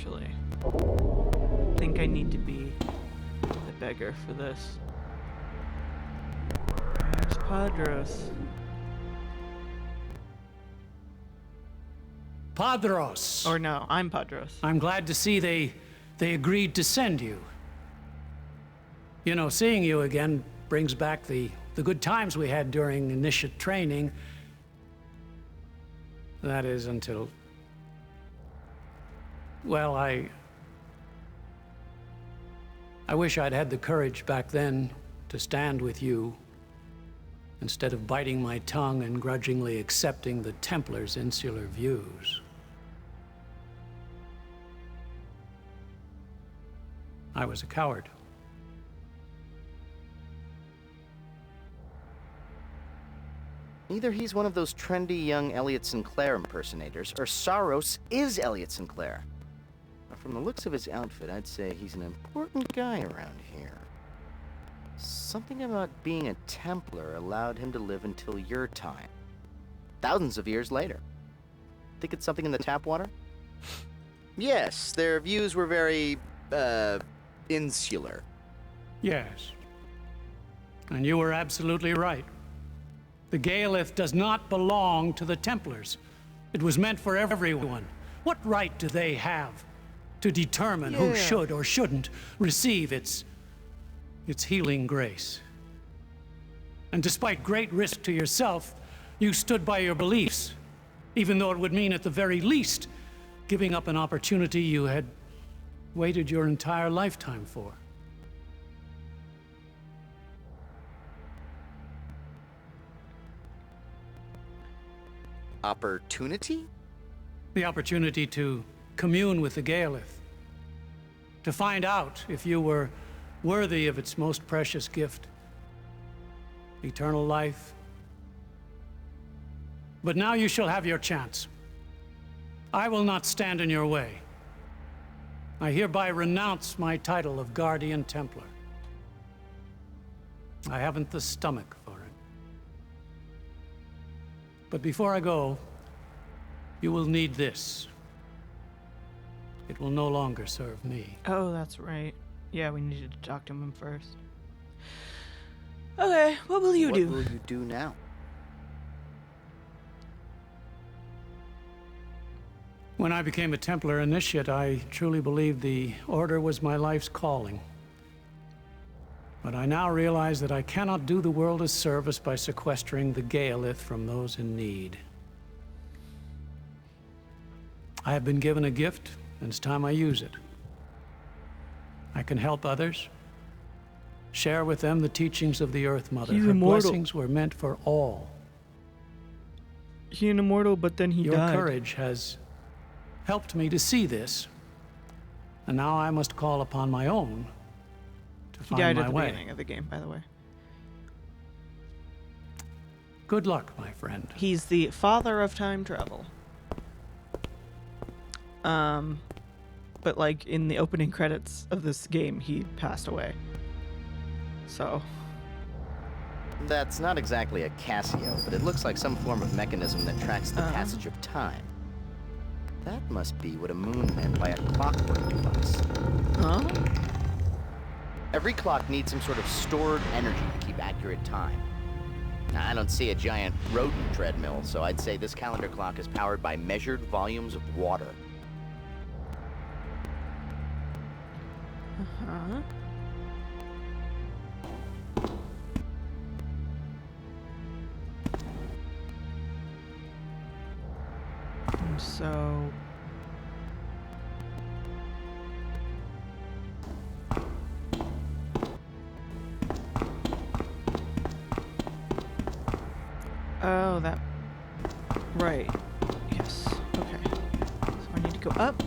actually, I think I need to be the beggar for this. There's Padros. Padros. Or no, I'm Padros. I'm glad to see they agreed to send you. You know, seeing you again brings back the good times we had during initiate training. That is until... Well, I wish I'd had the courage back then to stand with you instead of biting my tongue and grudgingly accepting the Templars' insular views. I was a coward. Either he's one of those trendy young Elliot Sinclair impersonators, or Saros is Elliot Sinclair. But from the looks of his outfit, I'd say he's an important guy around here. Something about being a Templar allowed him to live until your time. Thousands of years later. Think it's something in the tap water? Yes, their views were very, insular. Yes. And you were absolutely right. The Gaelith does not belong to the Templars. It was meant for everyone. What right do they have to determine who should or shouldn't receive its healing grace? And despite great risk to yourself, you stood by your beliefs, even though it would mean at the very least giving up an opportunity you had waited your entire lifetime for. Opportunity? The opportunity to commune with the Gaelith. To find out if you were worthy of its most precious gift. Eternal life. But now you shall have your chance. I will not stand in your way. I hereby renounce my title of Guardian Templar. I haven't the stomach for it. But before I go, you will need this. It will no longer serve me. Oh, that's right. Yeah, we needed to talk to him first. Okay, what will you do? What will you do now? When I became a Templar initiate, I truly believed the Order was my life's calling. But I now realize that I cannot do the world a service by sequestering the Gaelith from those in need. I have been given a gift, and it's time I use it. I can help others, share with them the teachings of the Earth Mother. He's Her immortal. blessings were meant for all. He's an immortal, but then he Your died. courage has helped me to see this, and now I must call upon my own to He find died my at the way. beginning of the game, by the way. Good luck, my friend. He's the father of time travel. But like in the opening credits of this game, he passed away. So. That's not exactly a Casio, but it looks like some form of mechanism that tracks the passage of time. That must be what a moon meant by a clockwork device. Huh? Every clock needs some sort of stored energy to keep accurate time. Now, I don't see a giant rodent treadmill, so I'd say this calendar clock is powered by measured volumes of water. Uh-huh. And so... Oh, that... Right. Yes. Okay. So I need to go up.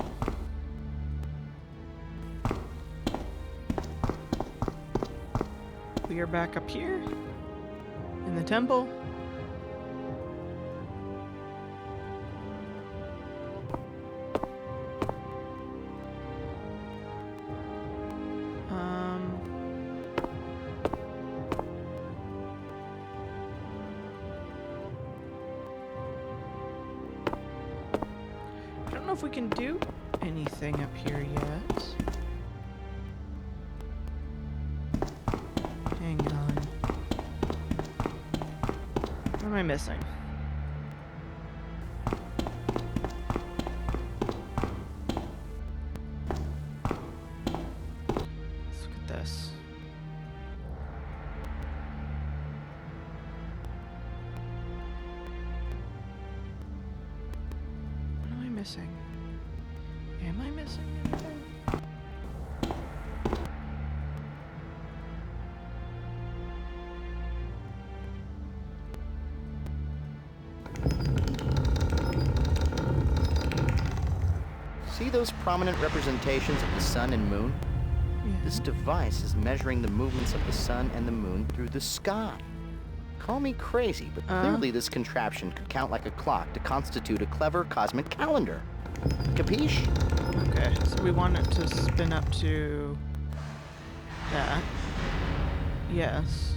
We are back up here. In the temple. I don't know if we can do anything up here yet. Hang on. What am I missing? Let's look at this. What am I missing? Am I missing anything? See those prominent representations of the sun and moon? Yeah. This device is measuring the movements of the sun and the moon through the sky. Call me crazy, but clearly this contraption could count like a clock to constitute a clever cosmic calendar. Capiche? Okay, so we want it to spin up to that. Yes.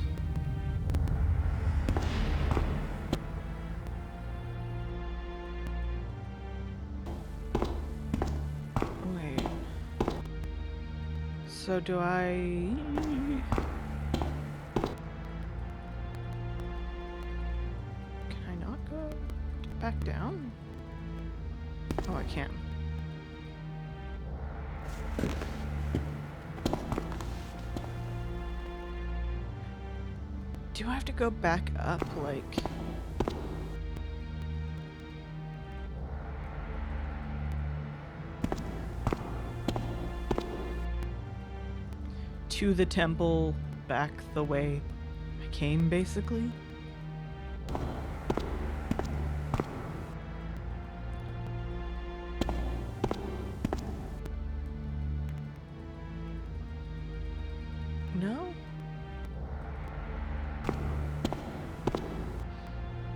Wait. So do I... Can I not go back down? Oh, I can. Do I have to go back up, like... to the temple back the way I came, basically? No?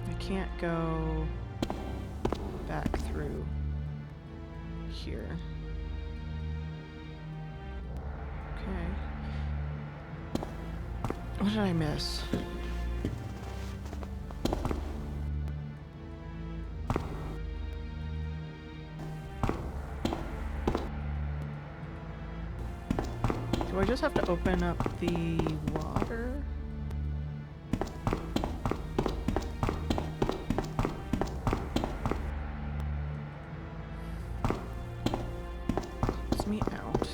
I can't go back through here. Okay. What did I miss? Do I just have to open up the water? Puts me out.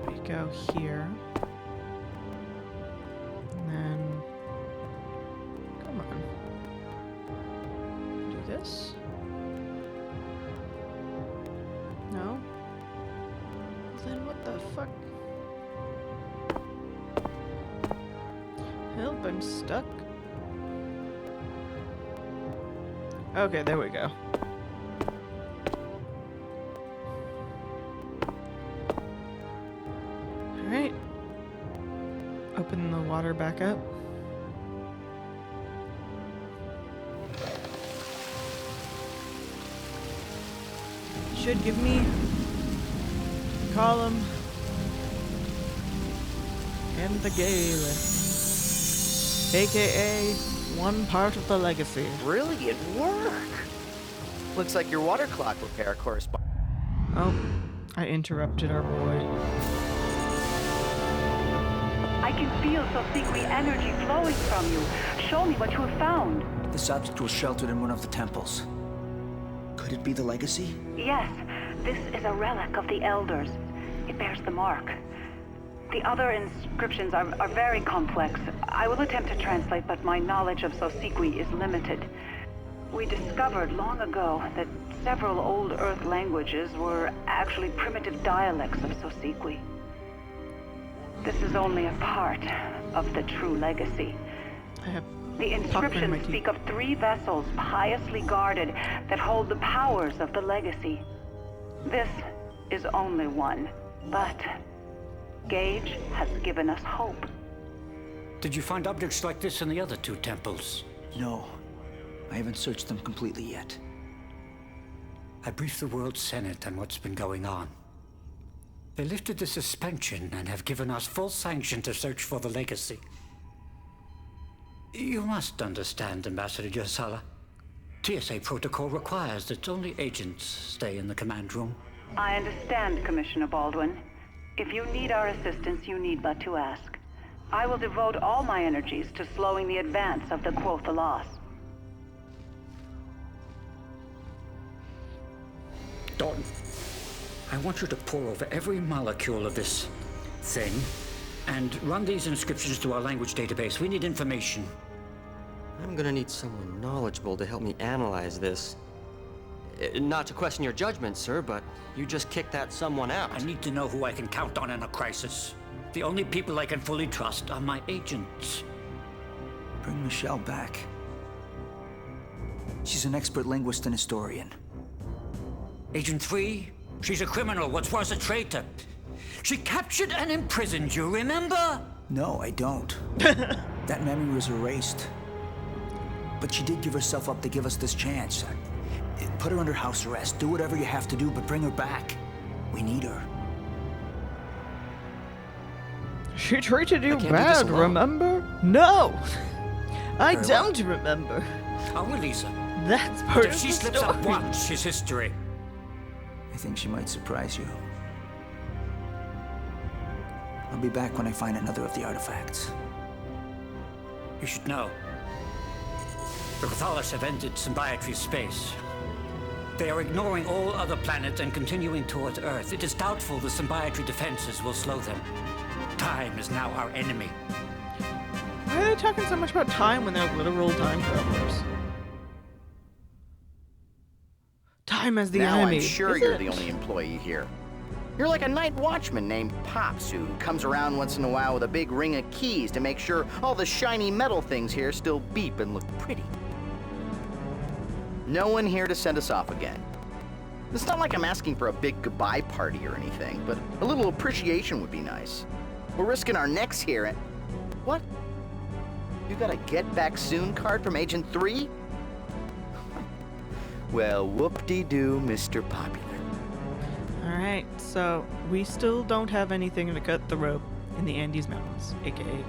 We go here. And then... Come on. Do this. No? Then what the fuck? Help, I'm stuck. Okay, there we go. Alright. Open the water back up. Should give me the column and the Gale, aka one part of the legacy. Really? It worked! Looks like your water clock repair corresponds. Oh, I interrupted our boy. I can feel Sosikwi energy flowing from you. Show me what you have found. This object was sheltered in one of the temples. Could it be the legacy? Yes, this is a relic of the Elders. It bears the mark. The other inscriptions are very complex. I will attempt to translate, but my knowledge of Sosikwi is limited. We discovered long ago that several old Earth languages were actually primitive dialects of Sosikwi. This is only a part of the true legacy. The inscriptions speak of 3 vessels piously guarded that hold the powers of the legacy. This is only one, but Gage has given us hope. Did you find objects like this in the other 2 temples? No. I haven't searched them completely yet. I briefed the World Senate on what's been going on. They lifted the suspension and have given us full sanction to search for the legacy. You must understand, Ambassador Yosala. TSA protocol requires that only agents stay in the command room. I understand, Commissioner Baldwin. If you need our assistance, you need but to ask. I will devote all my energies to slowing the advance of the Quotha loss. Dawn, I want you to pore over every molecule of this thing and run these inscriptions to our language database. We need information. I'm gonna need someone knowledgeable to help me analyze this. Not to question your judgment, sir, but you just kicked that someone out. I need to know who I can count on in a crisis. The only people I can fully trust are my agents. Bring Michelle back. She's an expert linguist and historian. Agent 3? She's a criminal, what's worse, a traitor. She captured and imprisoned you, remember? No, I don't. That memory was erased. But she did give herself up to give us this chance. Put her under house arrest. Do whatever you have to do, but bring her back. We need her. She treated you bad, remember? No! I don't remember. I'll release her. That's part But of if she the slips up story. once, she's history. I think she might surprise you. I'll be back when I find another of the artifacts. You should know. The Cathalis have entered Symbiotry's space. They are ignoring all other planets and continuing towards Earth. It is doubtful the Symbiotry defenses will slow them. Time is now our enemy. Why are they talking so much about time when they're literal time travelers? Time as the now enemy. I'm sure Is you're it? the only employee here. You're like a night watchman named Pops who comes around once in a while with a big ring of keys to make sure all the shiny metal things here still beep and look pretty. No one here to send us off again. It's not like I'm asking for a big goodbye party or anything, but a little appreciation would be nice. We're risking our necks here and... What? You got a get back soon card from Agent 3? Well, whoop-de-doo, Mr. Popular. Alright, so we still don't have anything to cut the rope in the Andes Mountains, aka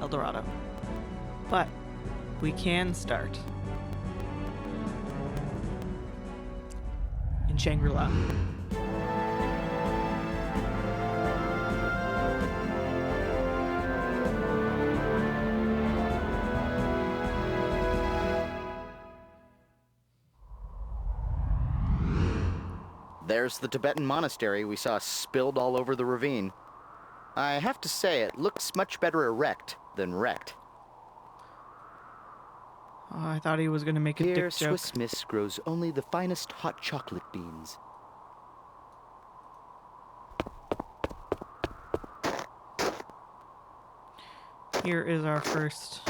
El Dorado. But we can start in Shangri-La. There's the Tibetan monastery we saw spilled all over the ravine. I have to say, it looks much better erect than wrecked. Oh, I thought he was gonna make a Here, dick joke. Swiss Miss grows only the finest hot chocolate beans. Here is our first.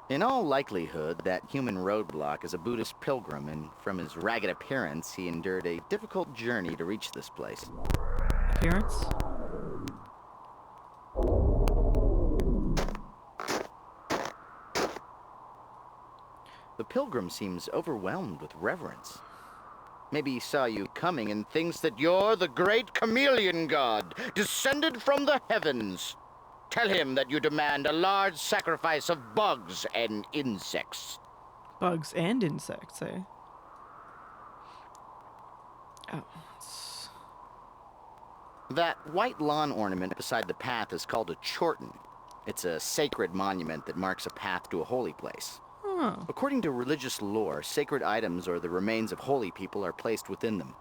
In all likelihood, that human roadblock is a Buddhist pilgrim, and from his ragged appearance, he endured a difficult journey to reach this place. Appearance? pilgrim seems overwhelmed with reverence. Maybe he saw you coming and thinks that you're the great chameleon god, descended from the heavens. Tell him that you demand a large sacrifice of bugs and insects. Bugs and insects, eh? Oh, That white lawn ornament beside the path is called a chorten. It's a sacred monument that marks a path to a holy place. Oh. According to religious lore, sacred items or the remains of holy people are placed within them.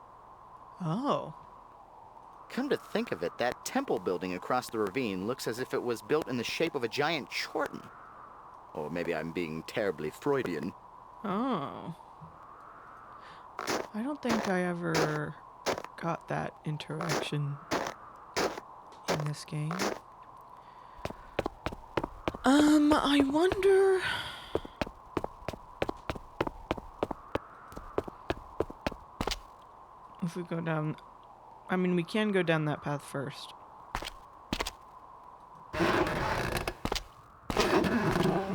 Oh. Come to think of it, that temple building across the ravine looks as if it was built in the shape of a giant chorten. Or maybe I'm being terribly Freudian. Oh. I don't think I ever got that interaction in this game. I wonder... if we go down... I mean, we can go down that path first. Or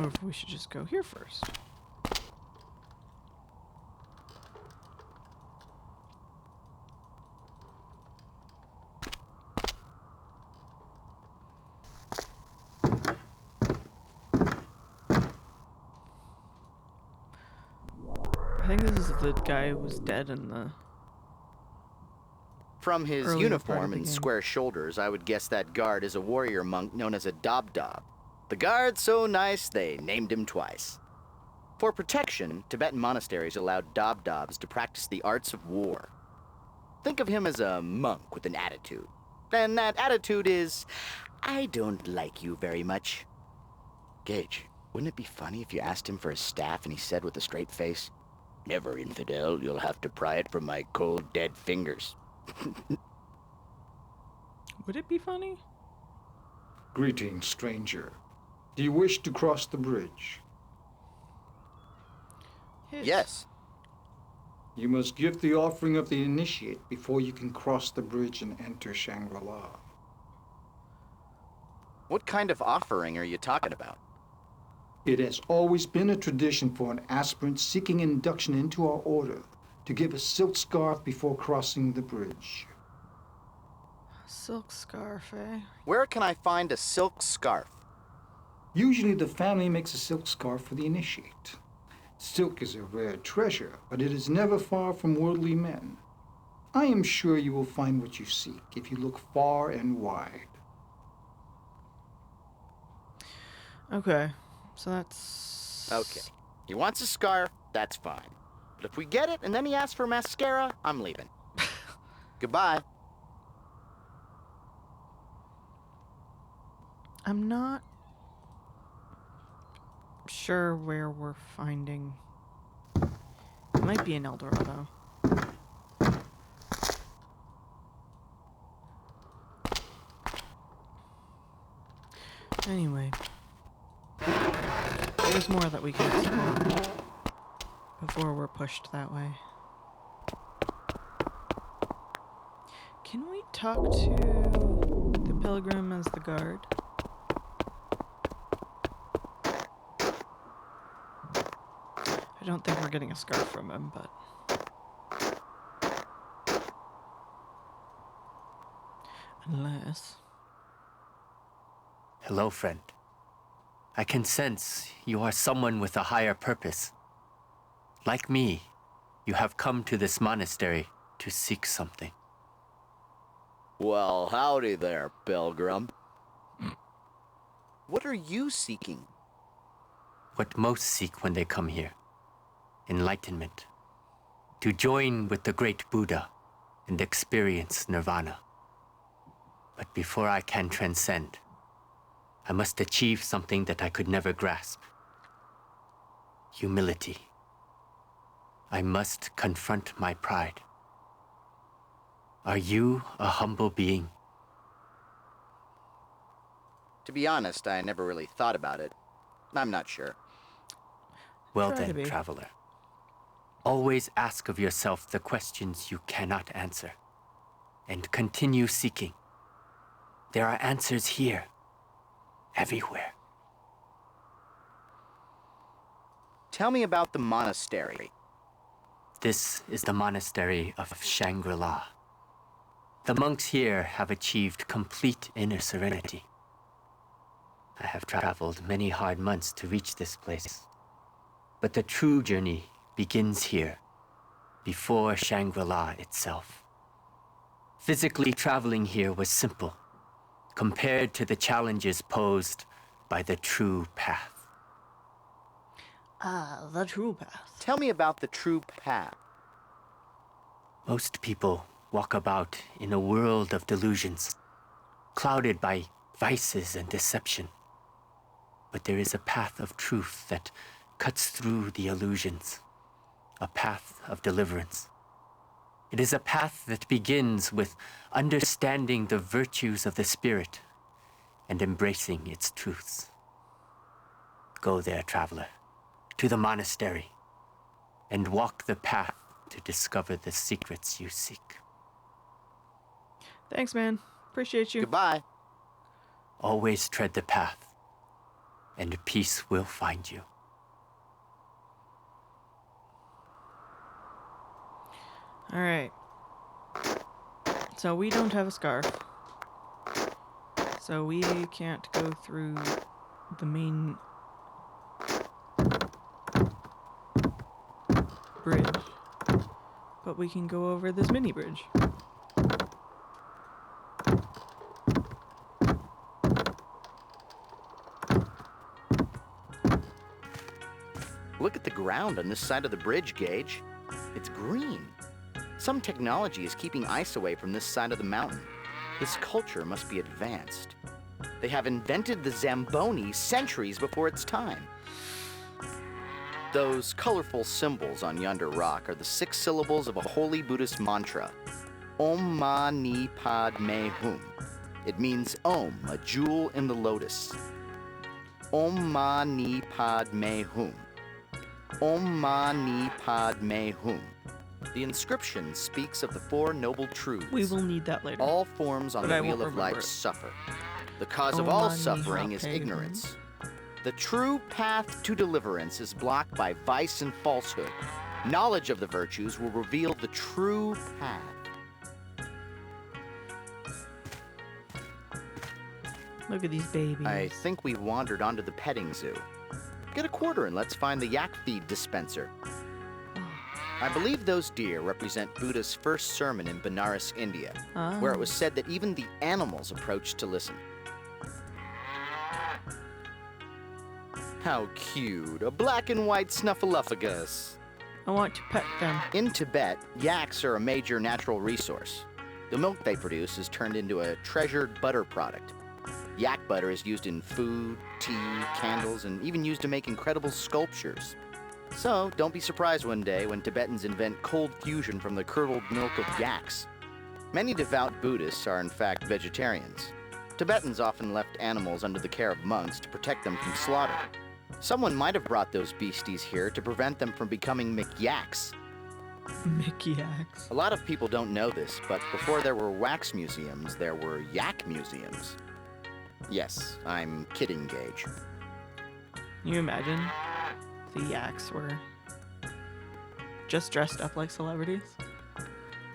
if we should just go here first. I think this is the guy who was dead in the... From his earlier part of uniform the and game. square shoulders, I would guess that guard is a warrior monk known as a Dobdob. The guard's so nice, they named him twice. For protection, Tibetan monasteries allowed Dobdobs to practice the arts of war. Think of him as a monk with an attitude. And that attitude is, I don't like you very much. Gage, wouldn't it be funny if you asked him for his staff and he said with a straight face, "Never, infidel, you'll have to pry it from my cold, dead fingers." Would it be funny? Greetings, stranger. Do you wish to cross the bridge? Yes. You must give the offering of the initiate before you can cross the bridge and enter Shangri-La. What kind of offering are you talking about? It has always been a tradition for an aspirant seeking induction into our order to give a silk scarf before crossing the bridge. Silk scarf, eh? Where can I find a silk scarf? Usually the family makes a silk scarf for the initiate. Silk is a rare treasure, but it is never far from worldly men. I am sure you will find what you seek if you look far and wide. Okay, so that's... Okay. He wants a scarf, that's fine. But if we get it and then he asks for mascara, I'm leaving. Goodbye. I'm not sure where we're finding... It might be in El Dorado. Anyway. There's more that we can explore before we're pushed that way. Can we talk to the pilgrim as the guard? I don't think we're getting a scarf from him, but... Unless... Hello, friend. I can sense you are someone with a higher purpose. Like me, you have come to this monastery to seek something. Well, howdy there, pilgrim. What are you seeking? What most seek when they come here. Enlightenment. To join with the great Buddha and experience nirvana. But before I can transcend, I must achieve something that I could never grasp. Humility. I must confront my pride. Are you a humble being? To be honest, I never really thought about it. I'm not sure. Well then, traveler. Always ask of yourself the questions you cannot answer. And continue seeking. There are answers here. Everywhere. Tell me about the monastery. This is the monastery of Shangri-La. The monks here have achieved complete inner serenity. I have traveled many hard months to reach this place. But the true journey begins here, before Shangri-La itself. Physically traveling here was simple, compared to the challenges posed by the true path. The true path. Tell me about the true path. Most people walk about in a world of delusions, clouded by vices and deception. But there is a path of truth that cuts through the illusions, a path of deliverance. It is a path that begins with understanding the virtues of the spirit and embracing its truths. Go there, traveler, to the monastery, and walk the path to discover the secrets you seek. Thanks, man. Appreciate you. Goodbye. Always tread the path, and peace will find you. All right. So we don't have a scarf. So we can't go through the main bridge. But we can go over this mini bridge. Look at the ground on this side of the bridge, Gage. It's green. Some technology is keeping ice away from this side of the mountain. This culture must be advanced. They have invented the Zamboni centuries before its time. Those colorful symbols on yonder rock are the 6 syllables of a holy Buddhist mantra, Om Mani Padme Hum. It means Om, a jewel in the lotus. Om Mani Padme Hum. Om Mani Padme Hum. The inscription speaks of the 4 noble truths. We will need that later. All forms on But the I wheel won't of life remember it. suffer. The cause of Om all Mani suffering is Padme ignorance. The true path to deliverance is blocked by vice and falsehood. Knowledge of the virtues will reveal the true path. Look at these babies. I think we've wandered onto the petting zoo. Get a quarter and let's find the yak feed dispenser. I believe those deer represent Buddha's first sermon in Benares, India, where it was said that even the animals approached to listen. How cute, a black and white snuffleupagus. I want to pet them. In Tibet, yaks are a major natural resource. The milk they produce is turned into a treasured butter product. Yak butter is used in food, tea, candles, and even used to make incredible sculptures. So, don't be surprised one day when Tibetans invent cold fusion from the curdled milk of yaks. Many devout Buddhists are in fact vegetarians. Tibetans often left animals under the care of monks to protect them from slaughter. Someone might have brought those beasties here to prevent them from becoming McYaks. McYaks. A lot of people don't know this, but before there were wax museums, there were yak museums. Yes, I'm kidding, Gage. Can you imagine the yaks were just dressed up like celebrities?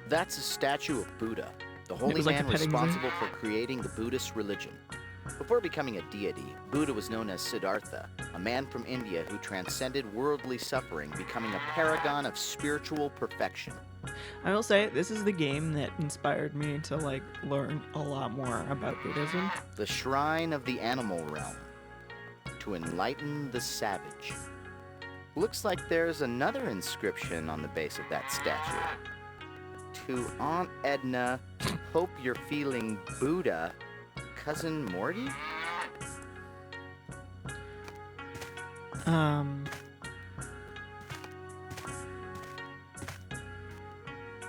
That's a statue of Buddha, the It holy was like man a petting zoo? responsible for creating the Buddhist religion. Before becoming a deity, Buddha was known as Siddhartha, a man from India who transcended worldly suffering, becoming a paragon of spiritual perfection. I will say, this is the game that inspired me to, like, learn a lot more about Buddhism. The shrine of the animal realm, to enlighten the savage. Looks like there's another inscription on the base of that statue. To Aunt Edna, hope you're feeling Buddha, Cousin Morty?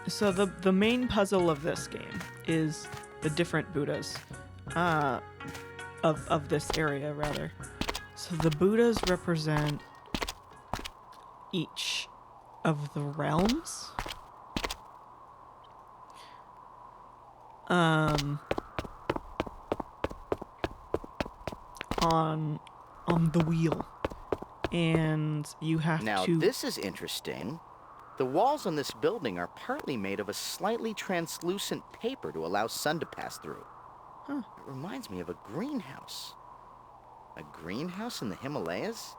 So the main puzzle of this game is the different Buddhas of this area, rather. So the Buddhas represent each of the realms. On the wheel. And you have Now, to... this is interesting. The walls on this building are partly made of a slightly translucent paper to allow sun to pass through. Huh. It reminds me of a greenhouse. A greenhouse in the Himalayas?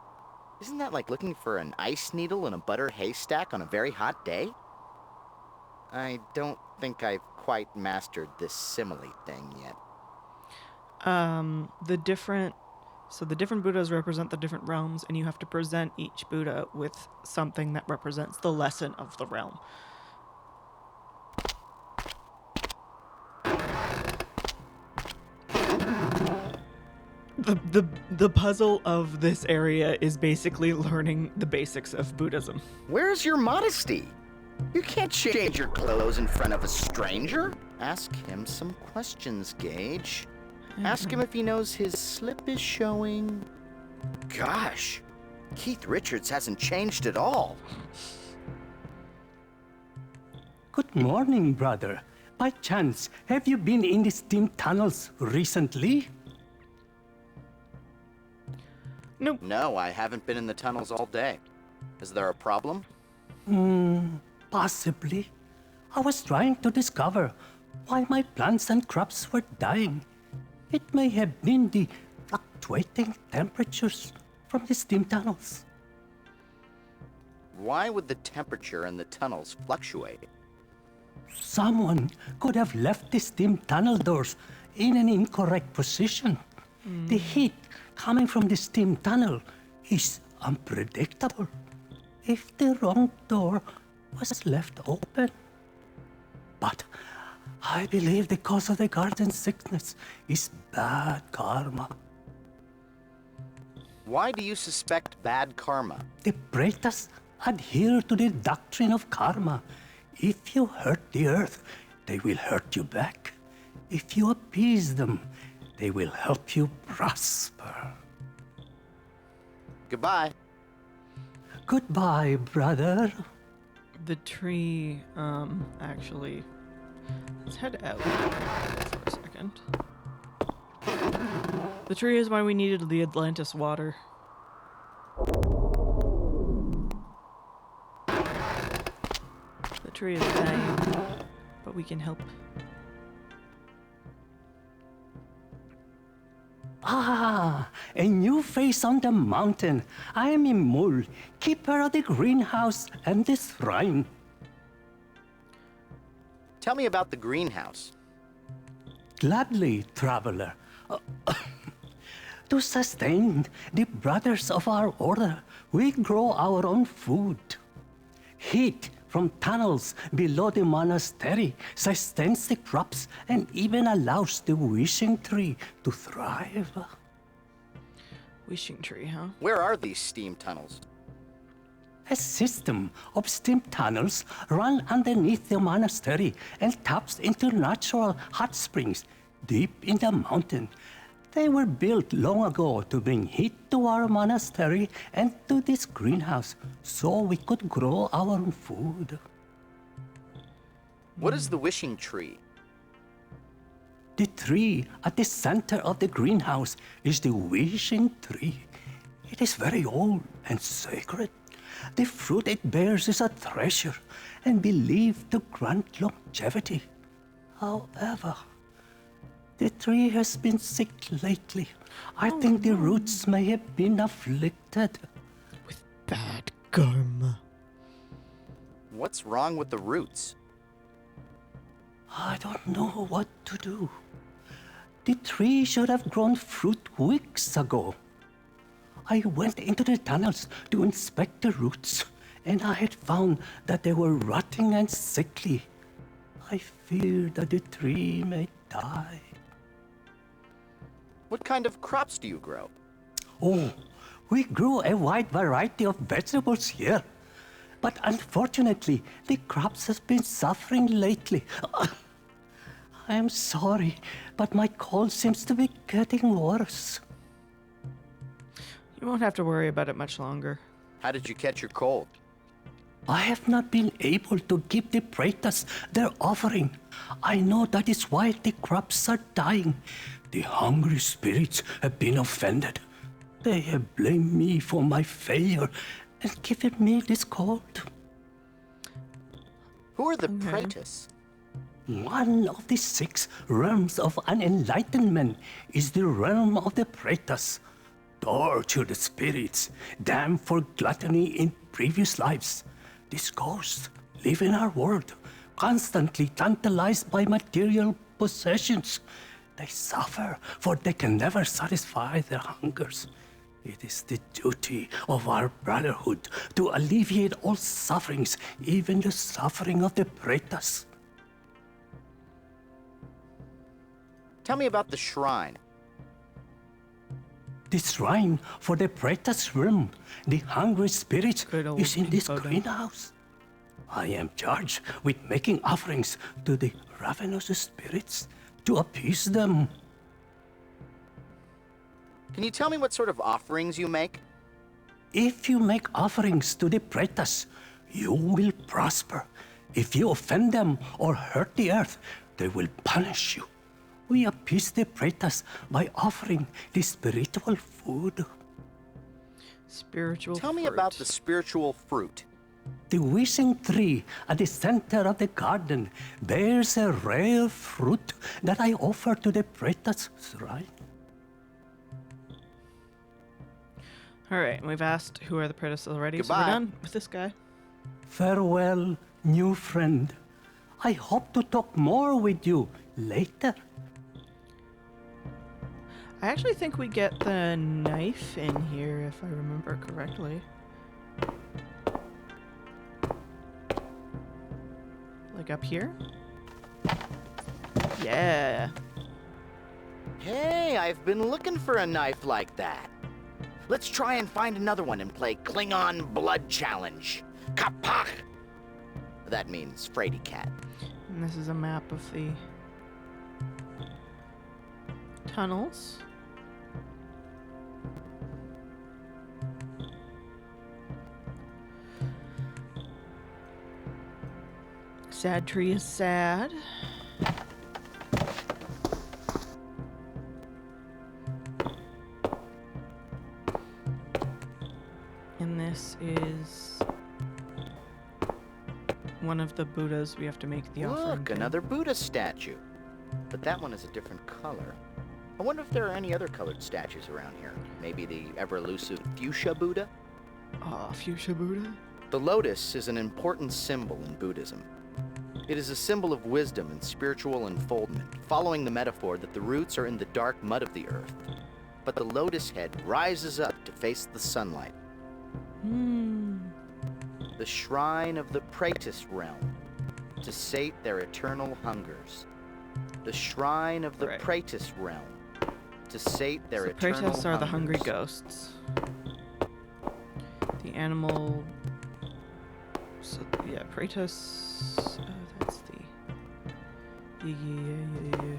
Isn't that like looking for an ice needle in a butter haystack on a very hot day? I don't think I've quite mastered this simile thing yet. The different Buddhas represent the different realms, and you have to present each Buddha with something that represents the lesson of the realm. The puzzle of this area is basically learning the basics of Buddhism. Where's your modesty? You can't change your clothes in front of a stranger. Ask him some questions, Gage. Ask him if he knows his slip is showing. Gosh, Keith Richards hasn't changed at all. Good morning, brother. By chance, have you been in the steam tunnels recently? Nope. No, I haven't been in the tunnels all day. Is there a problem? Possibly. I was trying to discover why my plants and crops were dying. It may have been the fluctuating temperatures from the steam tunnels. Why would the temperature in the tunnels fluctuate? Someone could have left the steam tunnel doors in an incorrect position. The heat coming from the steam tunnel is unpredictable. If the wrong door was left open. But I believe the cause of the garden sickness is bad karma. Why do you suspect bad karma? The Pretas adhere to the doctrine of karma. If you hurt the earth, they will hurt you back. If you appease them, they will help you prosper. Goodbye. Goodbye, brother. The tree, actually... Let's head out for a second. The tree is why we needed the Atlantis water. The tree is dying, but we can help. Ah, a new face on the mountain. I am Imul, keeper of the greenhouse and the shrine. Tell me about the greenhouse. Gladly, traveler. To sustain the brothers of our order, we grow our own food. Heat from tunnels below the monastery sustains the crops and even allows the wishing tree to thrive. Wishing tree, huh? Where are these steam tunnels? A system of steam tunnels run underneath the monastery and taps into natural hot springs deep in the mountain. They were built long ago to bring heat to our monastery and to this greenhouse, so we could grow our own food. What is the wishing tree? The tree at the center of the greenhouse is the wishing tree. It is very old and sacred. The fruit it bears is a treasure and believed to grant longevity. However, the tree has been sick lately. I think the roots may have been afflicted with bad karma. What's wrong with the roots? I don't know what to do. The tree should have grown fruit weeks ago. I went into the tunnels to inspect the roots, and I had found that they were rotting and sickly. I fear that the tree may die. What kind of crops do you grow? Oh, we grew a wide variety of vegetables here. But unfortunately, the crops have been suffering lately. I am sorry, but my cold seems to be getting worse. You won't have to worry about it much longer. How did you catch your cold? I have not been able to give the Pretas their offering. I know that is why the crops are dying. The hungry spirits have been offended. They have blamed me for my failure and given me this gold. Who are the Praetus? One of the 6 realms of unenlightenment is the realm of the Praetus. Tortured spirits, damned for gluttony in previous lives. These ghosts live in our world, constantly tantalized by material possessions. They suffer, for they can never satisfy their hungers. It is the duty of our brotherhood to alleviate all sufferings, even the suffering of the Praetus. Tell me about the shrine. The shrine for the Praetus realm, the hungry spirit, is in this greenhouse. I am charged with making offerings to the ravenous spirits to appease them. Can you tell me what sort of offerings you make? If you make offerings to the Praetus, you will prosper. If you offend them or hurt the earth, they will punish you. We appease the Praetus by offering the spiritual food. Spiritual Tell me about the spiritual fruit. The wishing tree at the center of the garden bears a rare fruit that I offer to the Praetus shrine. Alright, we've asked who are the Praetus already, so Goodbye. we're done with this guy. Farewell, new friend. I hope to talk more with you later. I actually think we get the knife in here, if I remember correctly. Like up here? Yeah. Hey, I've been looking for a knife like that. Let's try and find another one and play Klingon Blood Challenge. Kapak! That means Frady Cat. And this is a map of the tunnels. Sad tree is sad. And this is one of the Buddhas we have to make the offering Look, to. another Buddha statue. But that one is a different color. I wonder if there are any other colored statues around here. Maybe the ever-elusive fuchsia Buddha? Ah, fuchsia Buddha? The lotus is an important symbol in Buddhism. It is a symbol of wisdom and spiritual unfoldment, following the metaphor that the roots are in the dark mud of the earth, but the lotus head rises up to face the sunlight. The shrine of the Praetus realm, to sate their eternal hungers. The shrine of the Praetus realm, to sate their eternal hungers. Praetus are the hungry ghosts. The animal... So, yeah, Praetus... that's the... Yeah.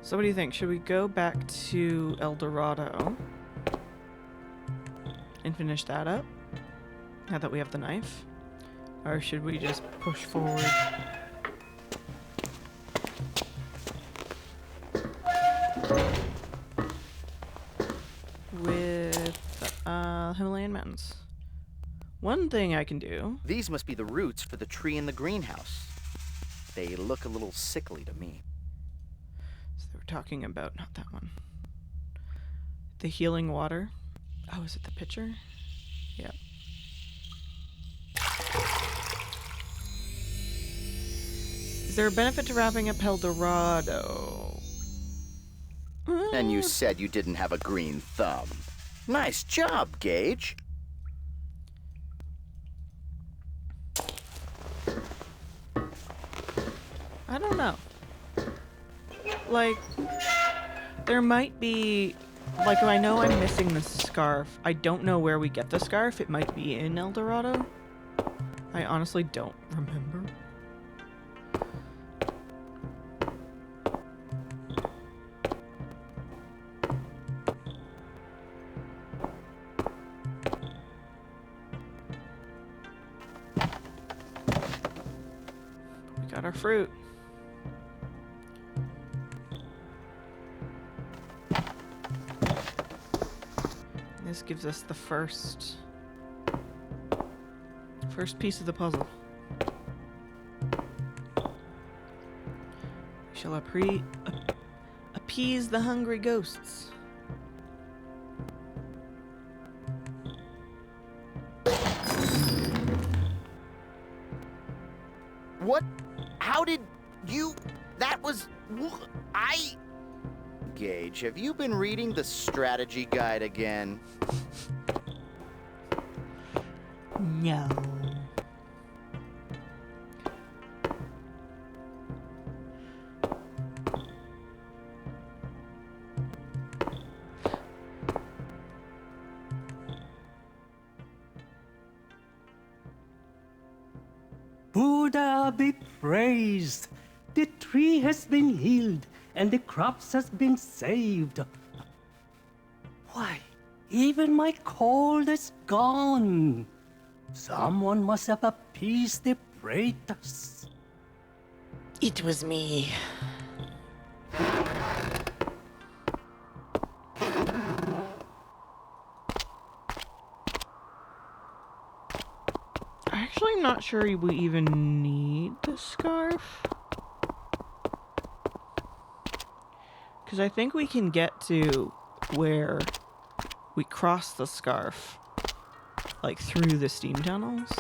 So what do you think? Should we go back to El Dorado and finish that up, now that we have the knife? Or should we just push forward? With Himalayan mountains. One thing I can do... These must be the roots for the tree in the greenhouse. They look a little sickly to me. So they were talking about, not that one. The healing water. Oh, is it the pitcher? Yeah. Is there a benefit to wrapping up El Dorado? And you said you didn't have a green thumb. Nice job, Gage. I don't know. Like, there might be... Like, I know I'm missing the scarf. I don't know where we get the scarf. It might be in El Dorado. I honestly don't remember. We got our fruit. this gives us the first piece of the puzzle. We shall appease the hungry ghosts. What? How did you... That was... Gage, have you been reading the strategy guide again? No. Buddha be praised. The tree has been healed and the crops has been saved. Why, even my cold is gone. Someone must have appeased the praetors. It was me. Actually, I'm not sure we even need the scarf. Because I think we can get to where we cross the scarf, like through the steam tunnels.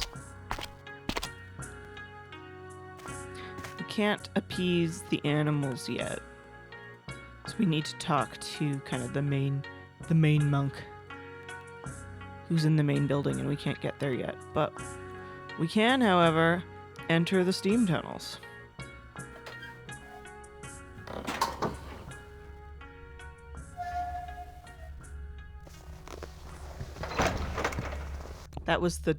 We can't appease the animals yet. So we need to talk to kind of the main monk who's in the main building, and we can't get there yet. But we can, however, enter the steam tunnels. That was the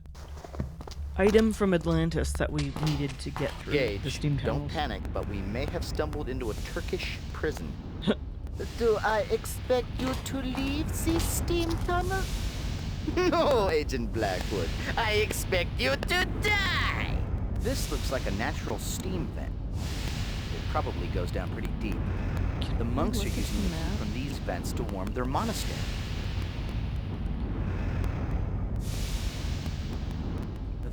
item from Atlantis that we needed to get through the steam tunnels. Don't panic, but we may have stumbled into a Turkish prison. Do I expect you to leave the steam tunnel? No, Agent Blackwood. I expect you to die! This looks like a natural steam vent. It probably goes down pretty deep. The monks are using the heat from these vents to warm their monastery.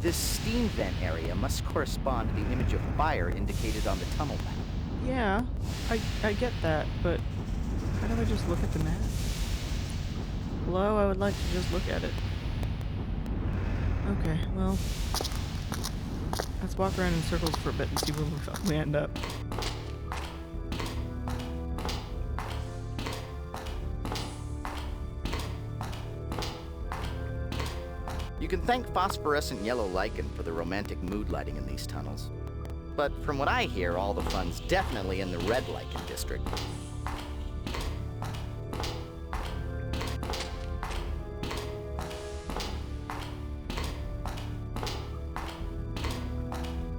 This steam vent area must correspond to the image of fire indicated on the tunnel map. Yeah, I get that, but how do I just look at the map? Hello, I would like to just look at it. Okay, well, let's walk around in circles for a bit and see where we end up. You can thank phosphorescent yellow lichen for the romantic mood lighting in these tunnels. But from what I hear, all the fun's definitely in the red lichen district.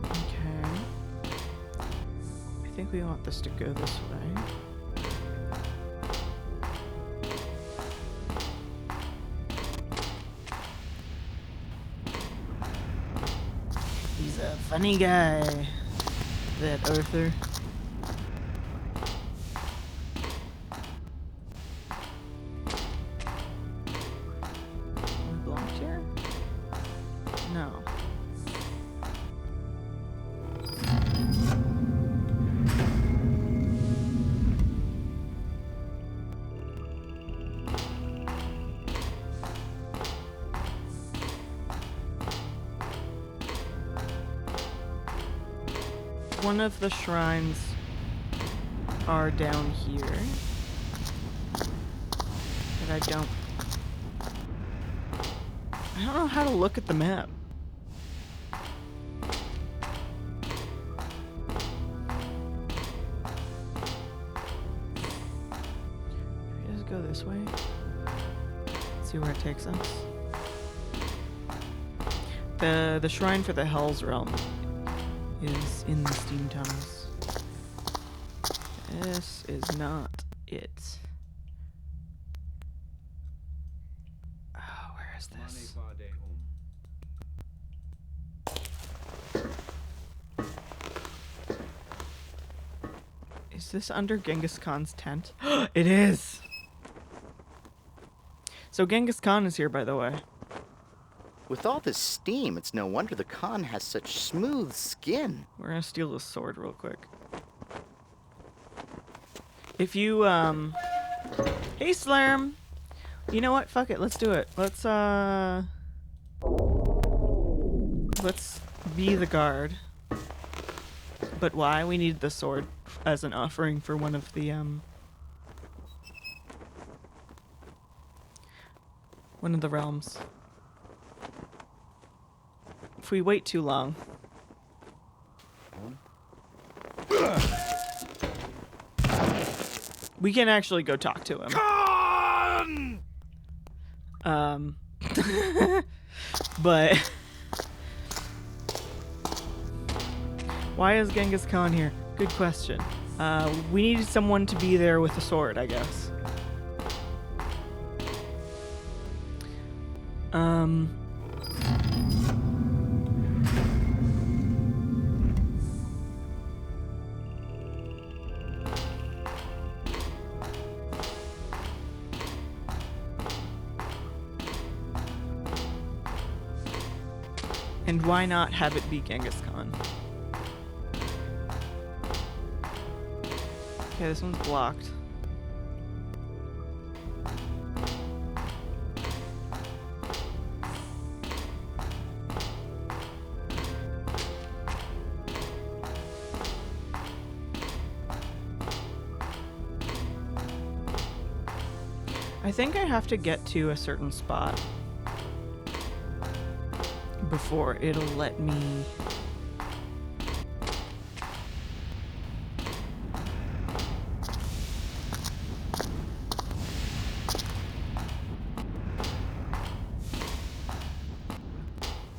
Okay. I think we want this to go this way. He's a funny guy, that Arthur. We belong here? No. One of the shrines are down here. But I don't know how to look at the map. Maybe just go this way. See where it takes us. The shrine for the Hell's Realm is in the steam tunnels. This is not it. Oh, where is this? Is this under Genghis Khan's tent? It is! So Genghis Khan is here, by the way. With all this steam, it's no wonder the Khan has such smooth skin. We're gonna steal this sword real quick. If you, Hey, Slurm! You know what? Fuck it. Let's do it. Let's be the guard. But why? We need the sword as an offering for one of the, one of the realms. If we wait too long... We can actually go talk to him. But why is Genghis Khan here? Good question. We needed someone to be there with a sword, I guess. And why not have it be Genghis Khan? Okay, this one's blocked. I think I have to get to a certain spot before it'll let me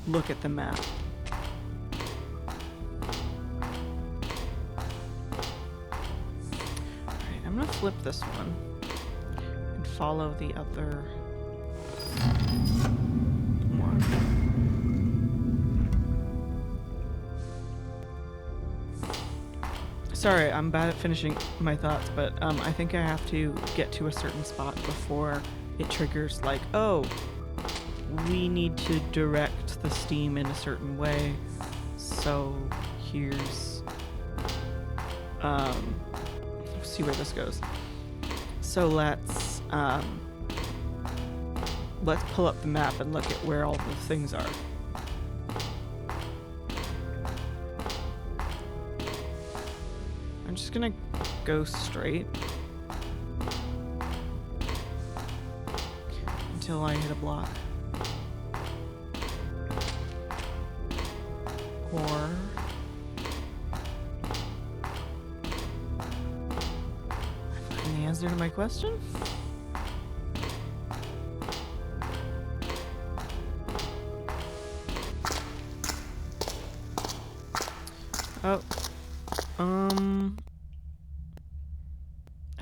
look at the map. Alright, I'm gonna flip this one and follow the other one. Sorry, I'm bad at finishing my thoughts, but I think I have to get to a certain spot before it triggers, like, oh, we need to direct the steam in a certain way. So here's, see where this goes. So let's pull up the map and look at where all the things are. I'm just gonna go straight until I hit a block. Or I find the answer to my question? Oh.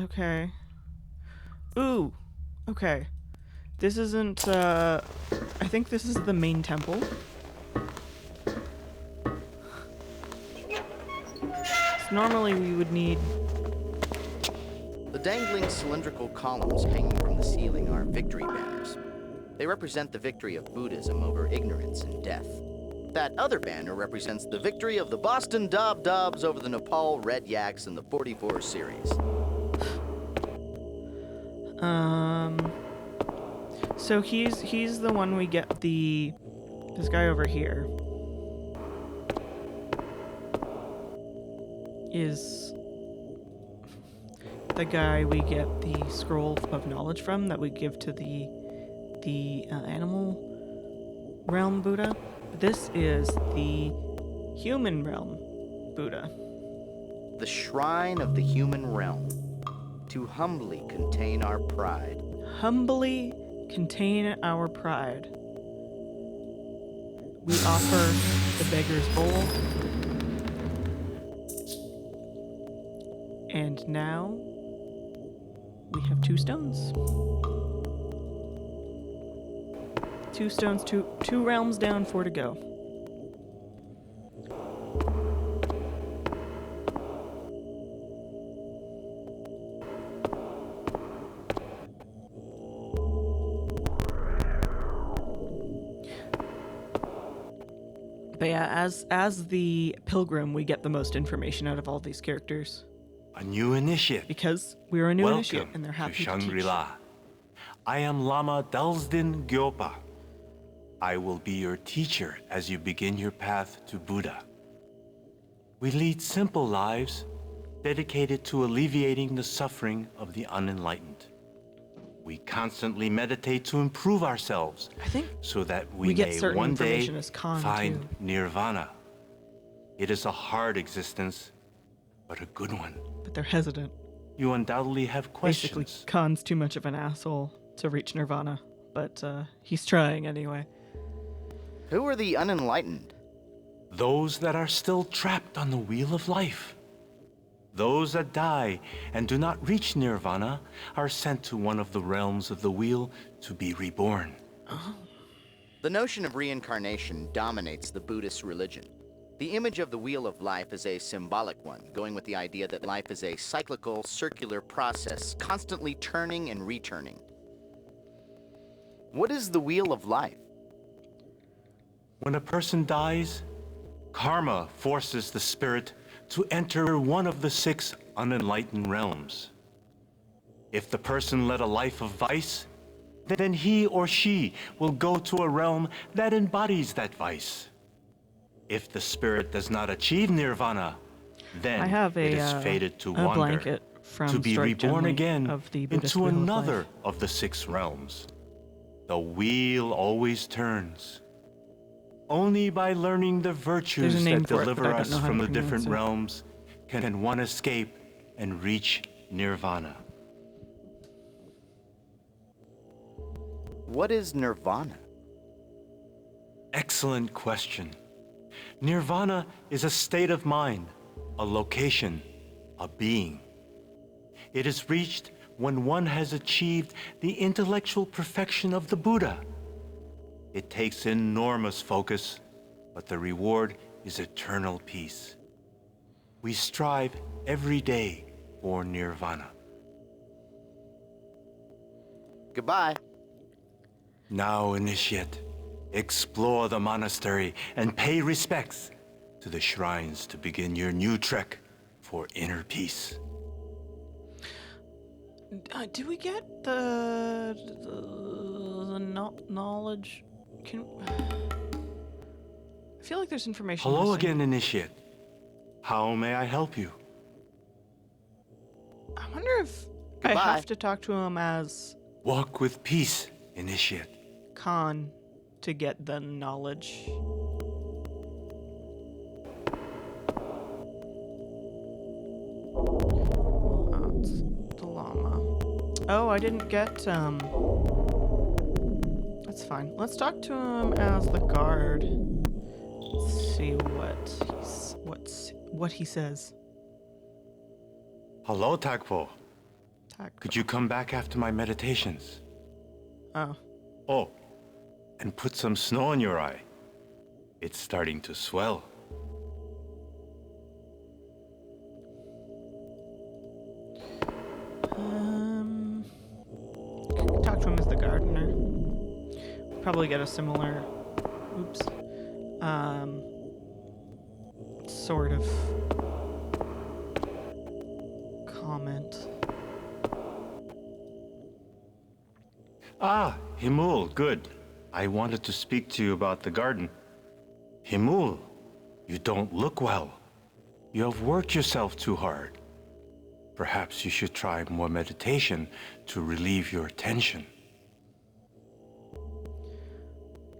Okay. Ooh. Okay. This isn't, I think this is the main temple. So normally we would need... The dangling cylindrical columns hanging from the ceiling are victory banners. They represent the victory of Buddhism over ignorance and death. That other banner represents the victory of the Boston Dobs over the Nepal Red Yaks in the 44 series. So he's the one we get this guy over here is the guy we get the scroll of knowledge from that we give to the animal realm Buddha. This is the human realm Buddha. The shrine of the human realm. To humbly contain our pride. Humbly contain our pride. We offer the beggar's bowl. And now we have 2 stones. 2 stones, two realms down, 4 to go. But yeah, as the pilgrim, we get the most information out of all these characters. A new initiate. Because we're a new Welcome initiate, and they're happy to to Shangri-La. I am Lama Dalsdin Gyopa. I will be your teacher as you begin your path to Buddha. We lead simple lives dedicated to alleviating the suffering of the unenlightened. We constantly meditate to improve ourselves so that we get may certain one day information as Khan, find too. nirvana. It is a hard existence, but a good one. But they're hesitant. You undoubtedly have questions. Basically, Khan's too much of an asshole to reach nirvana, but he's trying anyway. Who are the unenlightened? Those that are still trapped on the wheel of life. Those that die and do not reach nirvana are sent to one of the realms of the wheel to be reborn. The notion of reincarnation dominates the Buddhist religion. The image of the wheel of life is a symbolic one, going with the idea that life is a cyclical, circular process, constantly turning and returning. What is the wheel of life? When a person dies, karma forces the spirit to enter one of the 6 unenlightened realms. If the person led a life of vice, then he or she will go to a realm that embodies that vice. If the spirit does not achieve nirvana, then it is fated to wander, blanket from to be Strike reborn Gently again of the Buddhist into Wheel of another Life. of the 6 realms. The wheel always turns. Only by learning the virtues name that for it, but deliver I don't us know how from to the different pronounce it. realms can one escape and reach nirvana. What is nirvana? Excellent question. Nirvana is a state of mind, a location, a being. It is reached when one has achieved the intellectual perfection of the Buddha. It takes enormous focus, but the reward is eternal peace. We strive every day for nirvana. Goodbye. Now, initiate, explore the monastery and pay respects to the shrines to begin your new trek for inner peace. Do we get the knowledge? I feel like there's information. Hello missing. again, initiate. How may I help you? I wonder if I have to talk to him as Walk with peace, initiate. Khan to get the knowledge. That's the llama. Oh, I didn't get That's fine. Let's talk to him as the guard. Let's see what he says. Hello, Tagpo. Could you come back after my meditations? Oh. Oh, and put some snow in your eye. It's starting to swell. Talk to him as the gardener. Probably get a similar, sort of comment. Ah, Himul, good. I wanted to speak to you about the garden. Himul, you don't look well. You have worked yourself too hard. Perhaps you should try more meditation to relieve your tension.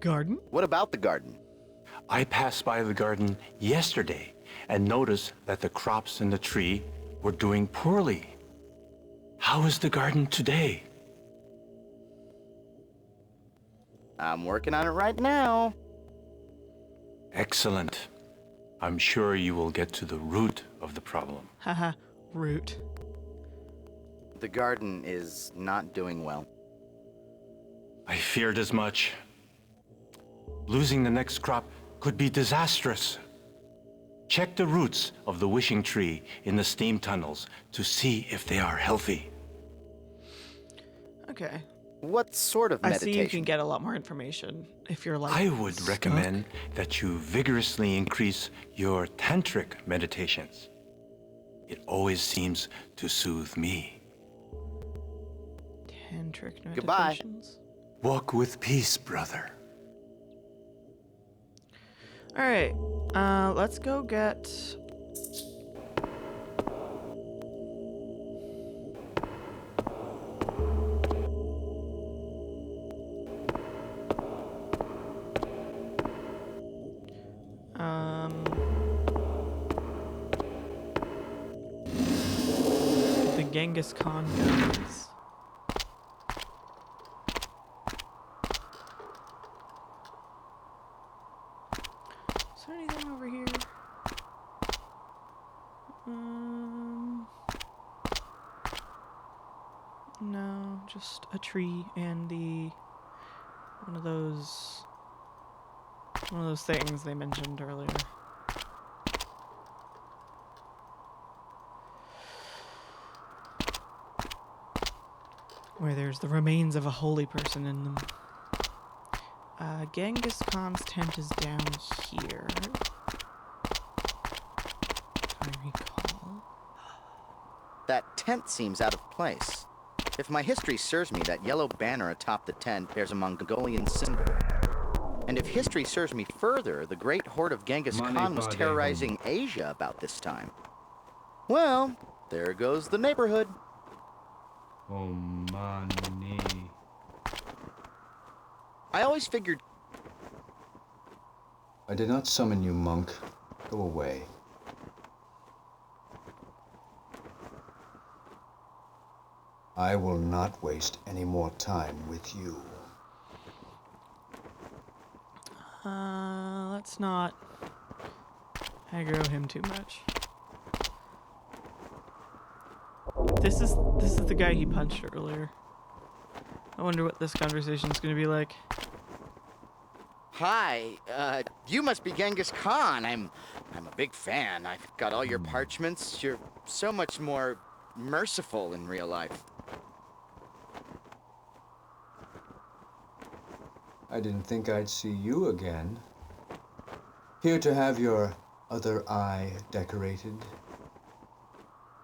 Garden? What about the garden? I passed by the garden yesterday and noticed that the crops in the tree were doing poorly. How is the garden today? I'm working on it right now. Excellent. I'm sure you will get to the root of the problem. Haha, root. The garden is not doing well. I feared as much. Losing the next crop could be disastrous. Check the roots of the wishing tree in the steam tunnels to see if they are healthy. Okay. What sort of I meditation? see you can get a lot more information if you're like I would stuck. recommend that you vigorously increase your tantric meditations. It always seems to soothe me. Tantric meditations. Goodbye. Walk with peace, brother. All right, let's go get. The Genghis Khan guns. Is there anything over here? No, just a tree and one of those things they mentioned earlier. Where there's the remains of a holy person in them. Genghis Khan's tent is down here. If I recall. That tent seems out of place. If my history serves me, that yellow banner atop the tent bears a Mongolian symbol. And if history serves me further, the great horde of Genghis Khan was terrorizing Asia about this time. Well, there goes the neighborhood. Oh, money. I always figured... I did not summon you, monk. Go away. I will not waste any more time with you. Let's not aggro him too much. This is the guy he punched earlier. I wonder what this conversation's gonna be like. Hi, you must be Genghis Khan. I'm a big fan. I've got all your parchments. You're so much more merciful in real life. I didn't think I'd see you again. Here to have your other eye decorated.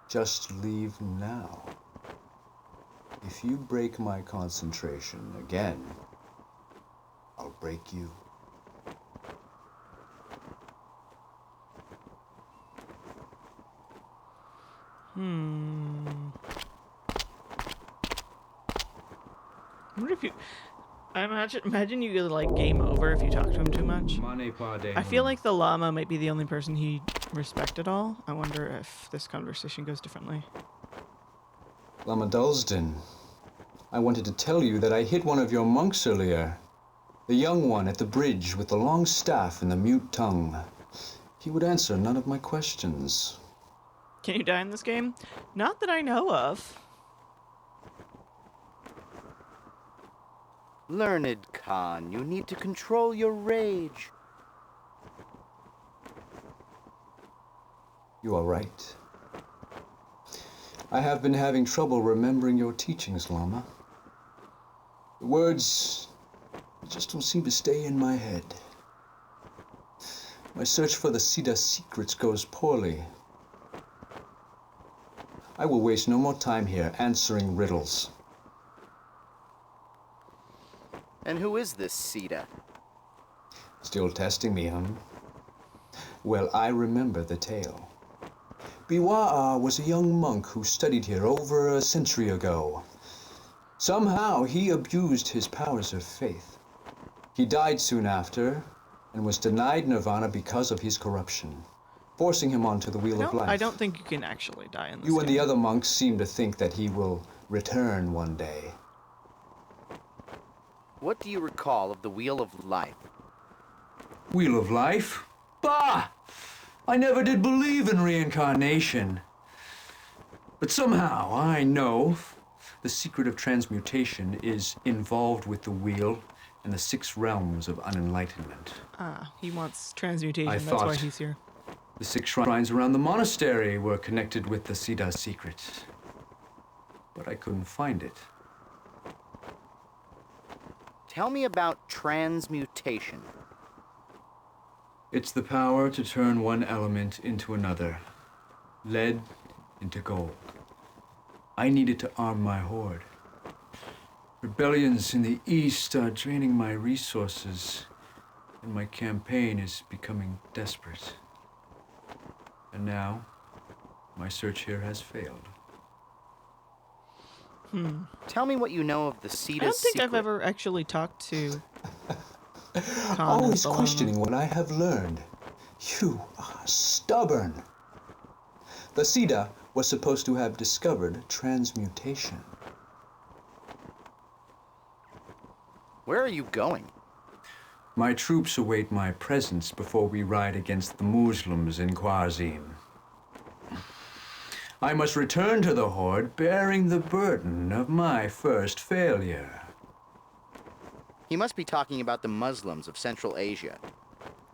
Just leave now. If you break my concentration again, I'll break you. I wonder if you... I imagine you could, like, game over if you talk to him too much. I feel like the llama might be the only person he respected all. I wonder if this conversation goes differently. Lama Dulsden, I wanted to tell you that I hit one of your monks earlier. The young one at the bridge with the long staff and the mute tongue. He would answer none of my questions. Can you die in this game? Not that I know of. Learned Khan, you need to control your rage. You are right. I have been having trouble remembering your teachings, Lama. The words just don't seem to stay in my head. My search for the Siddha secrets goes poorly. I will waste no more time here answering riddles. And who is this Siddha? Still testing me, huh? Well, I remember the tale. Biwa'a was a young monk who studied here over a century ago. Somehow he abused his powers of faith. He died soon after and was denied nirvana because of his corruption, forcing him onto the wheel of life. I don't think you can actually die in this You game. and the other monks seem to think that he will return one day. What do you recall of the Wheel of Life? Wheel of Life? Bah! I never did believe in reincarnation. But somehow I know the secret of transmutation is involved with the wheel and the 6 realms of unenlightenment. Ah, he wants transmutation, I that's why thought he's here. the 6 shrines around the monastery were connected with the Siddha secret. But I couldn't find it. Tell me about transmutation. It's the power to turn one element into another. Lead into gold. I needed to arm my horde. Rebellions in the east are draining my resources, and my campaign is becoming desperate. And now, my search here has failed. Tell me what you know of the Ceda's I don't think secret. I've ever actually talked to Khan Always and Balama. questioning what I have learned. You are stubborn. The Ceda was supposed to have discovered transmutation. Where are you going? My troops await my presence before we ride against the Muslims in Khwarizm. I must return to the Horde bearing the burden of my first failure. He must be talking about the Muslims of Central Asia.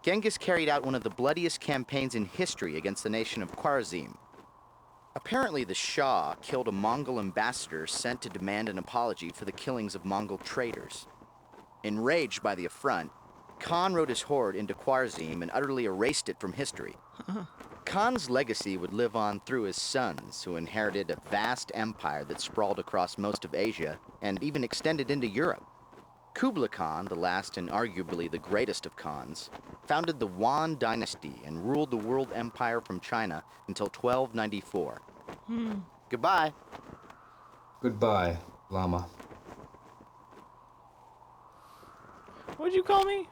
Genghis carried out one of the bloodiest campaigns in history against the nation of Khwarizm. Apparently, the Shah killed a Mongol ambassador sent to demand an apology for the killings of Mongol traitors. Enraged by the affront, Khan rode his horde into Khwarizm and utterly erased it from history. Khan's legacy would live on through his sons, who inherited a vast empire that sprawled across most of Asia and even extended into Europe. Kublai Khan, the last and arguably the greatest of Khans, founded the Yuan dynasty and ruled the world empire from China until 1294. Goodbye. Goodbye, Lama. What'd you call me?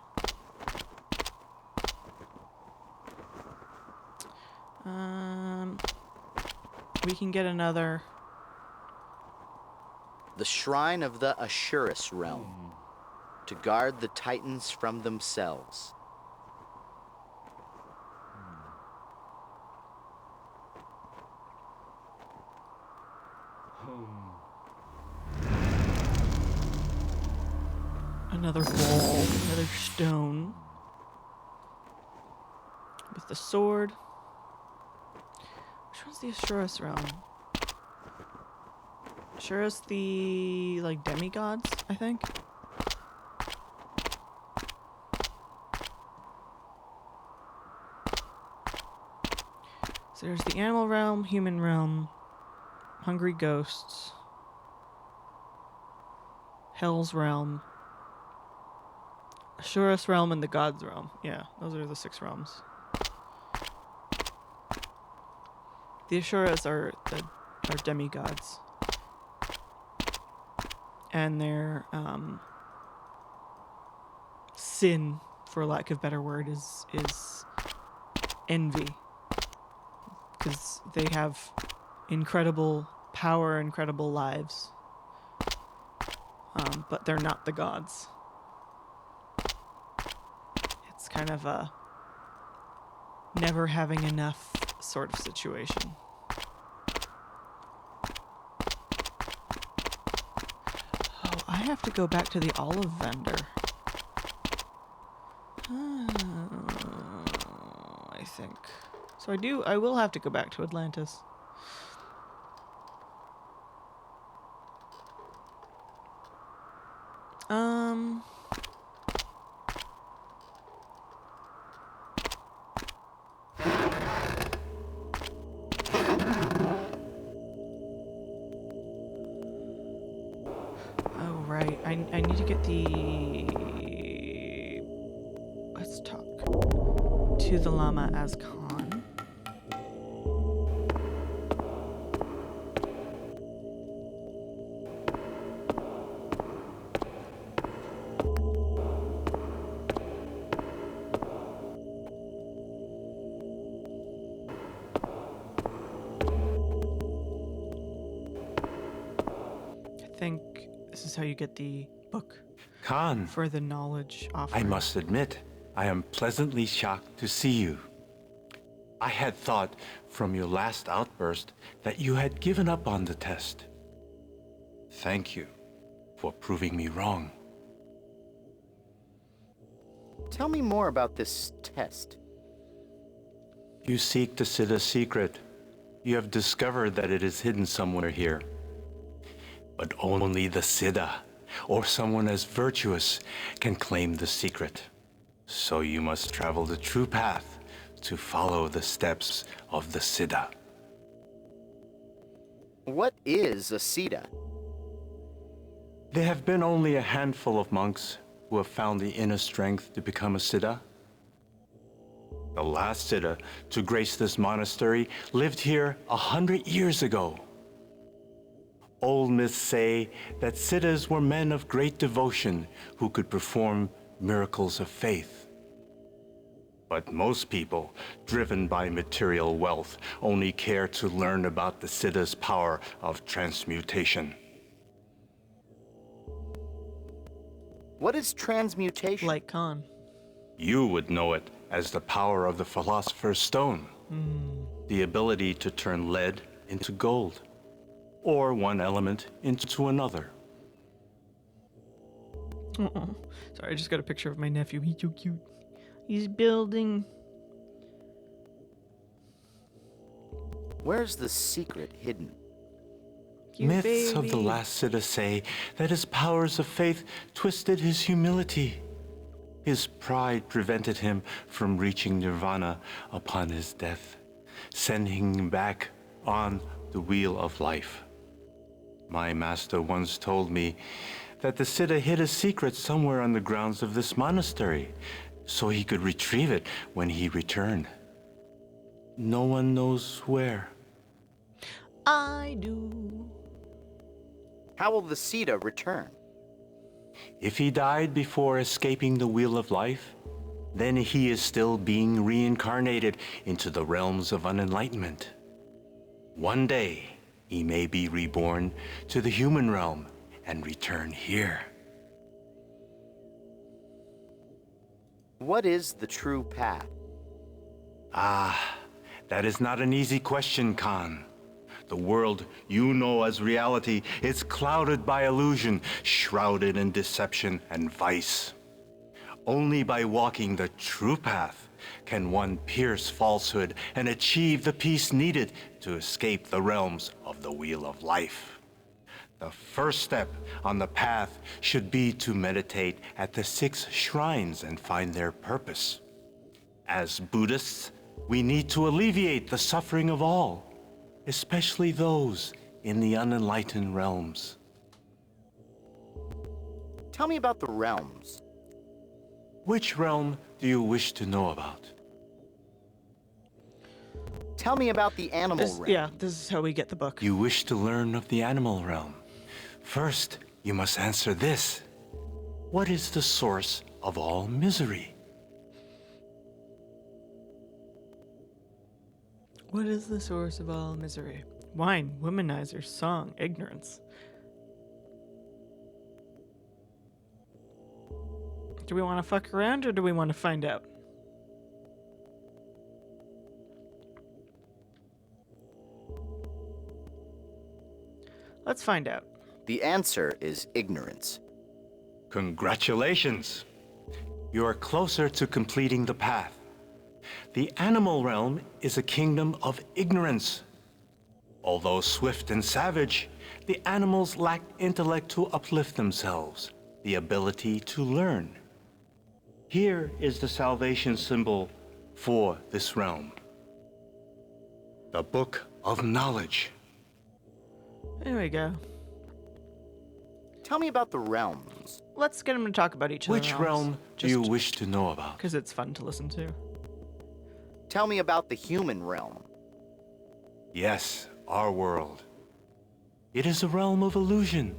We can get another. The Shrine of the Ashurus Realm, to guard the Titans from themselves. Another ball, another stone. With the sword. Which one's the Ashurus realm? Ashurus the, like, demigods, I think? So there's the animal realm, human realm, hungry ghosts, hell's realm, Ashurus realm, and the gods realm. Yeah, those are the 6 realms. The Ashurus are demigods. And their sin, for lack of a better word, is envy. Because they have incredible power, incredible lives. But they're not the gods. It's kind of a never having enough sort of situation. Oh, I have to go back to the olive vendor. I think. So I will have to go back to Atlantis. Oh, right. I need to get the... Let's talk to the llama as Khan. I think this is how you get the book. Khan. For the knowledge offering. I must admit, I am pleasantly shocked to see you. I had thought from your last outburst that you had given up on the test. Thank you for proving me wrong. Tell me more about this test. You seek to sit a secret. You have discovered that it is hidden somewhere here. But only the Siddha or someone as virtuous can claim the secret. So you must travel the true path to follow the steps of the Siddha. What is a Siddha? There have been only a handful of monks who have found the inner strength to become a Siddha. The last Siddha to grace this monastery lived here 100 years ago. Old myths say that Siddhas were men of great devotion who could perform miracles of faith. But most people, driven by material wealth, only care to learn about the Siddha's power of transmutation. What is transmutation? Like Khan. You would know it as the power of the Philosopher's Stone. The ability to turn lead into gold, or one element into another. Sorry, I just got a picture of my nephew. He's so cute. He's building. Where's the secret hidden? Cute Myths of the baby. last Siddha say that his powers of faith twisted his humility. His pride prevented him from reaching nirvana upon his death, sending him back on the wheel of life. My master once told me that the Siddha hid a secret somewhere on the grounds of this monastery, so he could retrieve it when he returned. No one knows where. I do. How will the Siddha return? If he died before escaping the wheel of life, then he is still being reincarnated into the realms of unenlightenment. One day, he may be reborn to the human realm and return here. What is the true path? Ah, that is not an easy question, Khan. The world you know as reality is clouded by illusion, shrouded in deception and vice. Only by walking the true path can one pierce falsehood and achieve the peace needed to escape the realms of the Wheel of Life. The first step on the path should be to meditate at the 6 shrines and find their purpose. As Buddhists, we need to alleviate the suffering of all, especially those in the unenlightened realms. Tell me about the realms. Which realm do you wish to know about? Tell me about the animal realm. Yeah, this is how we get the book. You wish to learn of the animal realm. First, you must answer this. What is the source of all misery? What is the source of all misery? Wine, womanizers, song, ignorance. Do we want to fuck around or do we want to find out? Let's find out. The answer is ignorance. Congratulations! You are closer to completing the path. The animal realm is a kingdom of ignorance. Although swift and savage, the animals lack intellect to uplift themselves, the ability to learn. Here is the salvation symbol for this realm. The Book of Knowledge. There we go. Tell me about the realms. Let's get him to talk about each of Which the realm do you wish to know about? Because it's fun to listen to. Tell me about the human realm. Yes, our world. It is a realm of illusion,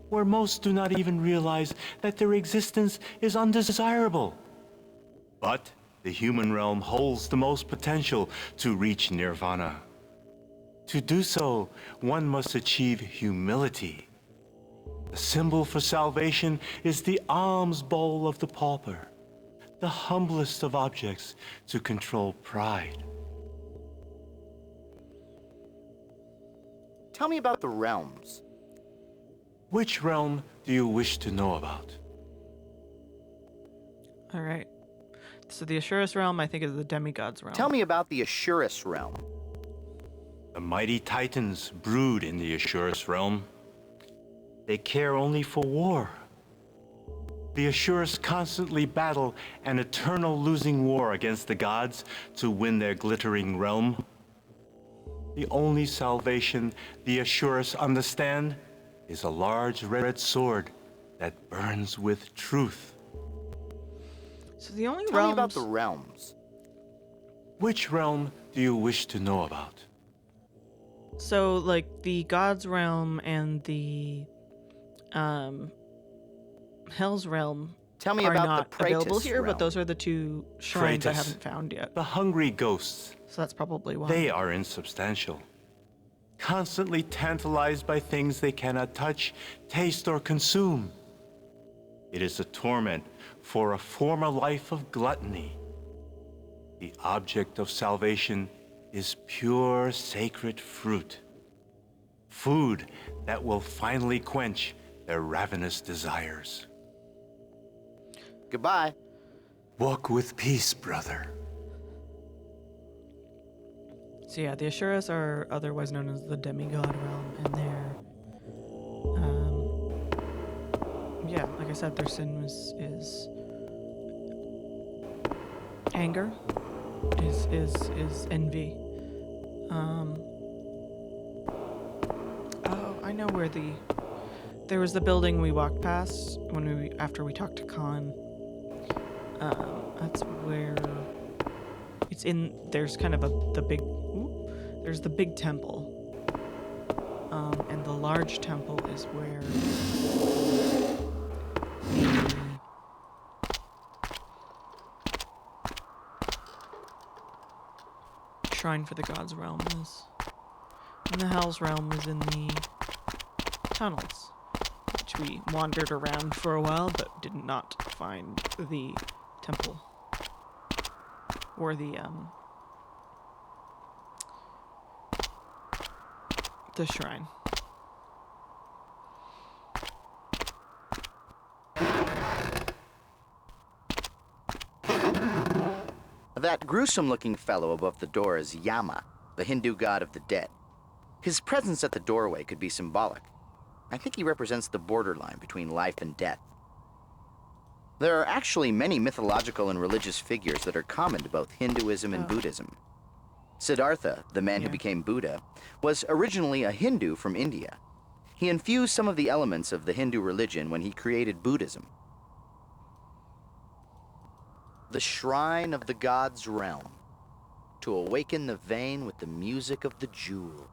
where most do not even realize that their existence is undesirable. But the human realm holds the most potential to reach nirvana. To do so, one must achieve humility. The symbol for salvation is the alms bowl of the pauper, the humblest of objects to control pride. Tell me about the realms. Which realm do you wish to know about? All right. So the Assurus realm, I think, is the demigod's realm. Tell me about the Assurus realm. The mighty titans brood in the Assurus realm. They care only for war. The Asurus constantly battle an eternal losing war against the gods to win their glittering realm. The only salvation the Asurus understand is a large red sword that burns with truth. So the only Tell me about the realms. Which realm do you wish to know about? So, like, the God's Realm and the Hell's Realm Tell me are about not the available Praetus here, realm. but those are the two shrines I Praetus. haven't found yet. The hungry ghosts. So that's probably why. They are insubstantial. Constantly tantalized by things they cannot touch, taste, or consume. It is a torment for a former life of gluttony. The object of salvation is pure sacred fruit. Food that will finally quench their ravenous desires. Goodbye. Walk with peace, brother. So yeah, the Asurus are otherwise known as the demigod realm, and their, yeah, like I said, their sin is anger, is envy. Oh, I know where there was the building we walked past after we talked to Khan. That's where it's in. There's kind of there's the big temple, and the large temple is where the shrine for the God's Realm is. And the Hell's Realm is in the tunnels, which we wandered around for a while, but did not find the temple. Or the shrine. That gruesome-looking fellow above the door is Yama, the Hindu god of the dead. His presence at the doorway could be symbolic. I think he represents the borderline between life and death. There are actually many mythological and religious figures that are common to both Hinduism and Buddhism. Siddhartha, the man who became Buddha, was originally a Hindu from India. He infused some of the elements of the Hindu religion when he created Buddhism. The Shrine of the God's Realm, to awaken the vein with the music of the jewel.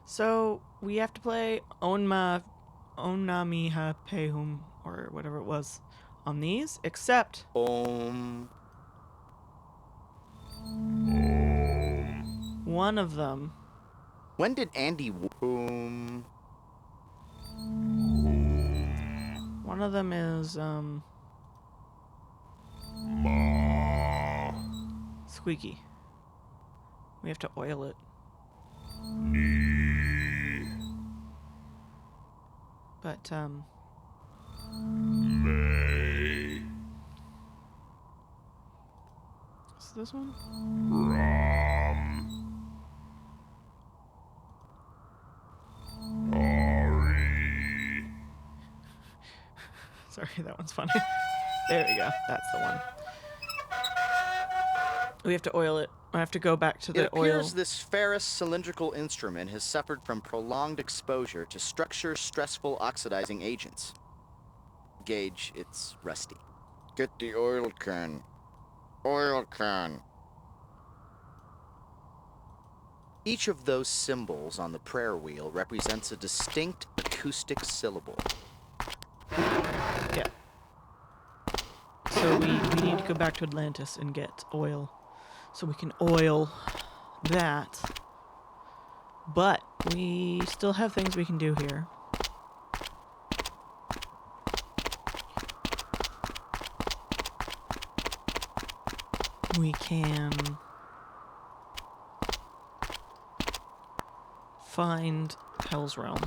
So we have to play Onamiha Pehum, or whatever it was, on these, except one of them. When did Andy One of them is squeaky. We have to oil it. But is this one? Sorry, that one's funny. There we go. That's the one. We have to oil it. I have to go back to the It appears oil. this ferrous cylindrical instrument has suffered from prolonged exposure to structure-stressful oxidizing agents. Gauge, it's rusty. Get the oil can. Oil can. Each of those symbols on the prayer wheel represents a distinct acoustic syllable. Yeah. So we need to go back to Atlantis and get oil. So we can oil that. But we still have things we can do here. We can find Hell's Realm.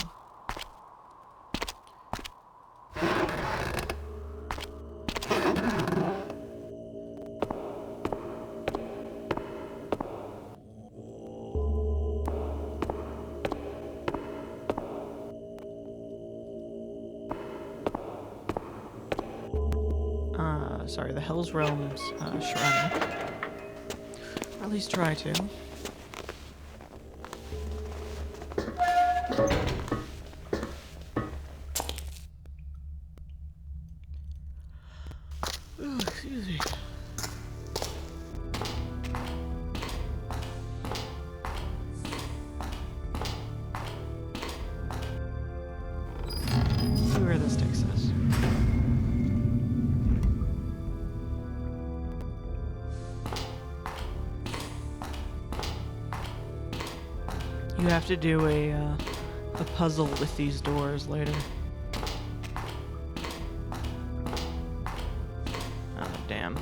sorry, the Hell's Realms shrine. Or at least try to. Ooh, excuse me. See where this takes us. You have to do a puzzle with these doors later. Oh, damn.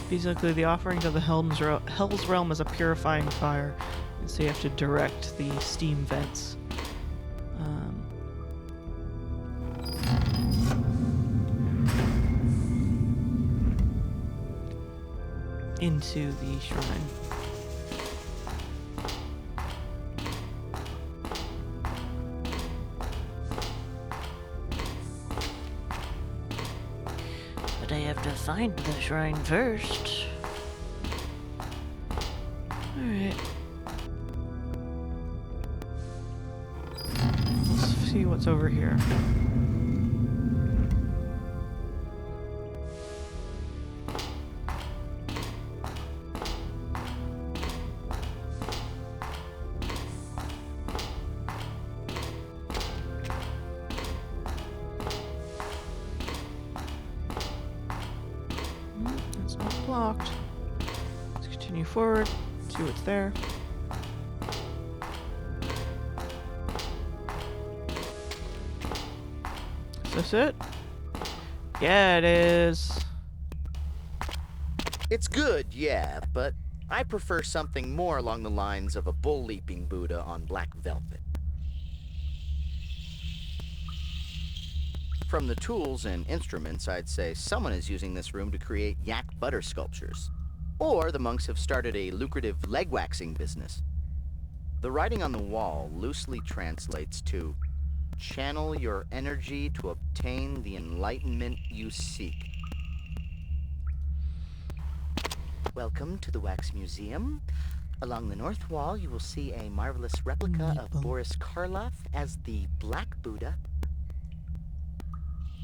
Basically, the offering to the Hell's Realm is a purifying fire, and so you have to direct the steam vents. Into the shrine. But I have to find the shrine first. Alright. Let's see what's over here. It's not blocked. Let's continue forward, see what's there. Is this it? Yeah, it is. It's good, yeah, but I prefer something more along the lines of a bull-leaping Buddha on black velvet. From the tools and instruments, I'd say someone is using this room to create yak butter sculptures. Or the monks have started a lucrative leg waxing business. The writing on the wall loosely translates to, "Channel your energy to obtain the enlightenment you seek." Welcome to the Wax Museum. Along the north wall, you will see a marvelous replica of Boris Karloff as the Black Buddha.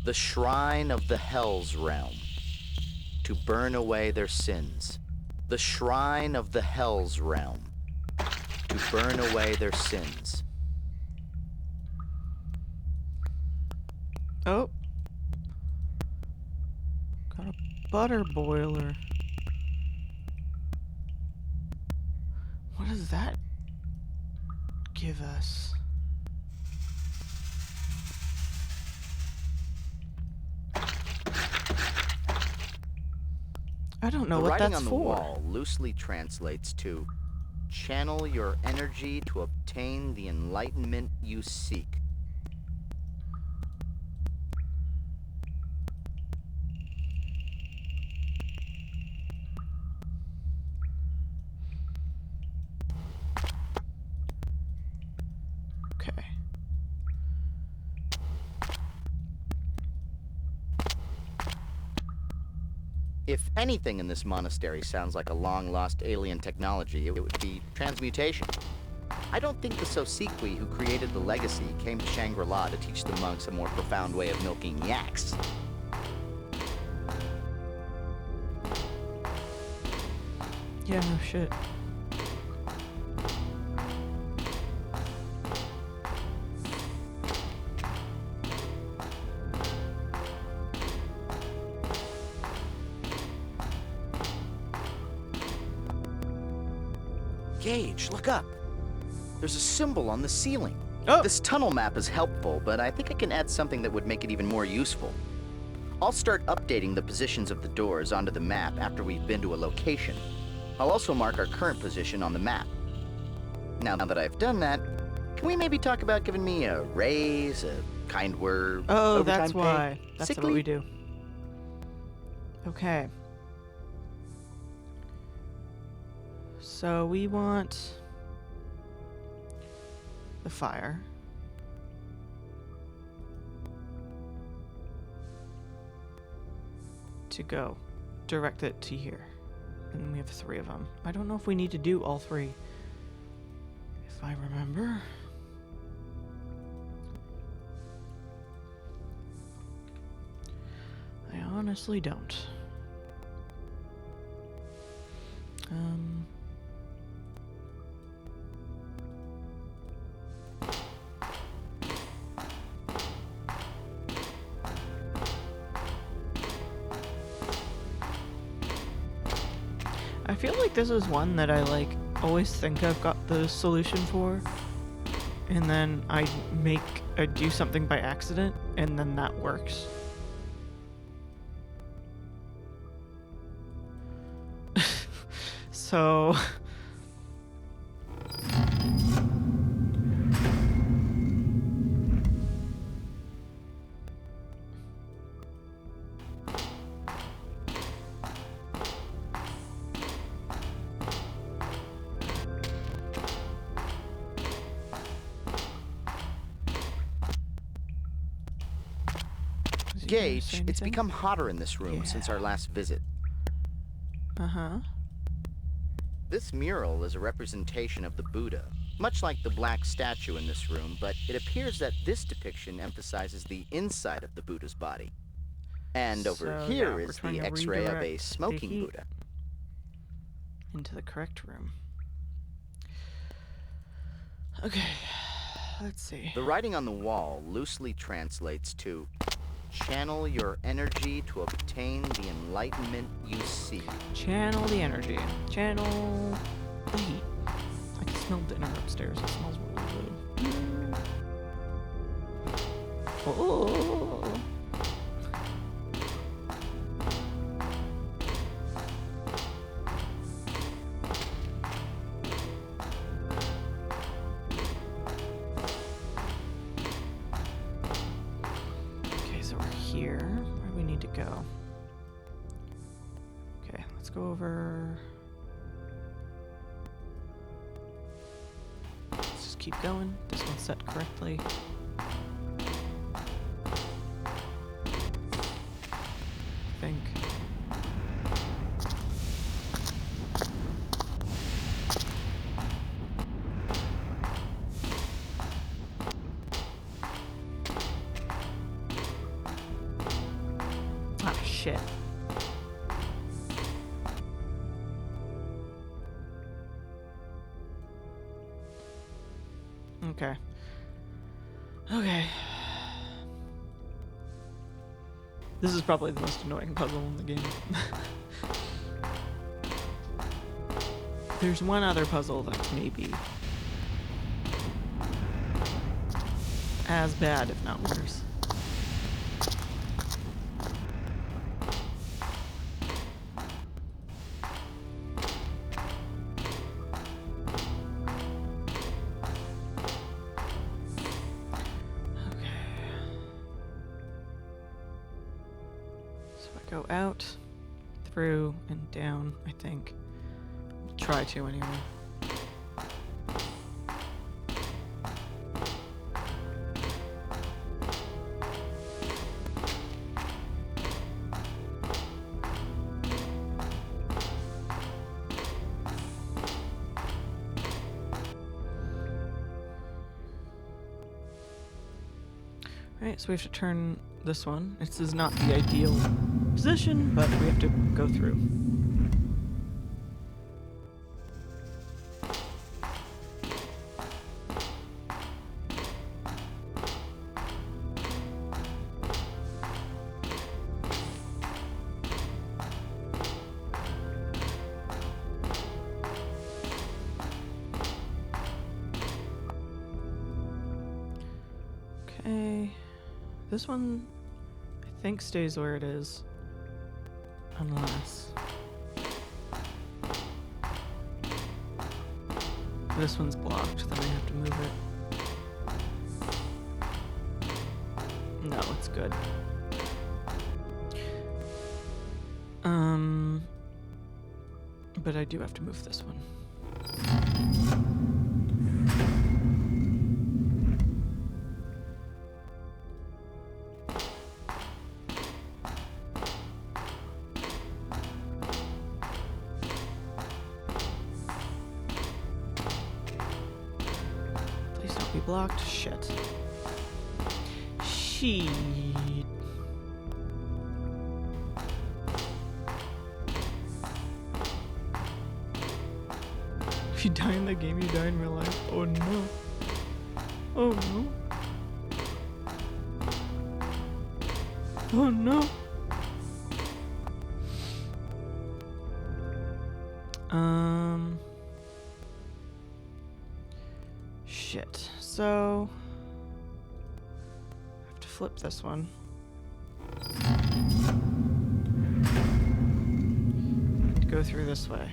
The Shrine of the Hell's Realm. To burn away their sins. The Shrine of the Hell's Realm. To burn away their sins. Oh. Got a butter boiler. What does that give us? I don't know what that's for. The writing on the wall loosely translates to, "Channel your energy to obtain the enlightenment you seek." Okay. If anything in this monastery sounds like a long-lost alien technology, it would be transmutation. I don't think the Sosikwi who created the legacy came to Shangri-La to teach the monks a more profound way of milking yaks. Yeah, no shit. Gage, look up. There's a symbol on the ceiling. Oh. This tunnel map is helpful, but I think I can add something that would make it even more useful. I'll start updating the positions of the doors onto the map after we've been to a location. I'll also mark our current position on the map. Now that I've done that, can we maybe talk about giving me a raise, a kind word, Oh, overtime that's pay? why. That's Sick what we leave? do. Okay. So we want the fire. To go. Direct it to here. And we have 3 of them. I don't know if we need to do all 3. If I remember. I honestly don't. I feel like this is one that I like always think I've got the solution for, and then I do something by accident, and then that works. So Gage, it's become hotter in this room since our last visit. Uh-huh. This mural is a representation of the Buddha, much like the black statue in this room, but it appears that this depiction emphasizes the inside of the Buddha's body. And over So, here yeah, is the X-ray of a smoking Buddha. Into the correct room. Okay, let's see. The writing on the wall loosely translates to, "Channel your energy to obtain the enlightenment you seek." Channel the energy. Channel the heat. I can smell dinner upstairs. It smells really good. Oh. Okay, so we're here. Where do we need to go? Okay, let's go over. Let's just keep going. This one's set correctly. I think. Ah, shit. Okay. Okay. This is probably the most annoying puzzle in the game. There's one other puzzle that's maybe as bad, if not worse. Go out, through, and down, I think. We'll try to anyway. Alright, so we have to turn this one. This is not the ideal position, but we have to go through. Okay. This one, I think, stays where it is. Unless this one's blocked, then I have to move it. No, it's good. But I do have to move this one. blocked? Shit. Shit. If you die in the game, you die in real life. Oh no. Oh no. Oh no. Shit. So I have to flip this one. Go through this way.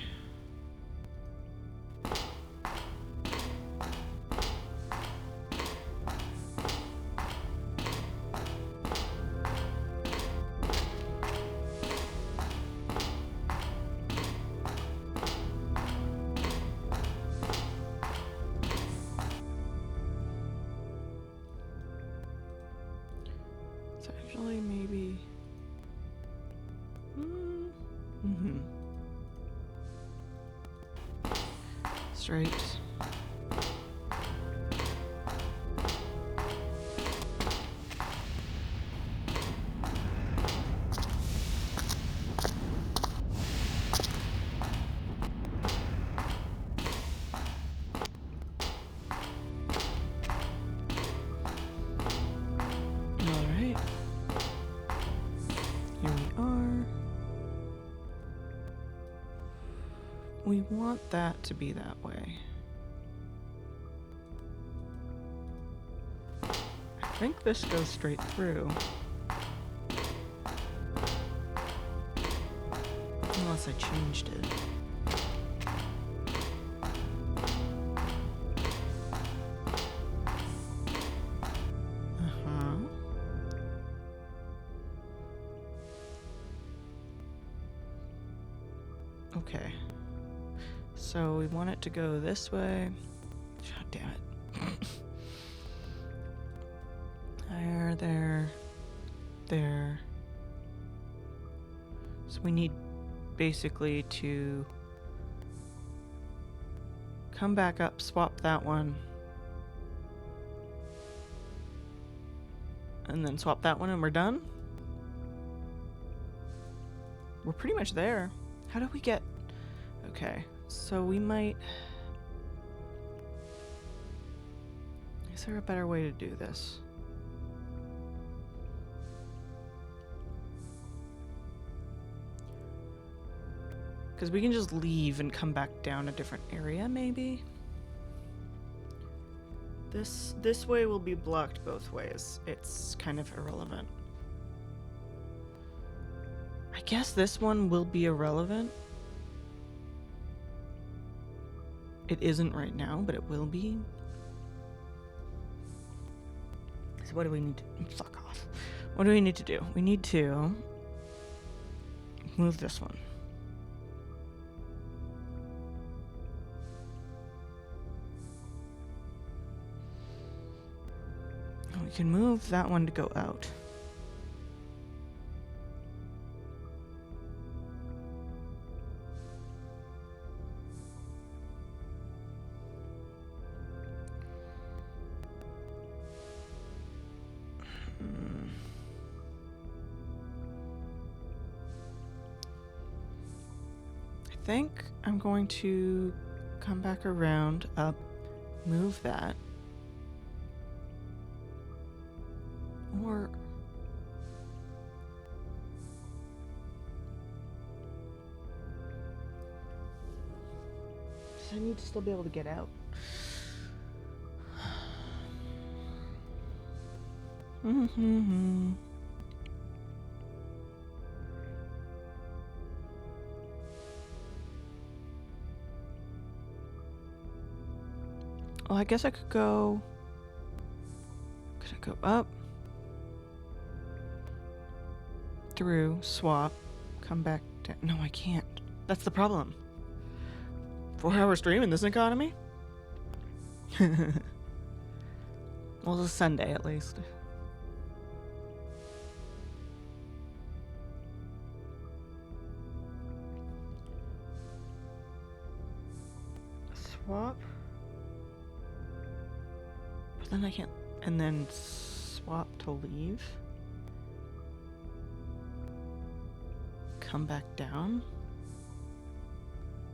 It's actually maybe. Straight. All right. Here we are. We want that to be that way. I think this goes straight through. Unless I changed it. Okay. So we want it to go this way. God damn it. There. So we need basically to come back up, swap that one, and then swap that one and we're done? We're pretty much there. How do we get... Okay, so we might... Is there a better way to do this? Because we can just leave and come back down a different area, maybe? This way will be blocked both ways. It's kind of irrelevant. I guess this one will be irrelevant. It isn't right now, but it will be. So what do we need to... Fuck off. What do we need to do? We need to move this one. We can move that one to go out. I think I'm going to come back around, up, move that. Or... I need to still be able to get out. Well, I guess I could go... Could I go up? Through, swap, come back down. No, I can't. That's the problem. 4-hour stream in this economy? Well, it's a Sunday at least. Swap. Put then I can't. And then swap to leave. Come back down?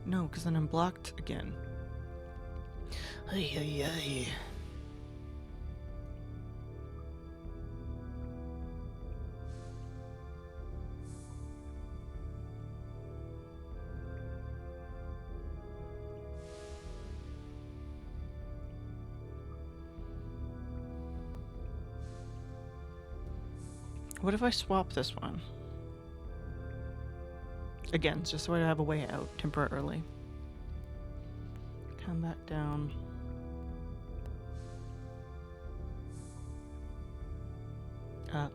No, because then I'm blocked again. Ay, ay, ay. What if I swap this one? Again, just so I have a way out temporarily. Come back down. Up.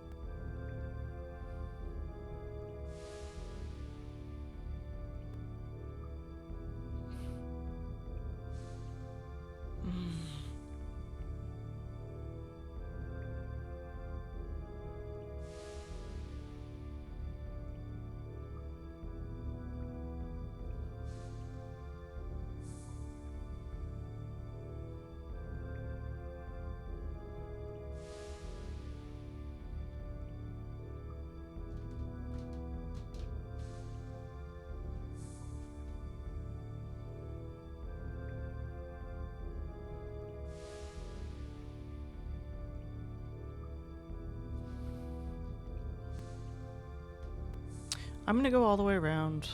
I'm gonna go all the way around.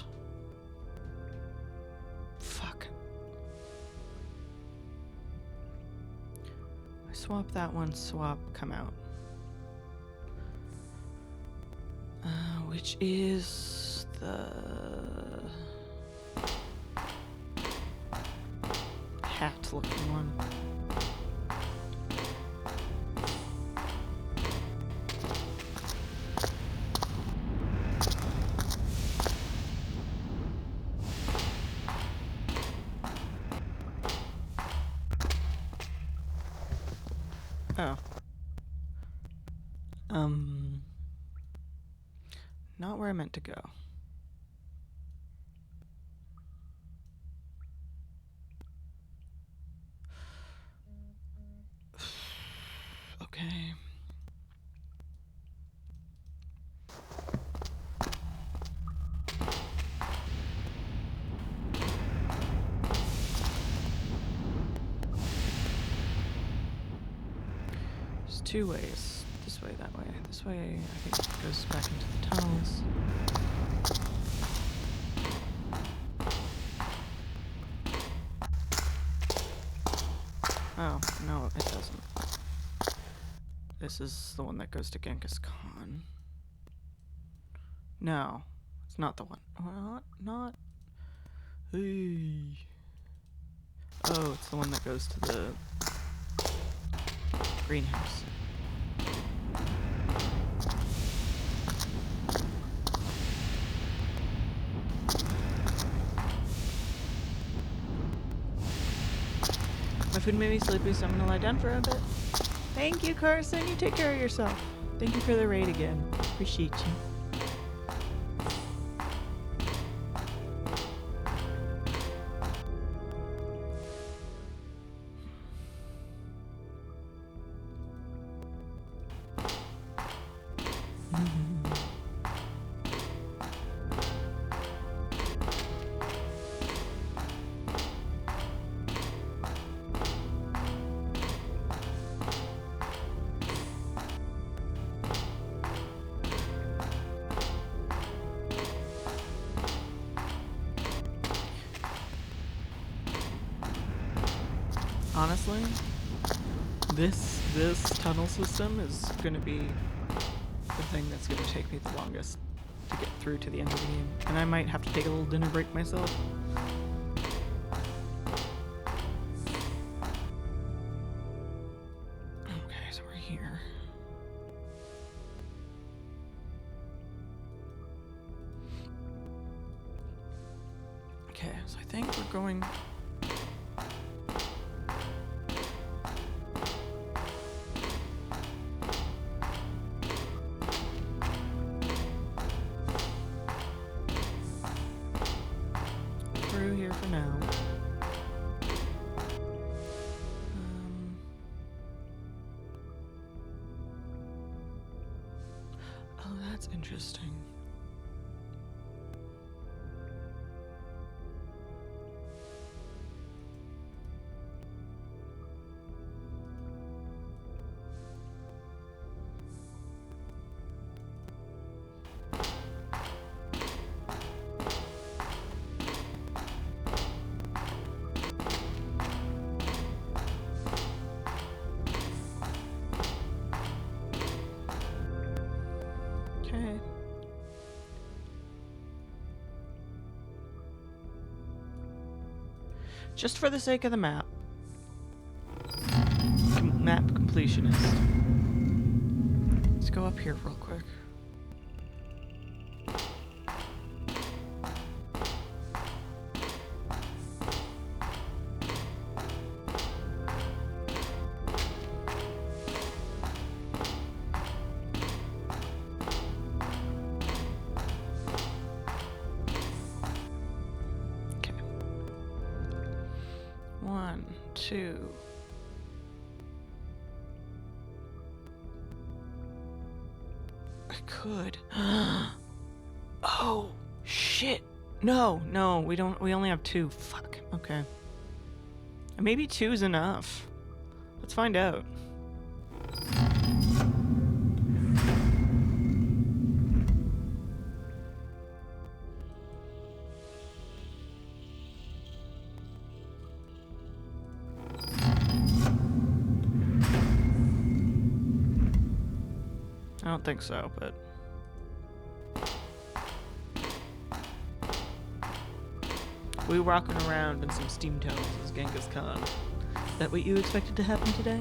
Fuck. I swap that one, swap, come out. Which is the hat looking one. Oh. Not where I meant to go. Okay. There's two ways. This way, that way. This way, I think it goes back into the tunnels. Oh, no, it doesn't. This is the one that goes to Genghis Khan. No, it's not the one. Not. Hey. Oh, it's the one that goes to the greenhouse. My food made me sleepy, so I'm gonna lie down for a bit. Thank you, Carson. You take care of yourself. Thank you for the raid again. Appreciate you. Honestly, this tunnel system is gonna be the thing that's gonna take me the longest to get through to the end of the game. And I might have to take a little dinner break myself. Okay, so we're here. Okay, so I think we're going... through here for now. That's interesting. Okay. Just for the sake of the map. Map completionist. Let's go up here real quick. One, two. I could. Oh, shit. No, we don't. We only have 2. Fuck. Okay. Maybe 2's enough. Let's find out. I don't think so, but... We rocking around in some steam tunnels as Genghis Khan. Is that what you expected to happen today?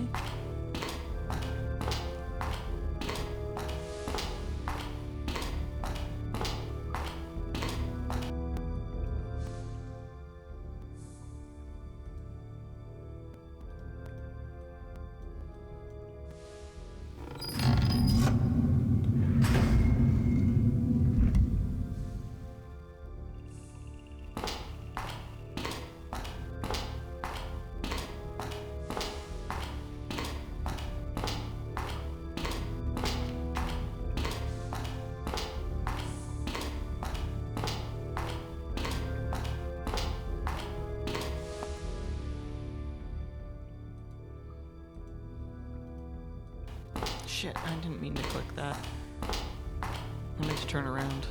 Shit, I didn't mean to click that. I meant to turn around.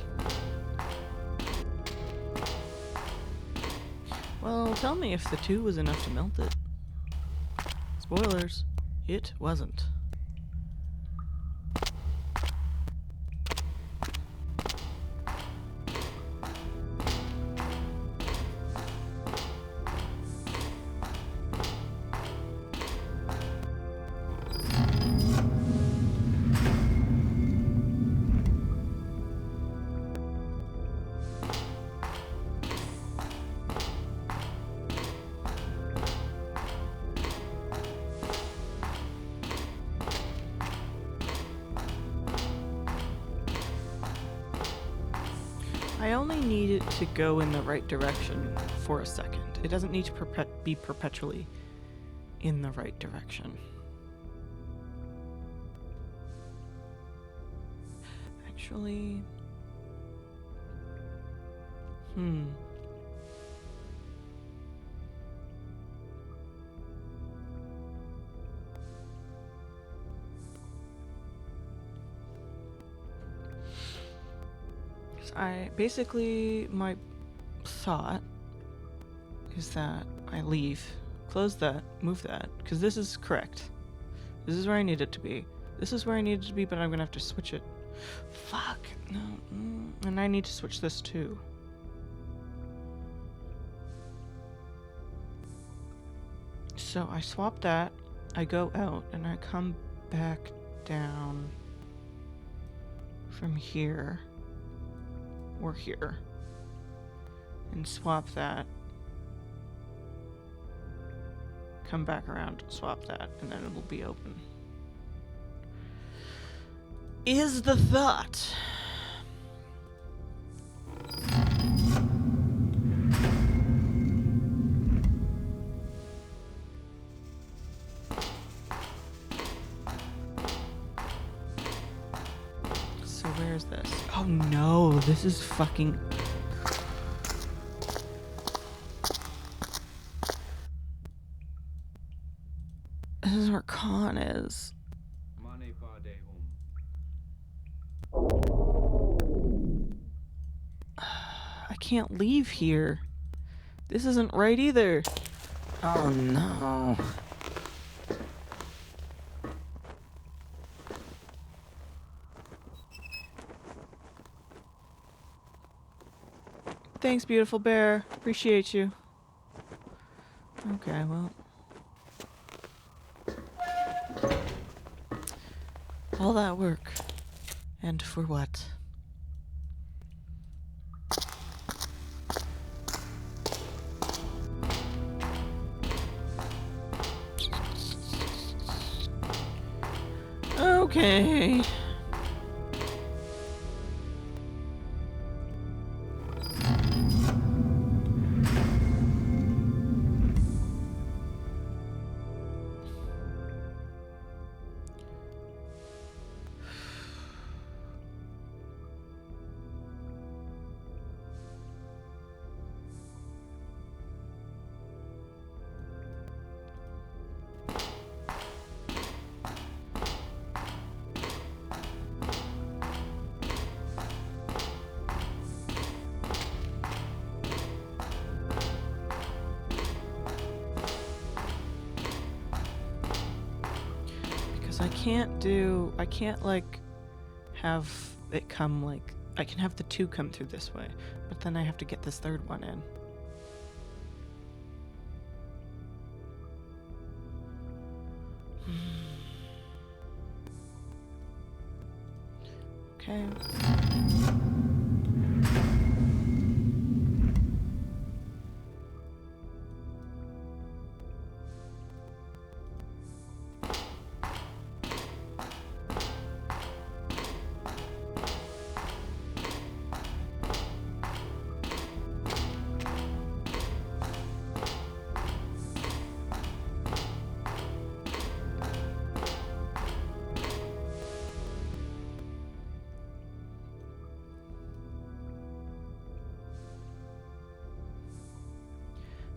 Well, tell me if the 2 was enough to melt it. Spoilers, it wasn't. I only need it to go in the right direction for a second. It doesn't need to be perpetually in the right direction. Actually... my thought is that I leave, close that, move that, because this is correct. This is where I need it to be. This is where I need it to be, but I'm gonna have to switch it. Fuck, no, and I need to switch this too. So I swap that, I go out, and I come back down from here. Or here, and swap that, come back around, swap that, and then it'll be open. Is the thought. So where Where is this? Oh no, this is fucking... This is where Khan is. I can't leave here. This isn't right either. Oh no. Thanks, beautiful bear. Appreciate you. Okay, well. All that work. And for what? Okay. I can't like have it come like, I can have the two come through this way, but then I have to get this third one in. Okay.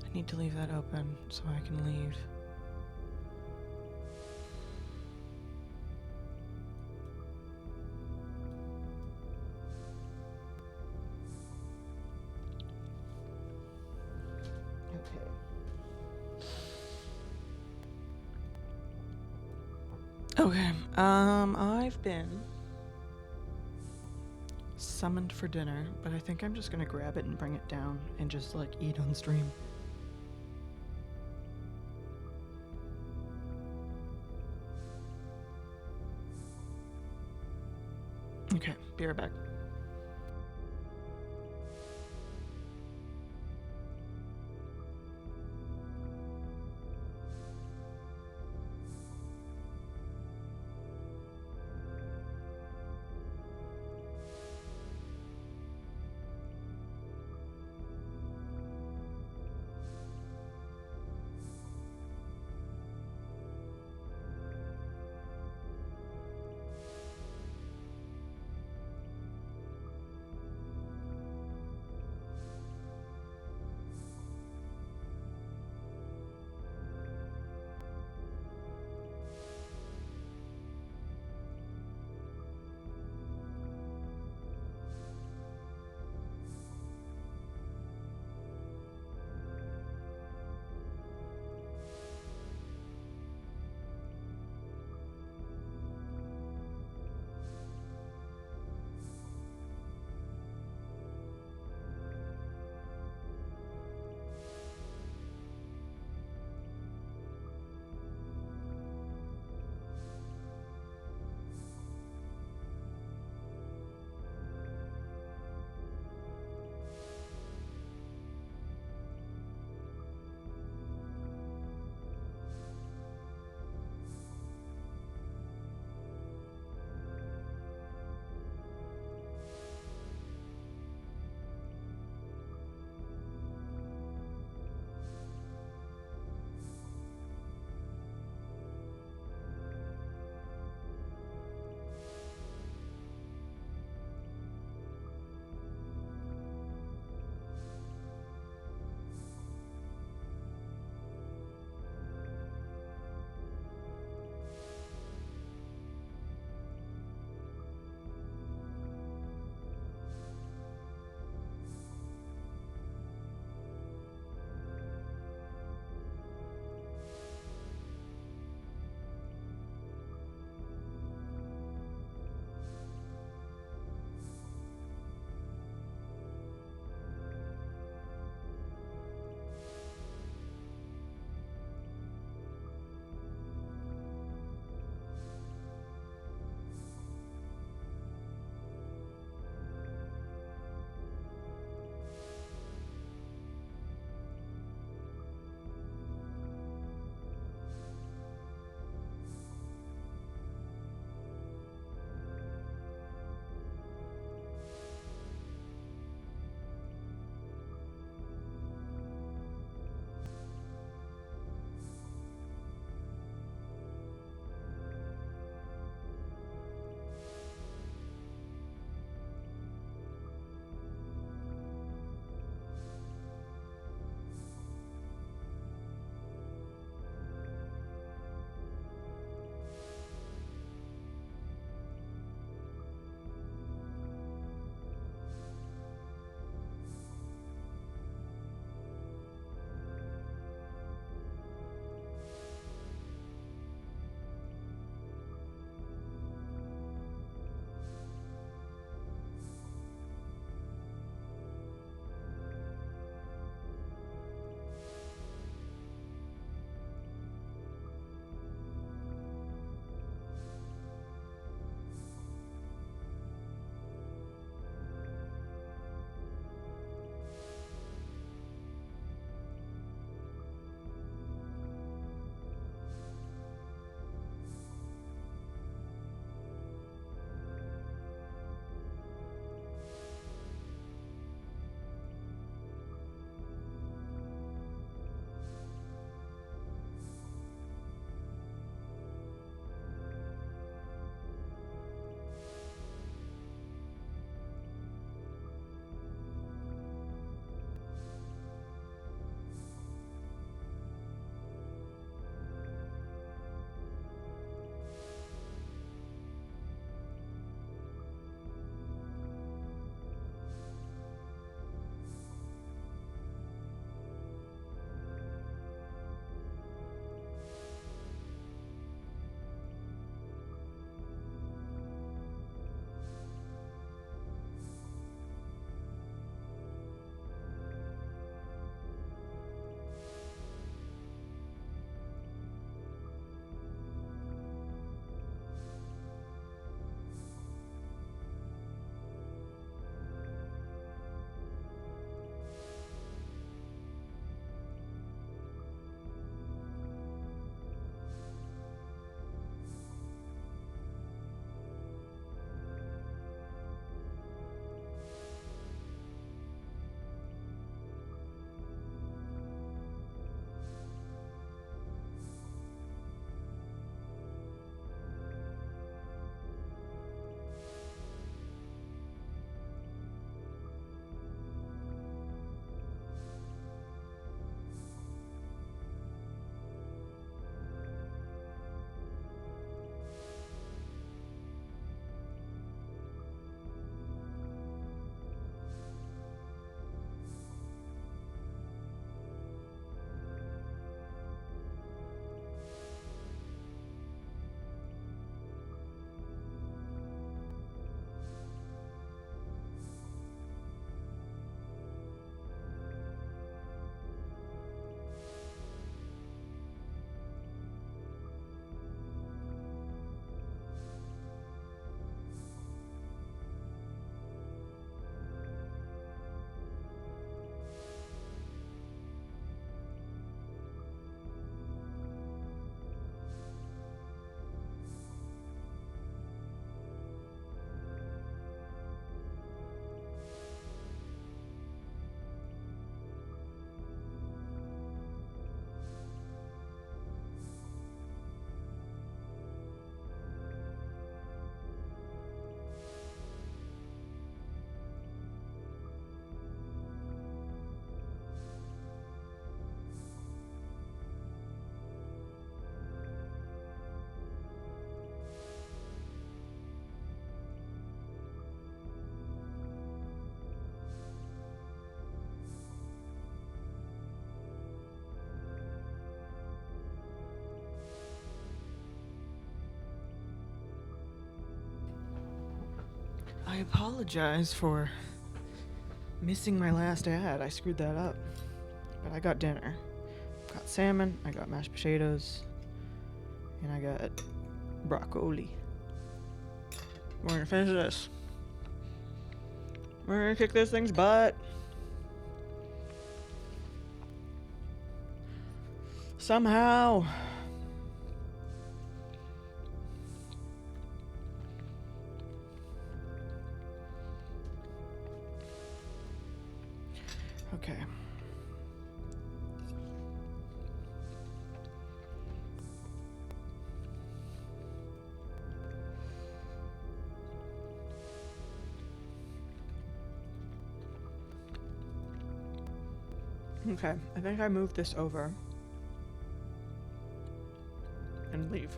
I need to leave that open so I can leave. Okay, I've been summoned for dinner, but I think I'm just gonna grab it and bring it down and just like eat on stream. Okay, be right back. I apologize for missing my last ad. I screwed that up. But I got dinner. Got salmon, I got mashed potatoes, and I got broccoli. We're gonna finish this. We're gonna kick this thing's butt. Somehow. Okay. Okay, I think I moved this over and leave.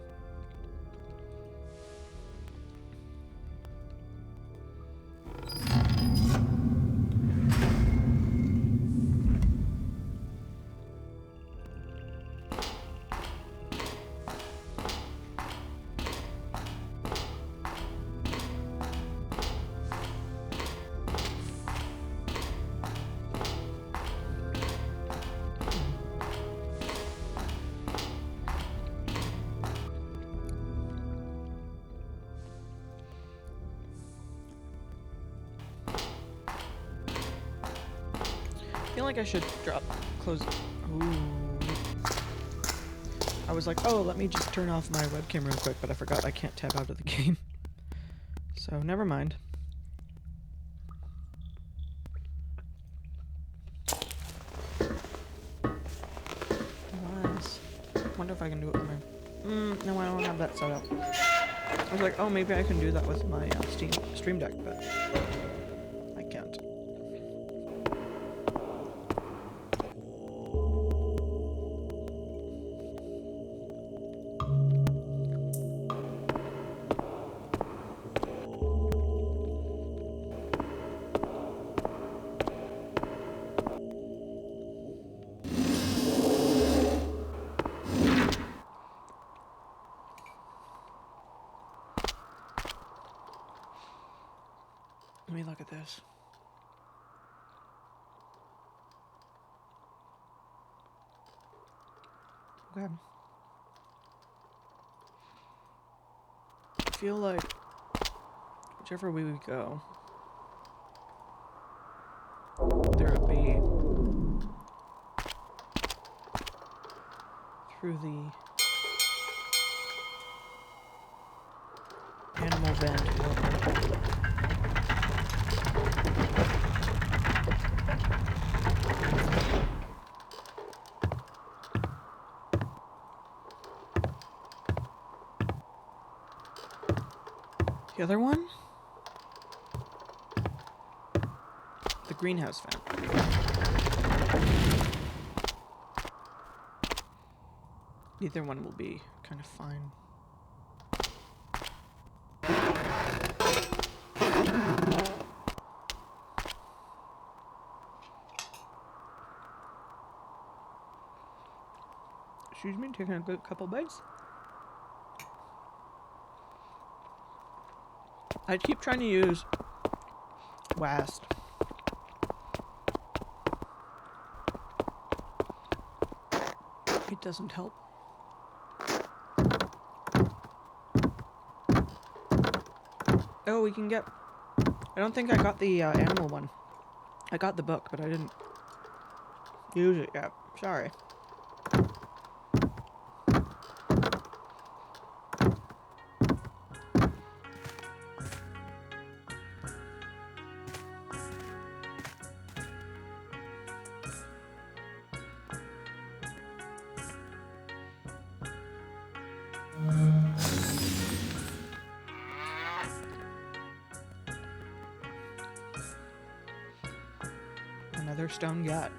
I feel like I should close. Ooh. I was like, oh, let me just turn off my webcam real quick, but I forgot I can't tab out of the game. So, never mind. Nice. Wonder if I can do it with my... no, I don't have that set up. I was like, oh, maybe I can do that with my Stream Deck, but I can't. Let me look at this. Okay. I feel like whichever way we go, whether it be through the animal vent or the other one? The greenhouse vent. Either one will be kind of fine. Excuse me, taking a good couple bites. I keep trying to use WASD. It doesn't help. Oh, we can get... I don't think I got the animal one. I got the book, but I didn't use it yet. Sorry. Another stone gut.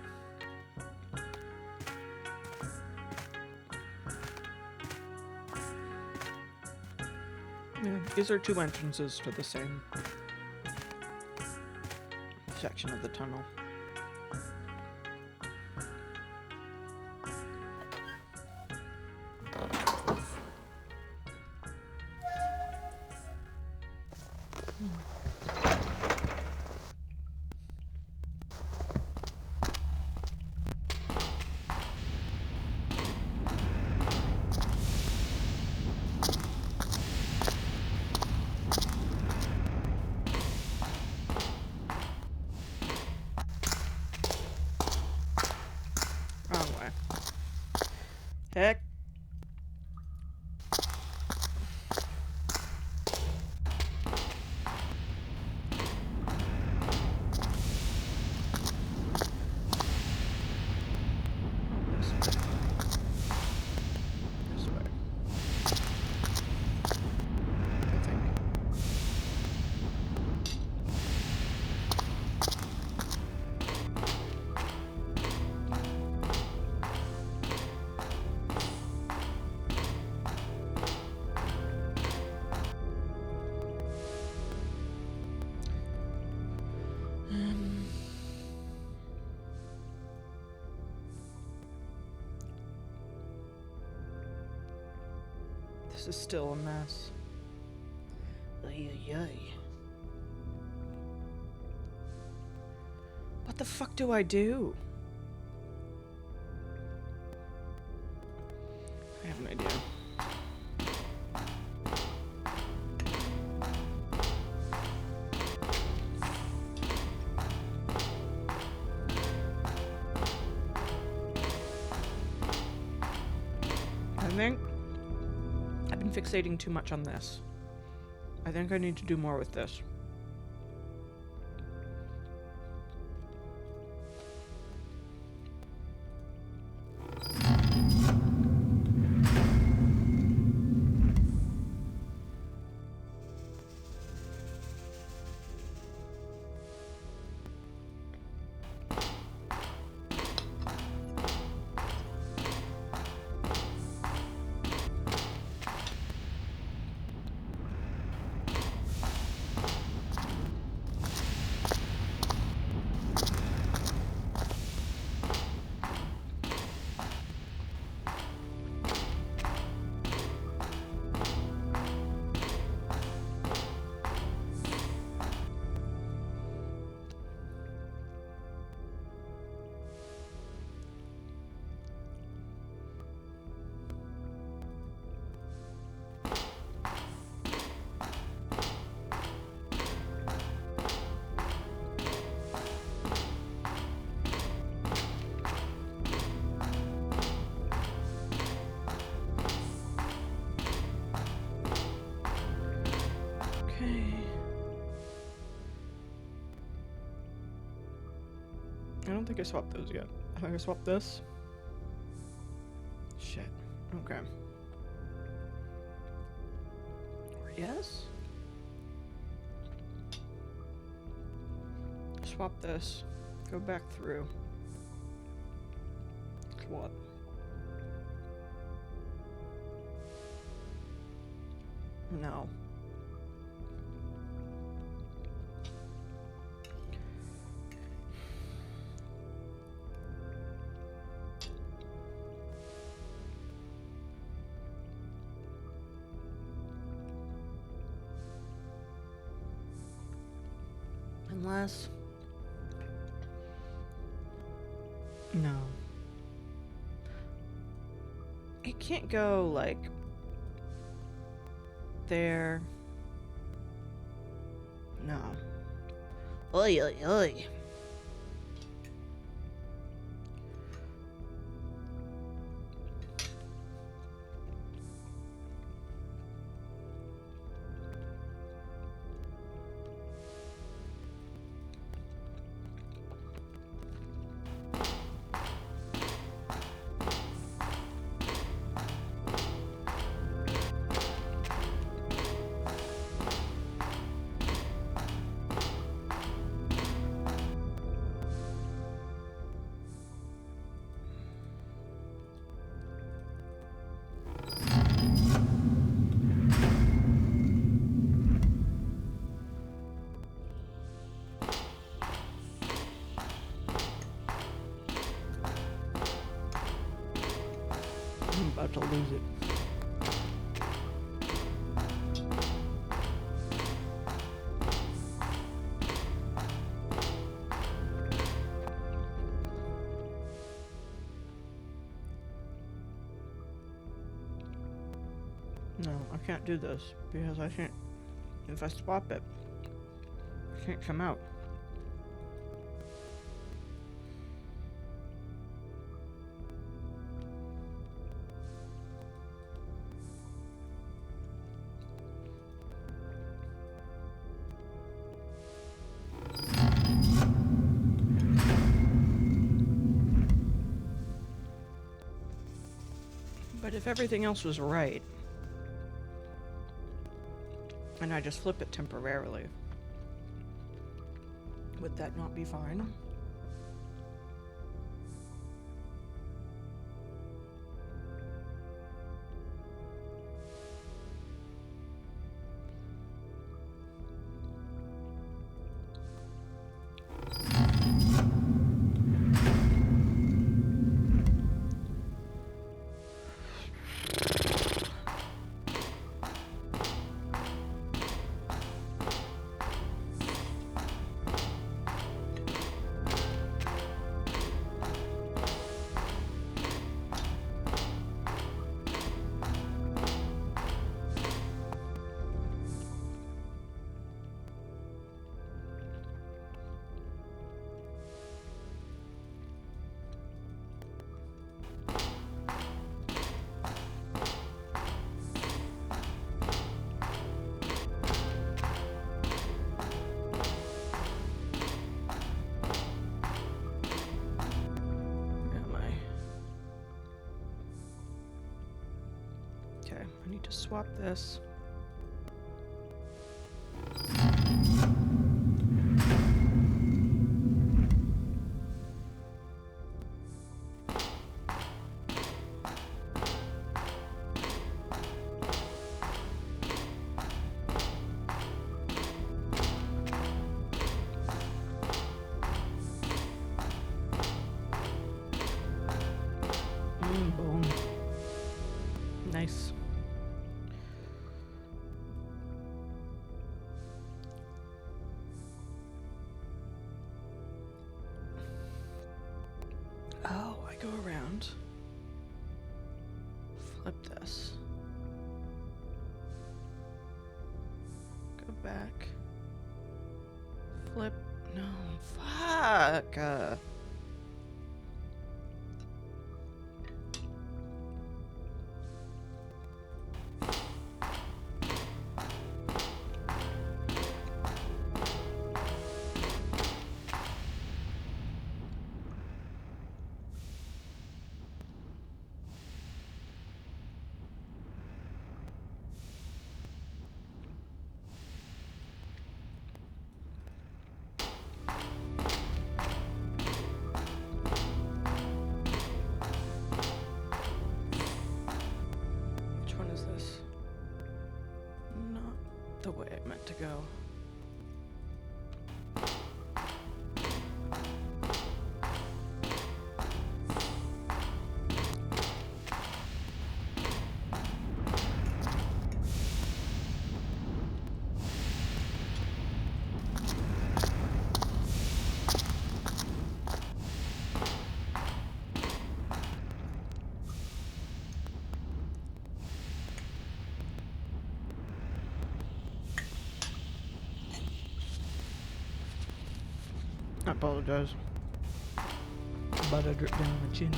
Yeah, these are two entrances to the same section of the tunnel. This is still a mess. Ay, ay, ay. What the fuck do I do? I have an idea. I think I've been fixating too much on this. I think I need to do more with this. I don't think I swapped those yet. I think I swapped this. Shit. Okay. Or yes? Swap this. Go back through. Swap. No. Unless... No. It can't go, like... there. No. Oy, oy, oy. I'm about to lose it. No, I can't do this because I can't. If I swap it, I can't come out. But if everything else was right, and I just flip it temporarily, would that not be fine? I need to swap this. Boom. Nice. Oh, I go around. Flip this. Go back. Flip. No, fuck. Which one is this? Not the way I meant to go. I apologize. Butter drip down my chin.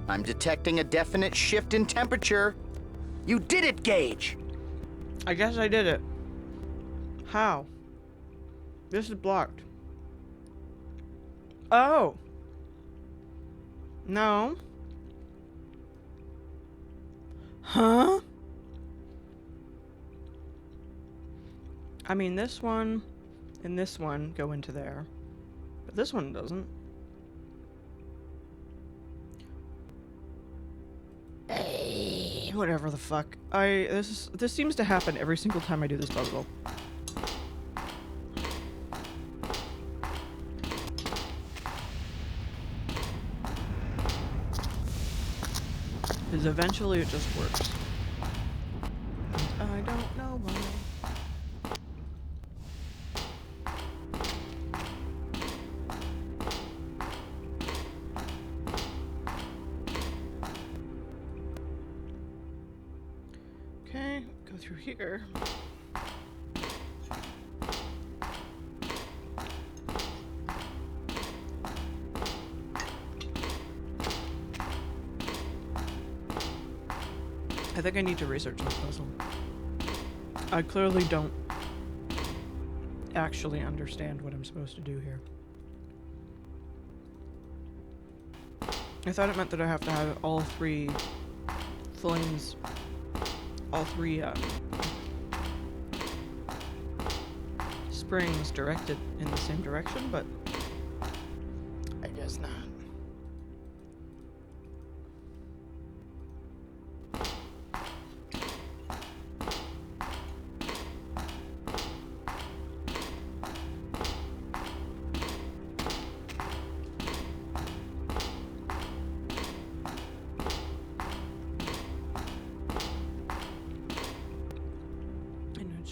I'm detecting a definite shift in temperature. You did it, Gage! I guess I did it. How? This is blocked. Oh! No. Huh? I mean, this one and this one go into there, but this one doesn't. Hey, whatever the fuck. This seems to happen every single time I do this puzzle. Because eventually it just works. And I don't know why. Okay, go through here. I think I need to research this puzzle. I clearly don't actually understand what I'm supposed to do here. I thought it meant that I have to have all three flames, all three springs directed in the same direction, but I guess not.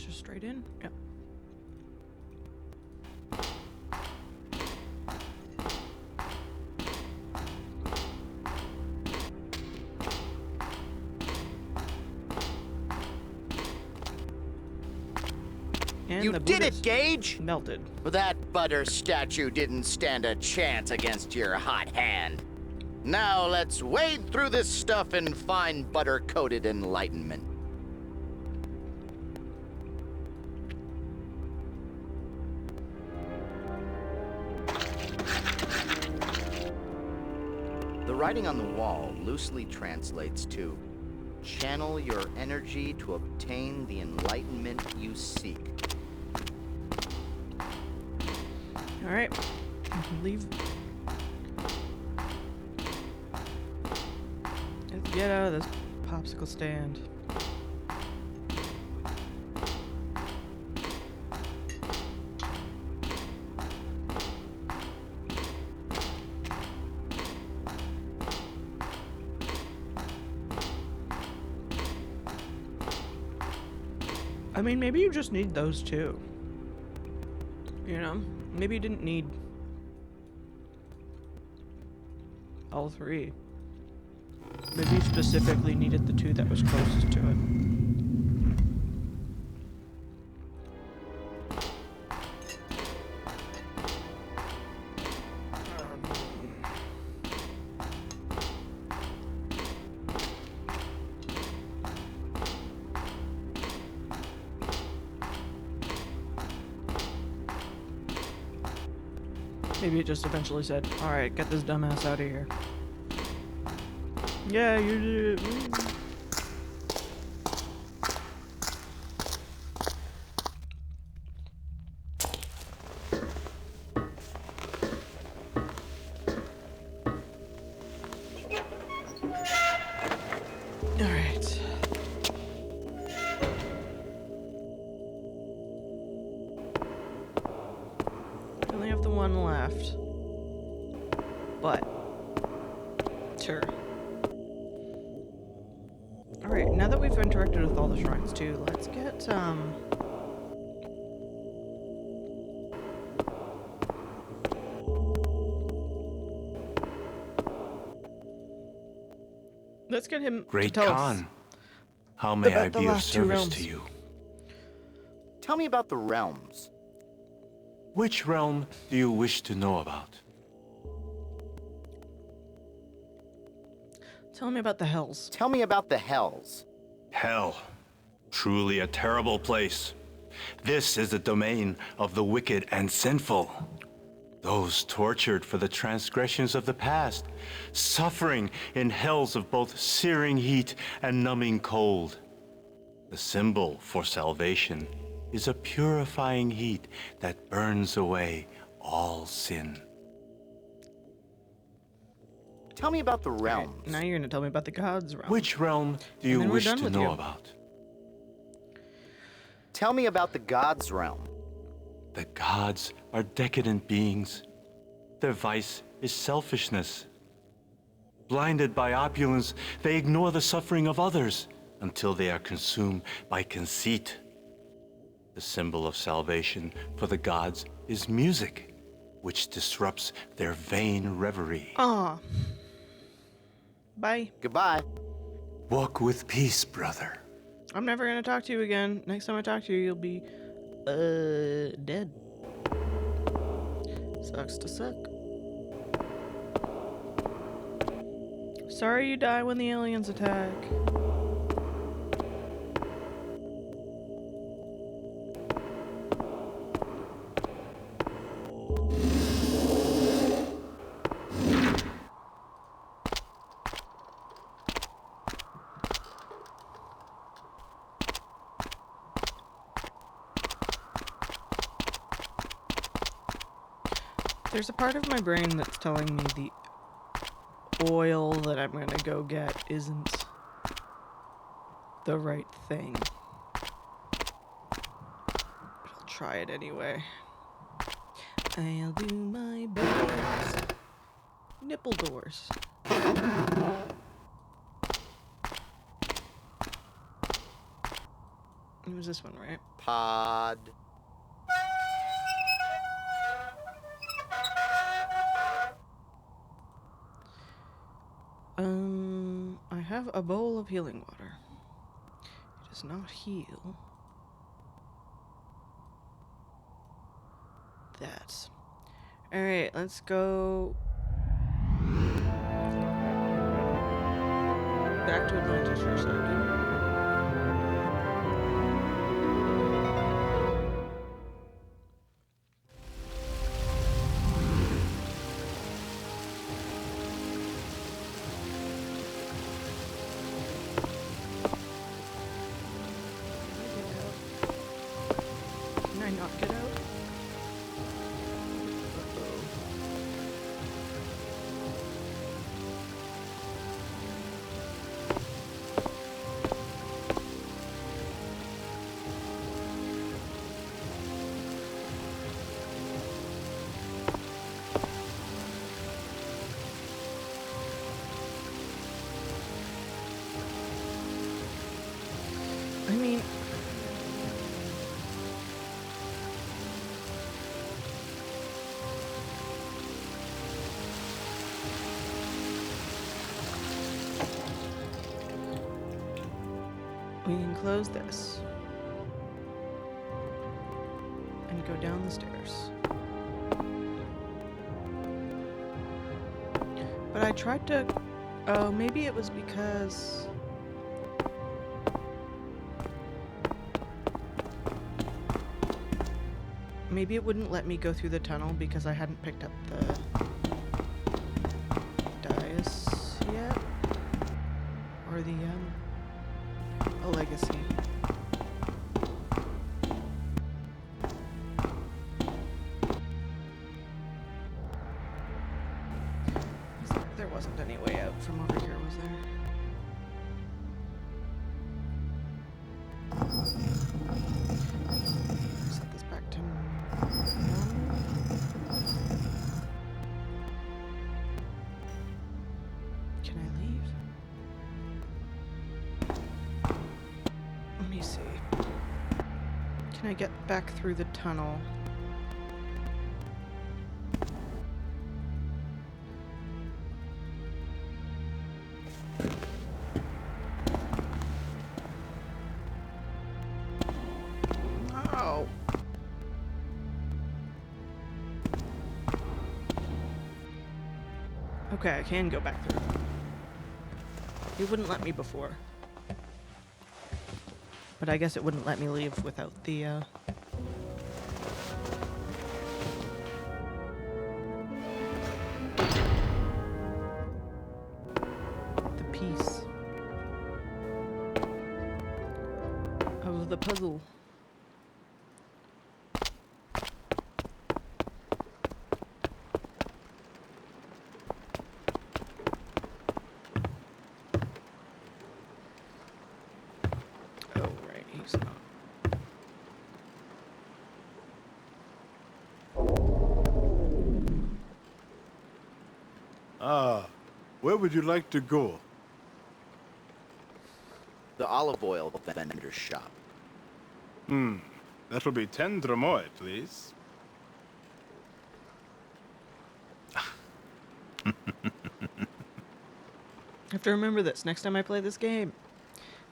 Straight in? Yep. And you did it, Gage! Melted. That butter statue didn't stand a chance against your hot hand. Now let's wade through this stuff and find butter-coated enlightenment. writing on the wall loosely translates to channel your energy to obtain the enlightenment you seek. All right, you can leave. Let's get out of this popsicle stand. I mean, maybe you just need those two. You know? Maybe you didn't need all three. Maybe you specifically needed the two that was closest to it. Maybe it just eventually said, alright, get this dumbass out of here. Yeah, you did it. Alright. Only have the one left. But sure. Alright, now that we've interacted with all the shrines too, let's get let's get him Great to tell Khan, us how may I about the be of last two service realms. to you? Tell me about the realms. Which realm do you wish to know about? Tell me about the hells. Tell me about the hells. Hell. Truly a terrible place. This is the domain of the wicked and sinful. Those tortured for the transgressions of the past, suffering in hells of both searing heat and numbing cold. The symbol for salvation is a purifying heat that burns away all sin. Tell me about the realms. Now you're gonna tell me about the gods realm. Which realm do you wish to know about? Tell me about the gods realm. The gods are decadent beings. Their vice is selfishness. Blinded by opulence, they ignore the suffering of others until they are consumed by conceit. The symbol of salvation for the gods is music, which disrupts their vain reverie. Aw. Bye. Goodbye. Walk with peace, brother. I'm never gonna talk to you again. Next time I talk to you, you'll be, dead. Sucks to suck. Sorry you die when the aliens attack. There's a part of my brain that's telling me the oil that I'm gonna go get isn't the right thing. But I'll try it anyway. I'll do my best. Nipple doors. It was this one, right? Pod. I have a bowl of healing water. It does not heal. That. Alright, let's go back to Atlantis for a second. mean, we can close this and go down the stairs. But I tried to... Oh, maybe it was because... Maybe it wouldn't let me go through the tunnel because I hadn't picked up the dice yet. Or the, legacy. There wasn't any way out from over here, was there? Set this back to 1. Can I leave? Let me see. Can I get back through the tunnel? Oh. Okay, I can go back through. It wouldn't let me before. But I guess it wouldn't let me leave without the, piece of the puzzle. Oh, right, he's not. Ah, where would you like to go? The olive oil vendor's shop. That'll be 10 dramoy, please. I have to remember this next time I play this game.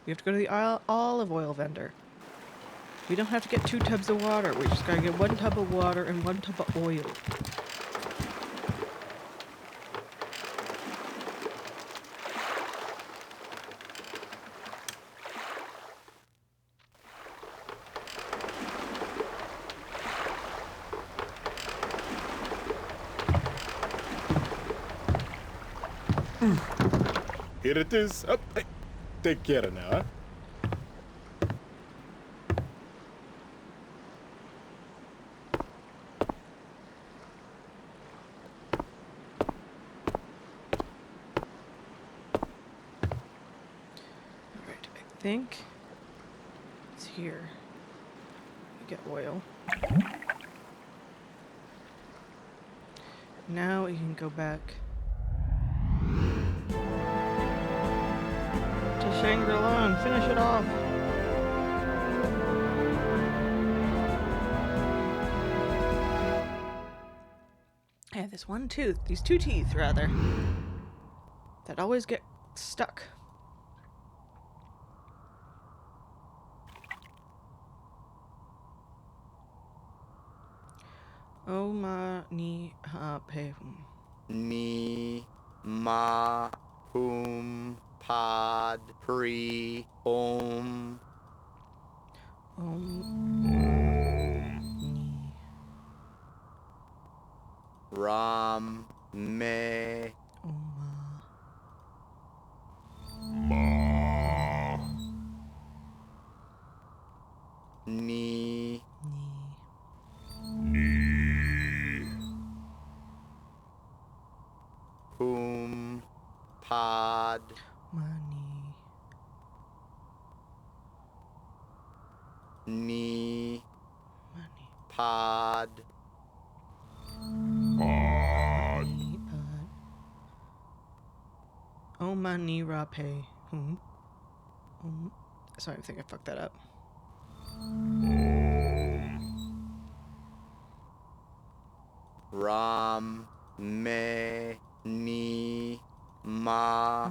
We have to go to the olive oil vendor. We don't have to get 2 tubs of water. We just gotta get 1 tub of water and 1 tub of oil. Here it is. Up, hey, take care now, huh? Alright, I think it's here. We get oil. Now we can go back to Shangri-La and finish it off. I have this one tooth, these 2 teeth rather, that always get stuck. Oh ma ni ha pe hum. Ni ma hum pod pre om. Ram me ma ni hum pod Money. Ni Money. pod Oh mani ra pe hum. Sorry, I think I fucked that up. Ram, me, ni, ma.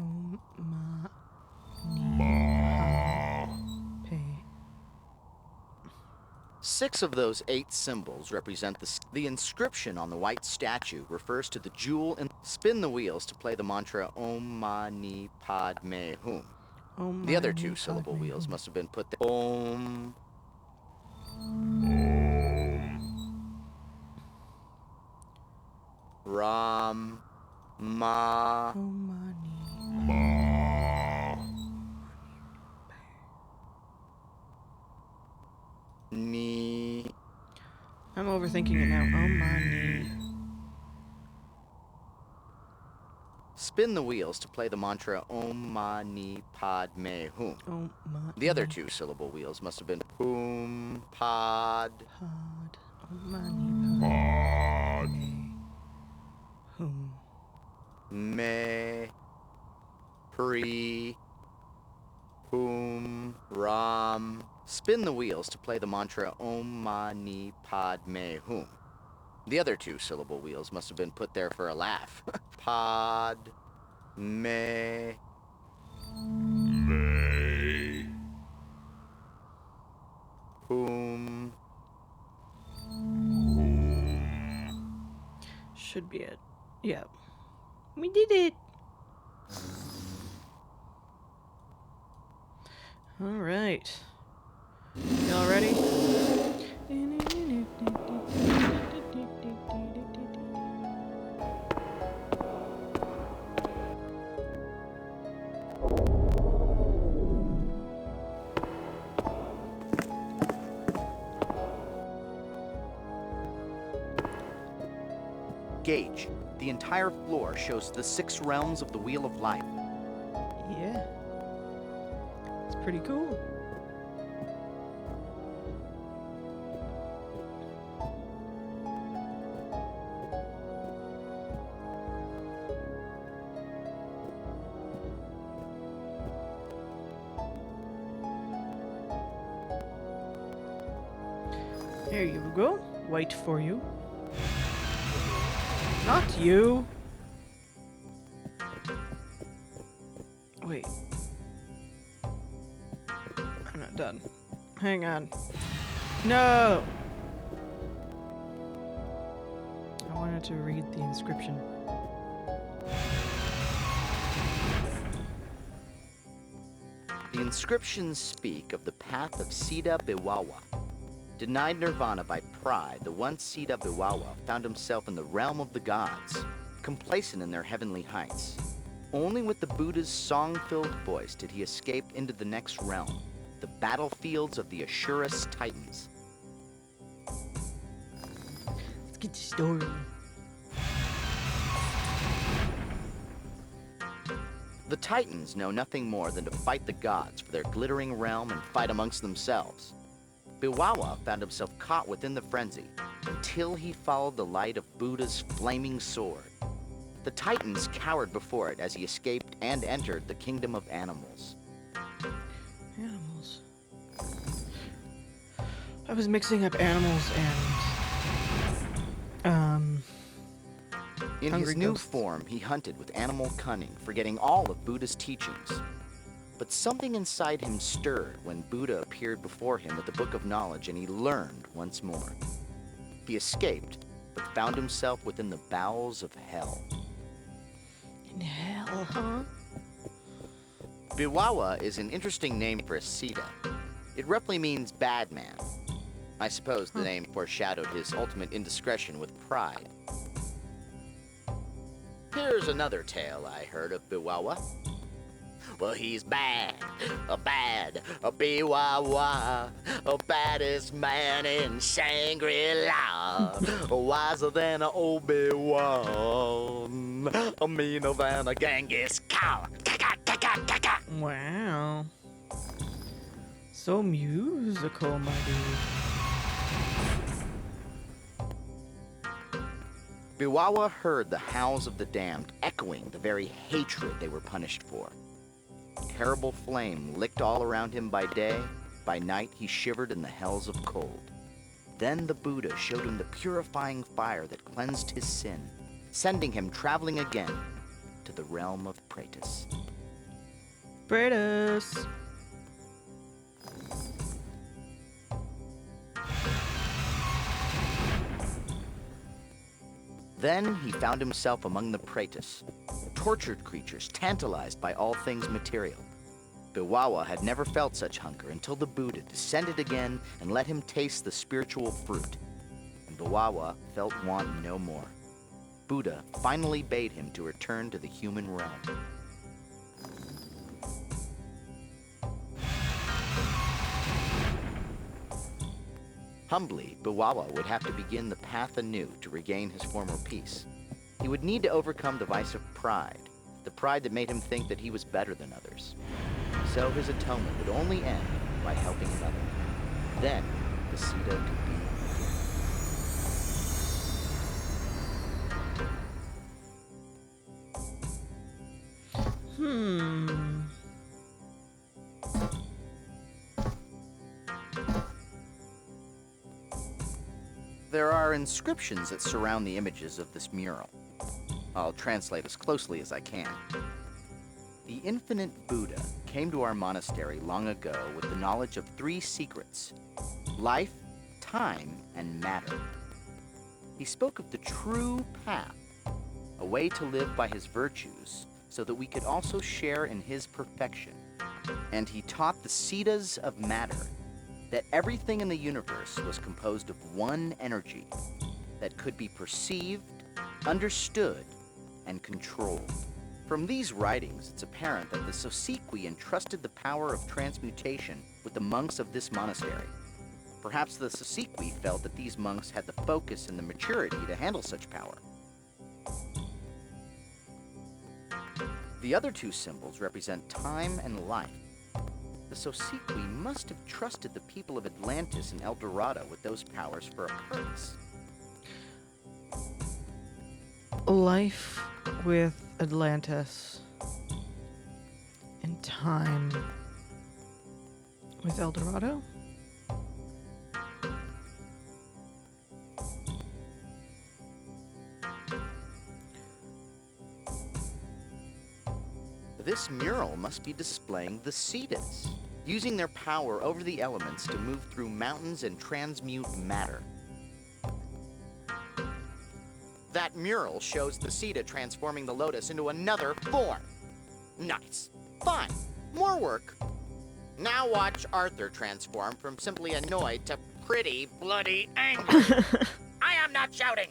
Six of those 8 symbols represent the inscription on the white statue refers to the jewel and spin the wheels to play the mantra Om Mani Padme Hum. The other 2 syllable wheels must have been put there. Om. Ram. Ma. Ni. I'm overthinking it now. Oh my knee. Spin the wheels to play the mantra Om Mani Padme Hum. The other 2 syllable wheels must have been Hum Pod. Hum. Me. Pri. Hum Ram. Spin the wheels to play the mantra Om Mani Padme Hum. The other 2 syllable wheels must have been put there for a laugh. Pod. Me. Hum. Should be it. Yeah. We did it. All right. Y'all ready? Gauge. The entire floor shows the 6 realms of the Wheel of Life. Yeah. It's pretty cool. There you go. Wait for you. Not you. Wait. I'm not done. Hang on. No! I wanted to read the inscription. The inscriptions speak of the path of Sita Biwawa. Denied nirvana by pride, the one Sita Biwawa found himself in the realm of the gods, complacent in their heavenly heights. Only with the Buddha's song-filled voice did he escape into the next realm, the battlefields of the Ashura's Titans. Let's get the story. The Titans know nothing more than to fight the gods for their glittering realm and fight amongst themselves. Biwawa found himself caught within the frenzy until he followed the light of Buddha's flaming sword. The Titans cowered before it as he escaped and entered the kingdom of animals. Animals. I was mixing up animals and In his hungry new ghosts. form, he hunted with animal cunning, forgetting all of Buddha's teachings. But something inside him stirred when Buddha appeared before him with the Book of Knowledge, and he learned once more. He escaped, but found himself within the bowels of hell. In hell, huh? Biwawa is an interesting name for a Sita. It roughly means bad man. I suppose the name foreshadowed his ultimate indiscretion with pride. Here's another tale I heard of Biwawa. Well, he's bad, a Biwawa, a baddest man in Shangri-La, wiser than an Obi-Wan, a meaner than a Genghis Khan. Wow. So musical, my dude. Biwawa heard the howls of the damned echoing the very hatred they were punished for. Terrible flame licked all around him by day. By night, he shivered in the hells of cold. Then the Buddha showed him the purifying fire that cleansed his sin, sending him traveling again to the realm of Praetus. Praetus! Then he found himself among the Praetus, tortured creatures tantalized by all things material. Biwawa had never felt such hunger until the Buddha descended again and let him taste the spiritual fruit. And Biwawa felt want no more. Buddha finally bade him to return to the human realm. Humbly, Biwawa would have to begin the path anew to regain his former peace. He would need to overcome the vice of pride, the pride that made him think that he was better than others. So his atonement would only end by helping another. Then the Sita could be There are inscriptions that surround the images of this mural. I'll translate as closely as I can. The infinite Buddha came to our monastery long ago with the knowledge of 3 secrets: life, time, and matter. He spoke of the true path, a way to live by his virtues so that we could also share in his perfection. And he taught the Siddhas of matter, that everything in the universe was composed of one energy that could be perceived, understood, and controlled. From these writings, it's apparent that the Sosikwi entrusted the power of transmutation with the monks of this monastery. Perhaps the Sosikwi felt that these monks had the focus and the maturity to handle such power. The other 2 symbols represent time and life. The Sosikwi must have trusted the people of Atlantis and El Dorado with those powers for a purpose. Life with Atlantis and time with El Dorado? This mural must be displaying the Siddhas, using their power over the elements to move through mountains and transmute matter. That mural shows the Siddha transforming the lotus into another form. Nice. Fine. More work. Now watch Arthur transform from simply annoyed to pretty bloody angry. I am not shouting!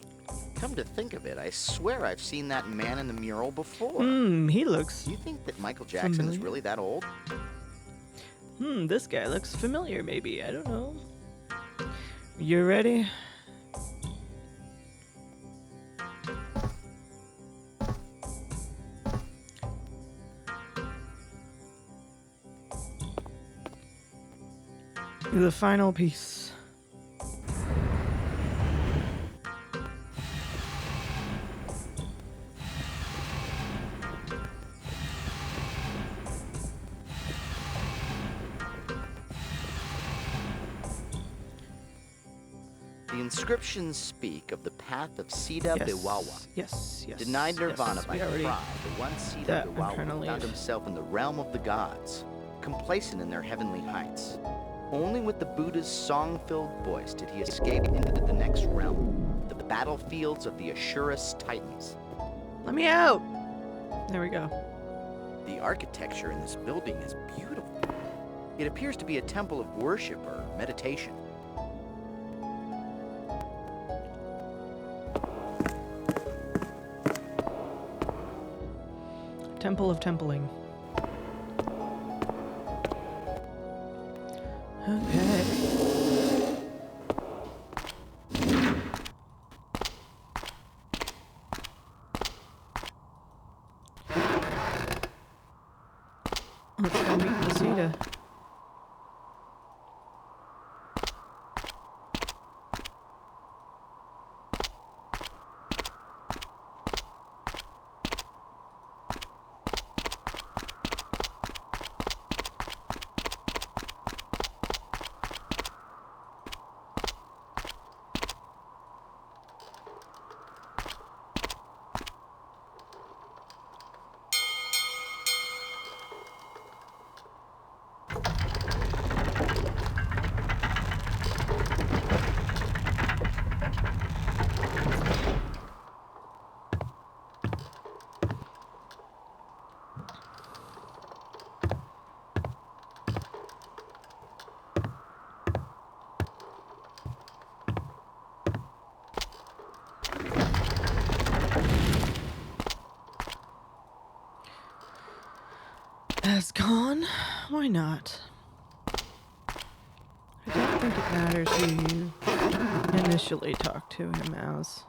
Come to think of it, I swear I've seen that man in the mural before. He looks. Do you think that Michael Jackson familiar. is really that old? This guy looks familiar, maybe. I don't know. You ready? The final piece. The inscriptions speak of the path of Siddha Biwawa. Yes. Denied nirvana yes, by we already- pride, the one Siddha that I'm trying to Biwawa found leave. himself in the realm of the gods, complacent in their heavenly heights. Only with the Buddha's song-filled voice did he escape into the next realm, the battlefields of the Ashurus Titans. Let me out! There we go. The architecture in this building is beautiful. It appears to be a temple of worship or meditation. Temple of Templing. Okay. Let's go meet the Siddha. has gone. Why not? I don't think it matters who you initially talk to him as.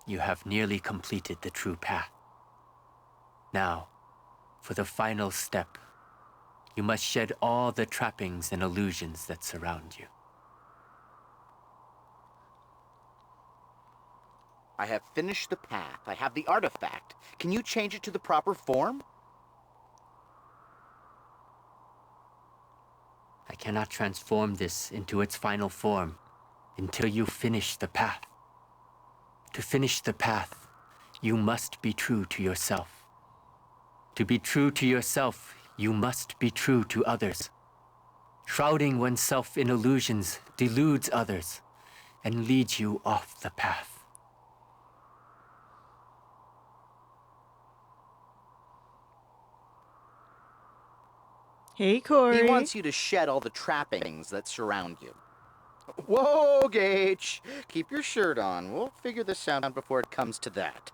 You have nearly completed the true path. Now, for the final step, you must shed all the trappings and illusions that surround you. I have finished the path. I have the artifact. Can you change it to the proper form? I cannot transform this into its final form until you finish the path. To finish the path, you must be true to yourself. To be true to yourself, you must be true to others. Shrouding oneself in illusions deludes others and leads you off the path. Hey, Corey. He wants you to shed all the trappings that surround you. Whoa, Gage! Keep your shirt on. We'll figure this out before it comes to that.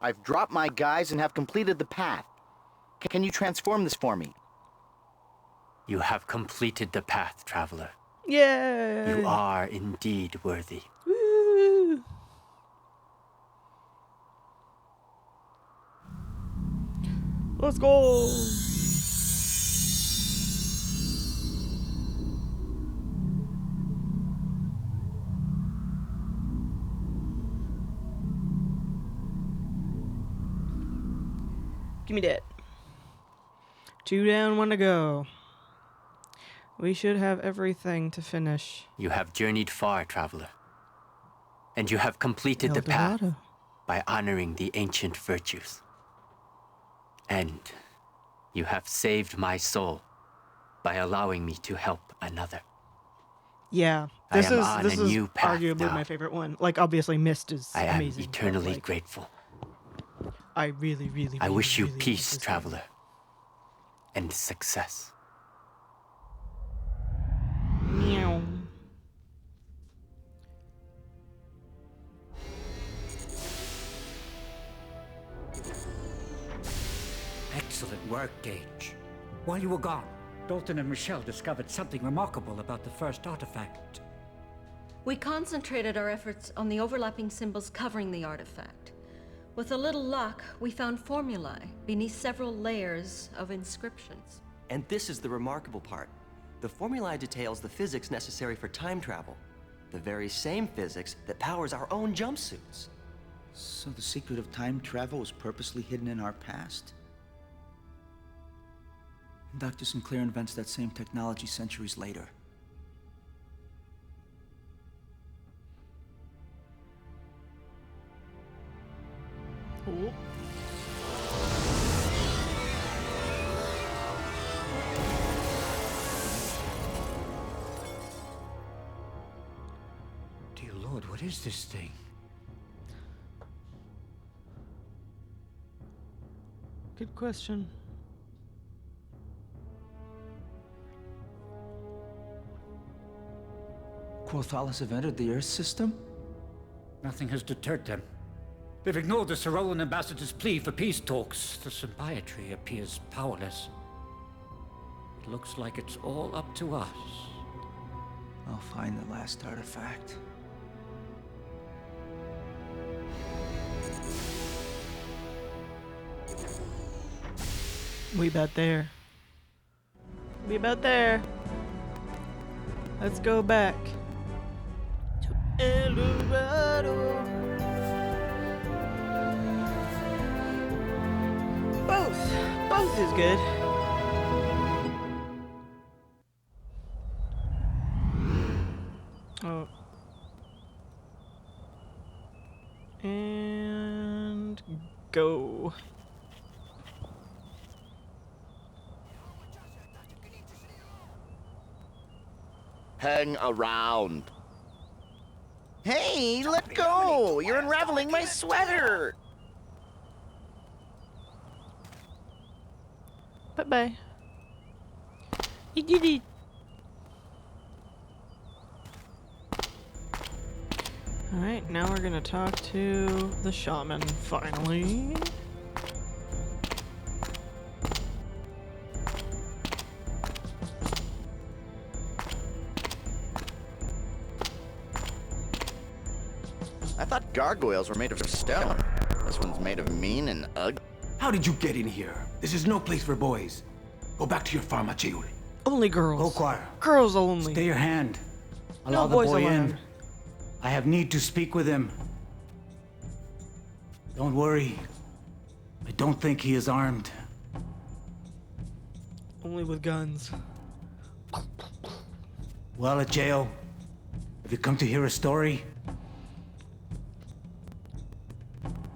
I've dropped my guys and have completed the path. Can you transform this for me? You have completed the path, traveler. Yay! You are indeed worthy. Woo! Let's go! Give me that. 2 down, 1 to go. We should have everything to finish. You have journeyed far, traveler. And you have completed the path by honoring the ancient virtues. And you have saved my soul by allowing me to help another. Yeah, this is path arguably now. my favorite one. Like, obviously, Mist is I am amazing. eternally like, grateful. I really I wish you really peace, traveler, and success. Meow. Excellent work, Gage. While you were gone, Dalton and Michelle discovered something remarkable about the first artifact. We concentrated our efforts on the overlapping symbols covering the artifact. With a little luck, we found formulae beneath several layers of inscriptions. And this is the remarkable part. The formulae details the physics necessary for time travel. The very same physics that powers our own jumpsuits. So the secret of time travel was purposely hidden in our past? Dr. Sinclair invents that same technology centuries later. Cool. Dear Lord, what is this thing? Good question. Quothalas have entered the Earth system? Nothing has deterred them. They've ignored the Sarolan ambassador's plea for peace talks. The symbiotry appears powerless. It looks like it's all up to us. I'll find the last artifact. We about there. We about there. Let's go back to El Dorado. Both is good. Oh. And go. Hang around. Hey, let go! You're unraveling my sweater! Bye-bye. You did it. Alright, now we're gonna talk to the shaman, finally. I thought gargoyles were made of stone. This one's made of mean and ugly. How did you get in here? This is no place for boys. Go back to your farm, Acheul. Only girls. Go choir. Girls only. Stay your hand. No Allow the boys boy allowed. in. I have need to speak with him. Don't worry. I don't think he is armed. Only with guns. Well, Acheul, have you come to hear a story?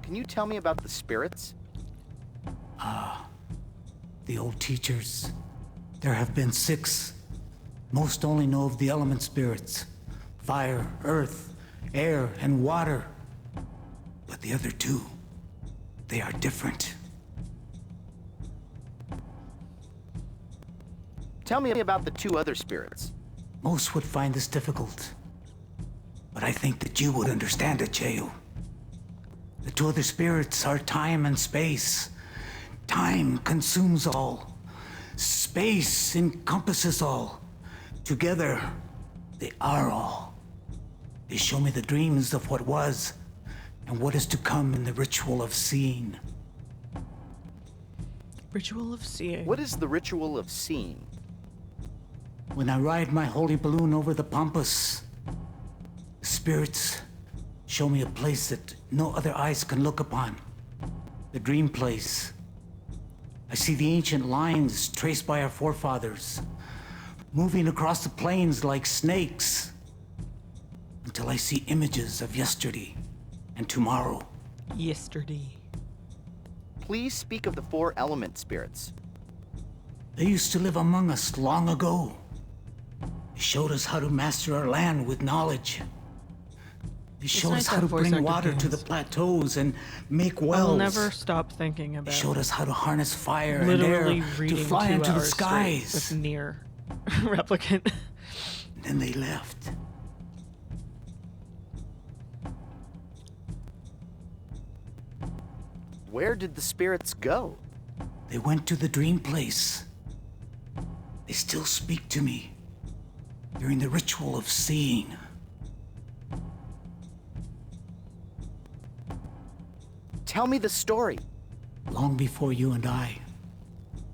Can you tell me about the spirits? The old teachers. There have been 6. Most only know of the element spirits. Fire, earth, air, and water. But the other 2, they are different. Tell me about the 2 other spirits. Most would find this difficult. But I think that you would understand it, Acheul. The 2 other spirits are time and space. Time consumes all. Space encompasses all. Together, they are all. They show me the dreams of what was and what is to come in the ritual of seeing. Ritual of seeing. What is the ritual of seeing? When I ride my holy balloon over the pampas, the spirits show me a place that no other eyes can look upon. The dream place. I see the ancient lines traced by our forefathers, moving across the plains like snakes, until I see images of yesterday and tomorrow. Yesterday. Please speak of the 4 element spirits. They used to live among us long ago. They showed us how to master our land with knowledge. They showed nice us how to to voice bring actor water to games. the plateaus and make wells. I'll never stop thinking They about showed us how to harness fire literally and air to reading fly 2 into the hours straight skies. with Nier replicant. Then they left. Where did the spirits go? They went to the dream place. They still speak to me during the ritual of seeing. Tell me the story. Long before you and I,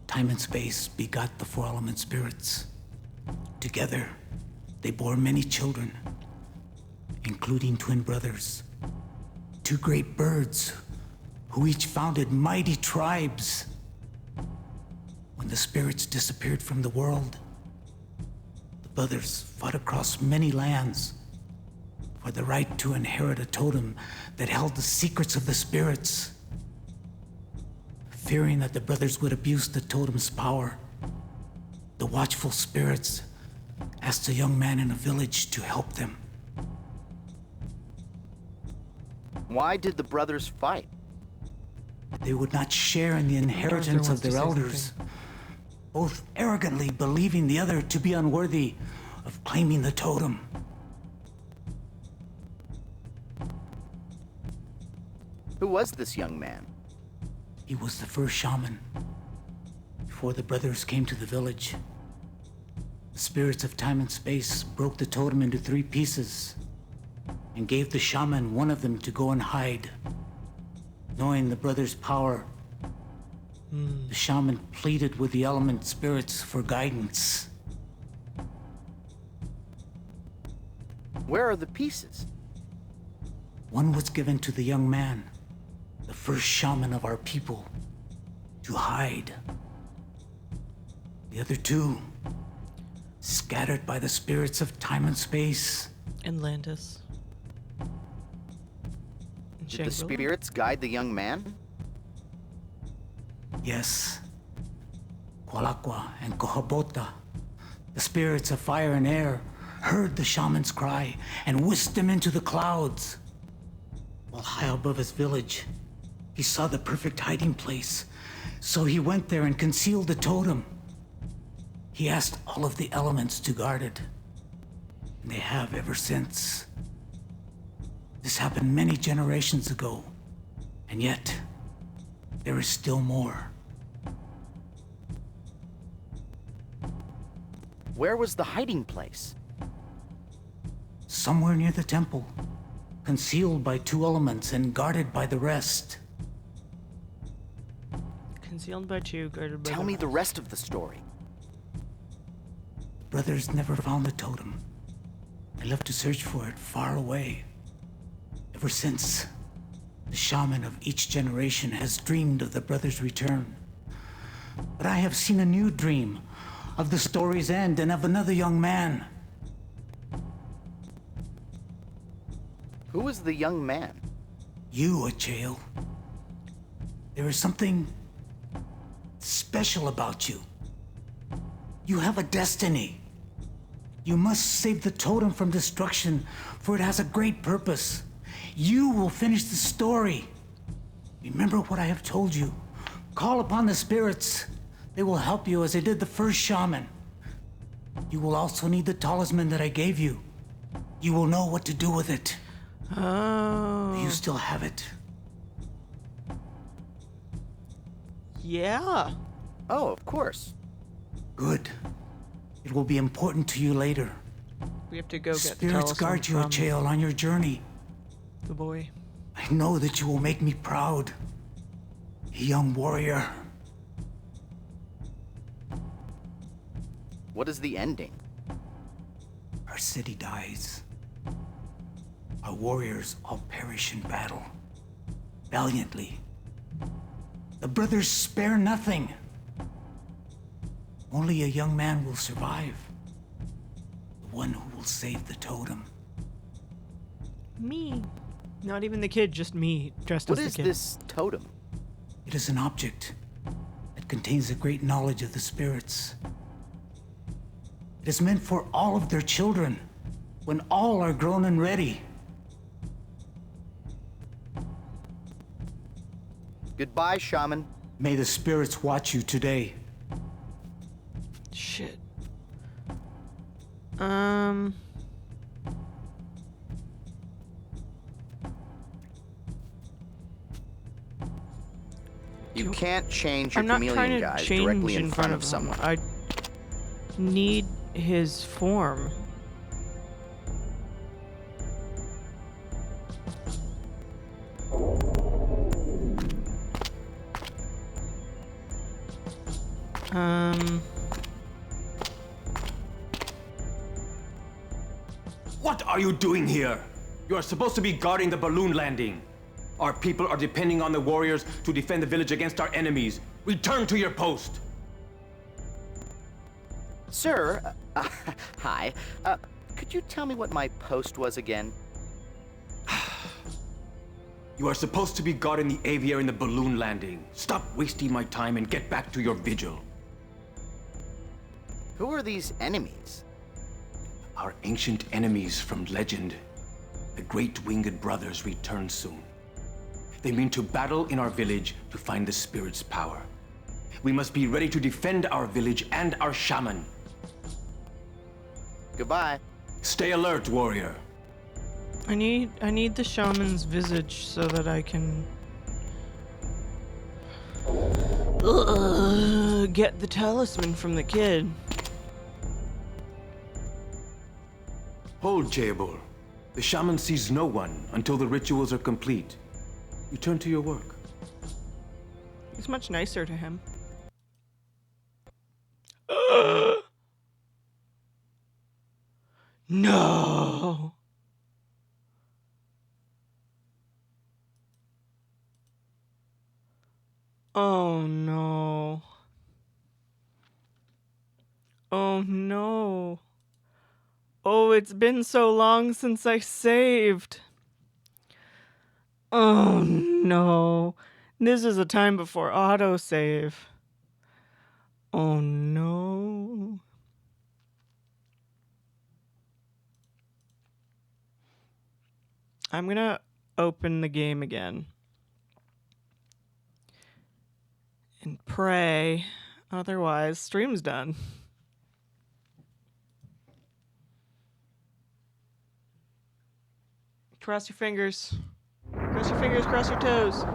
time and space begot the 4 element spirits. Together, they bore many children, including twin brothers. 2 great birds who each founded mighty tribes. When the spirits disappeared from the world, the brothers fought across many lands for the right to inherit a totem that held the secrets of the spirits. Fearing that the brothers would abuse the totem's power, the watchful spirits asked a young man in a village to help them. Why did the brothers fight? They would not share in the inheritance of their elders, both arrogantly believing the other to be unworthy of claiming the totem. Who was this young man? He was the first shaman. Before the brothers came to the village, the spirits of time and space broke the totem into 3 pieces and gave the shaman one of them to go and hide. Knowing the brothers' power, the shaman pleaded with the element spirits for guidance. Where are the pieces? One was given to the young man, the first shaman of our people, to hide. The other 2, scattered by the spirits of time and space. Atlantis. Did the spirits guide the young man? Yes. Kualakwa and Kohabota, the spirits of fire and air, heard the shaman's cry and whisked him into the clouds. While high above his village, he saw the perfect hiding place, so he went there and concealed the totem. He asked all of the elements to guard it. And they have ever since. This happened many generations ago, and yet there is still more. Where was the hiding place? Somewhere near the temple, concealed by 2 elements and guarded by the rest. Concealed by 2, guarded by Tell me the rest of the story. Brothers never found the totem. They left to search for it far away. Ever since, the shaman of each generation has dreamed of the brothers' return. But I have seen a new dream of the story's end and of another young man. Who was the young man? You, Achael. There is something special about you. You have a destiny. You must save the totem from destruction, for it has a great purpose. You will finish the story. Remember what I have told you. Call upon the spirits. They will help you as they did the first shaman. You will also need the talisman that I gave you. You will know what to do with it. Oh. Do you still have it? Yeah. Oh, of course. Good. It will be important to you later. We have to go get the Spirits talisman guard you, from Achael, on your journey. the boy. I know that you will make me proud. A young warrior. What is the ending? Our city dies. Our warriors all perish in battle. Valiantly. The brothers spare nothing. Only a young man will survive. The one who will save the totem. Me. Not even the kid, just me, dressed as the kid. What is this totem? It is an object that contains a great knowledge of the spirits. It is meant for all of their children, when all are grown and ready. Goodbye, shaman. May the spirits watch you today. Shit. You can't change your I'm not trying chameleon to guys change directly in front of him. someone. I need his form. What are you doing here? You are supposed to be guarding the balloon landing. Our people are depending on the warriors to defend the village against our enemies. Return to your post. Sir, hi. Could you tell me what my post was again? You are supposed to be guarding the aviary in the balloon landing. Stop wasting my time and get back to your vigil. Who are these enemies? Our ancient enemies from legend. The Great Winged Brothers return soon. They mean to battle in our village to find the spirit's power. We must be ready to defend our village and our shaman. Goodbye. Stay alert, warrior. I need the shaman's visage so that I can get the talisman from the kid. Hold, Jaebul. The shaman sees no one until the rituals are complete. Return to your work. He's much nicer to him. No. Oh no. Oh no. Oh, it's been so long since I saved. Oh no. This is a time before autosave. Oh no. I'm gonna open the game again. And pray. Otherwise, stream's done. Cross your fingers. Cross your fingers, cross your toes.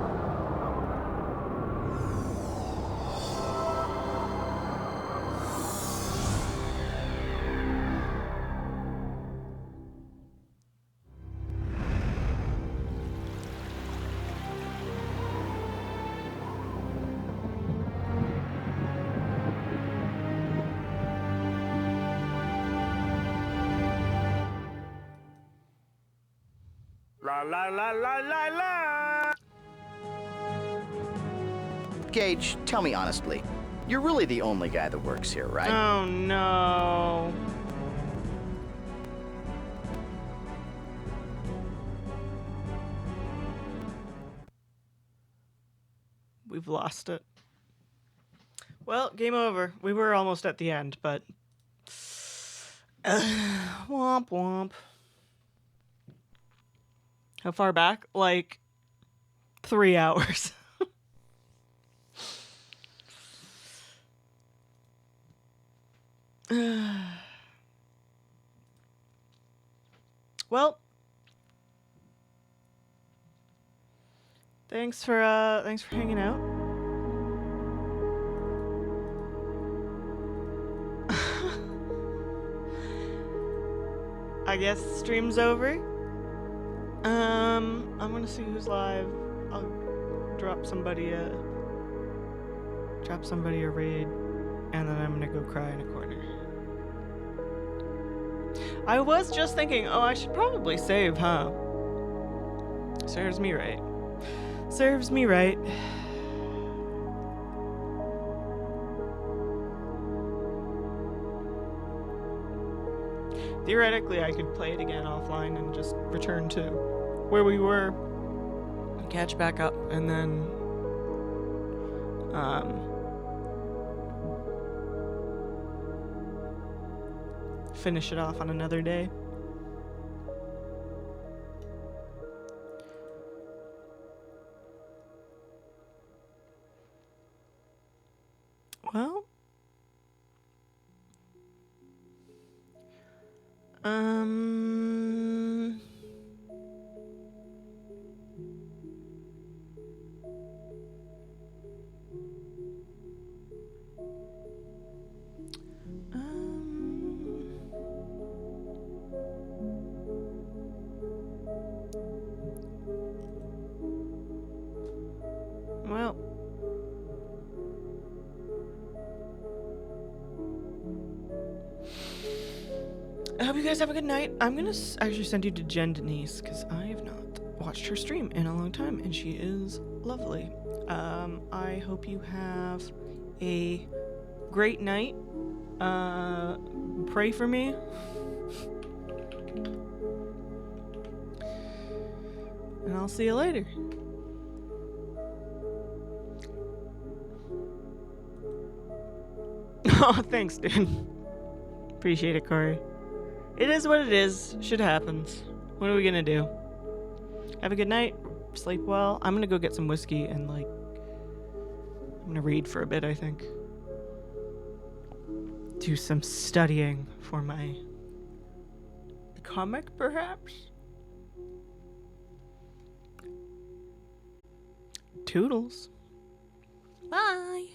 La la la la la la! Gage, tell me honestly, you're really the only guy that works here, right? Oh no. We've lost it. Well, game over. We were almost at the end, but womp womp. How far back? Like 3 hours. Well, thanks for hanging out. I guess stream's over. I'm gonna see who's live. I'll drop somebody a raid, and then I'm gonna go cry in a corner. I was just thinking, oh, I should probably save, huh? Serves me right. Serves me right. Theoretically, I could play it again offline and just return to where we were, catch back up, and then finish it off on another day. Well, well, I hope you guys have a good night. I'm gonna actually send you to Jen Denise because I have not watched her stream in a long time, and she is lovely. I hope you have a great night. Pray for me. And I'll see you later. Oh, thanks, dude. Appreciate it, Corey. It is what it is. Shit happens. What are we gonna do? Have a good night. Sleep well. I'm gonna go get some whiskey and, like, I'm gonna read for a bit, I think. Do some studying for my comic, perhaps? Toodles. Bye.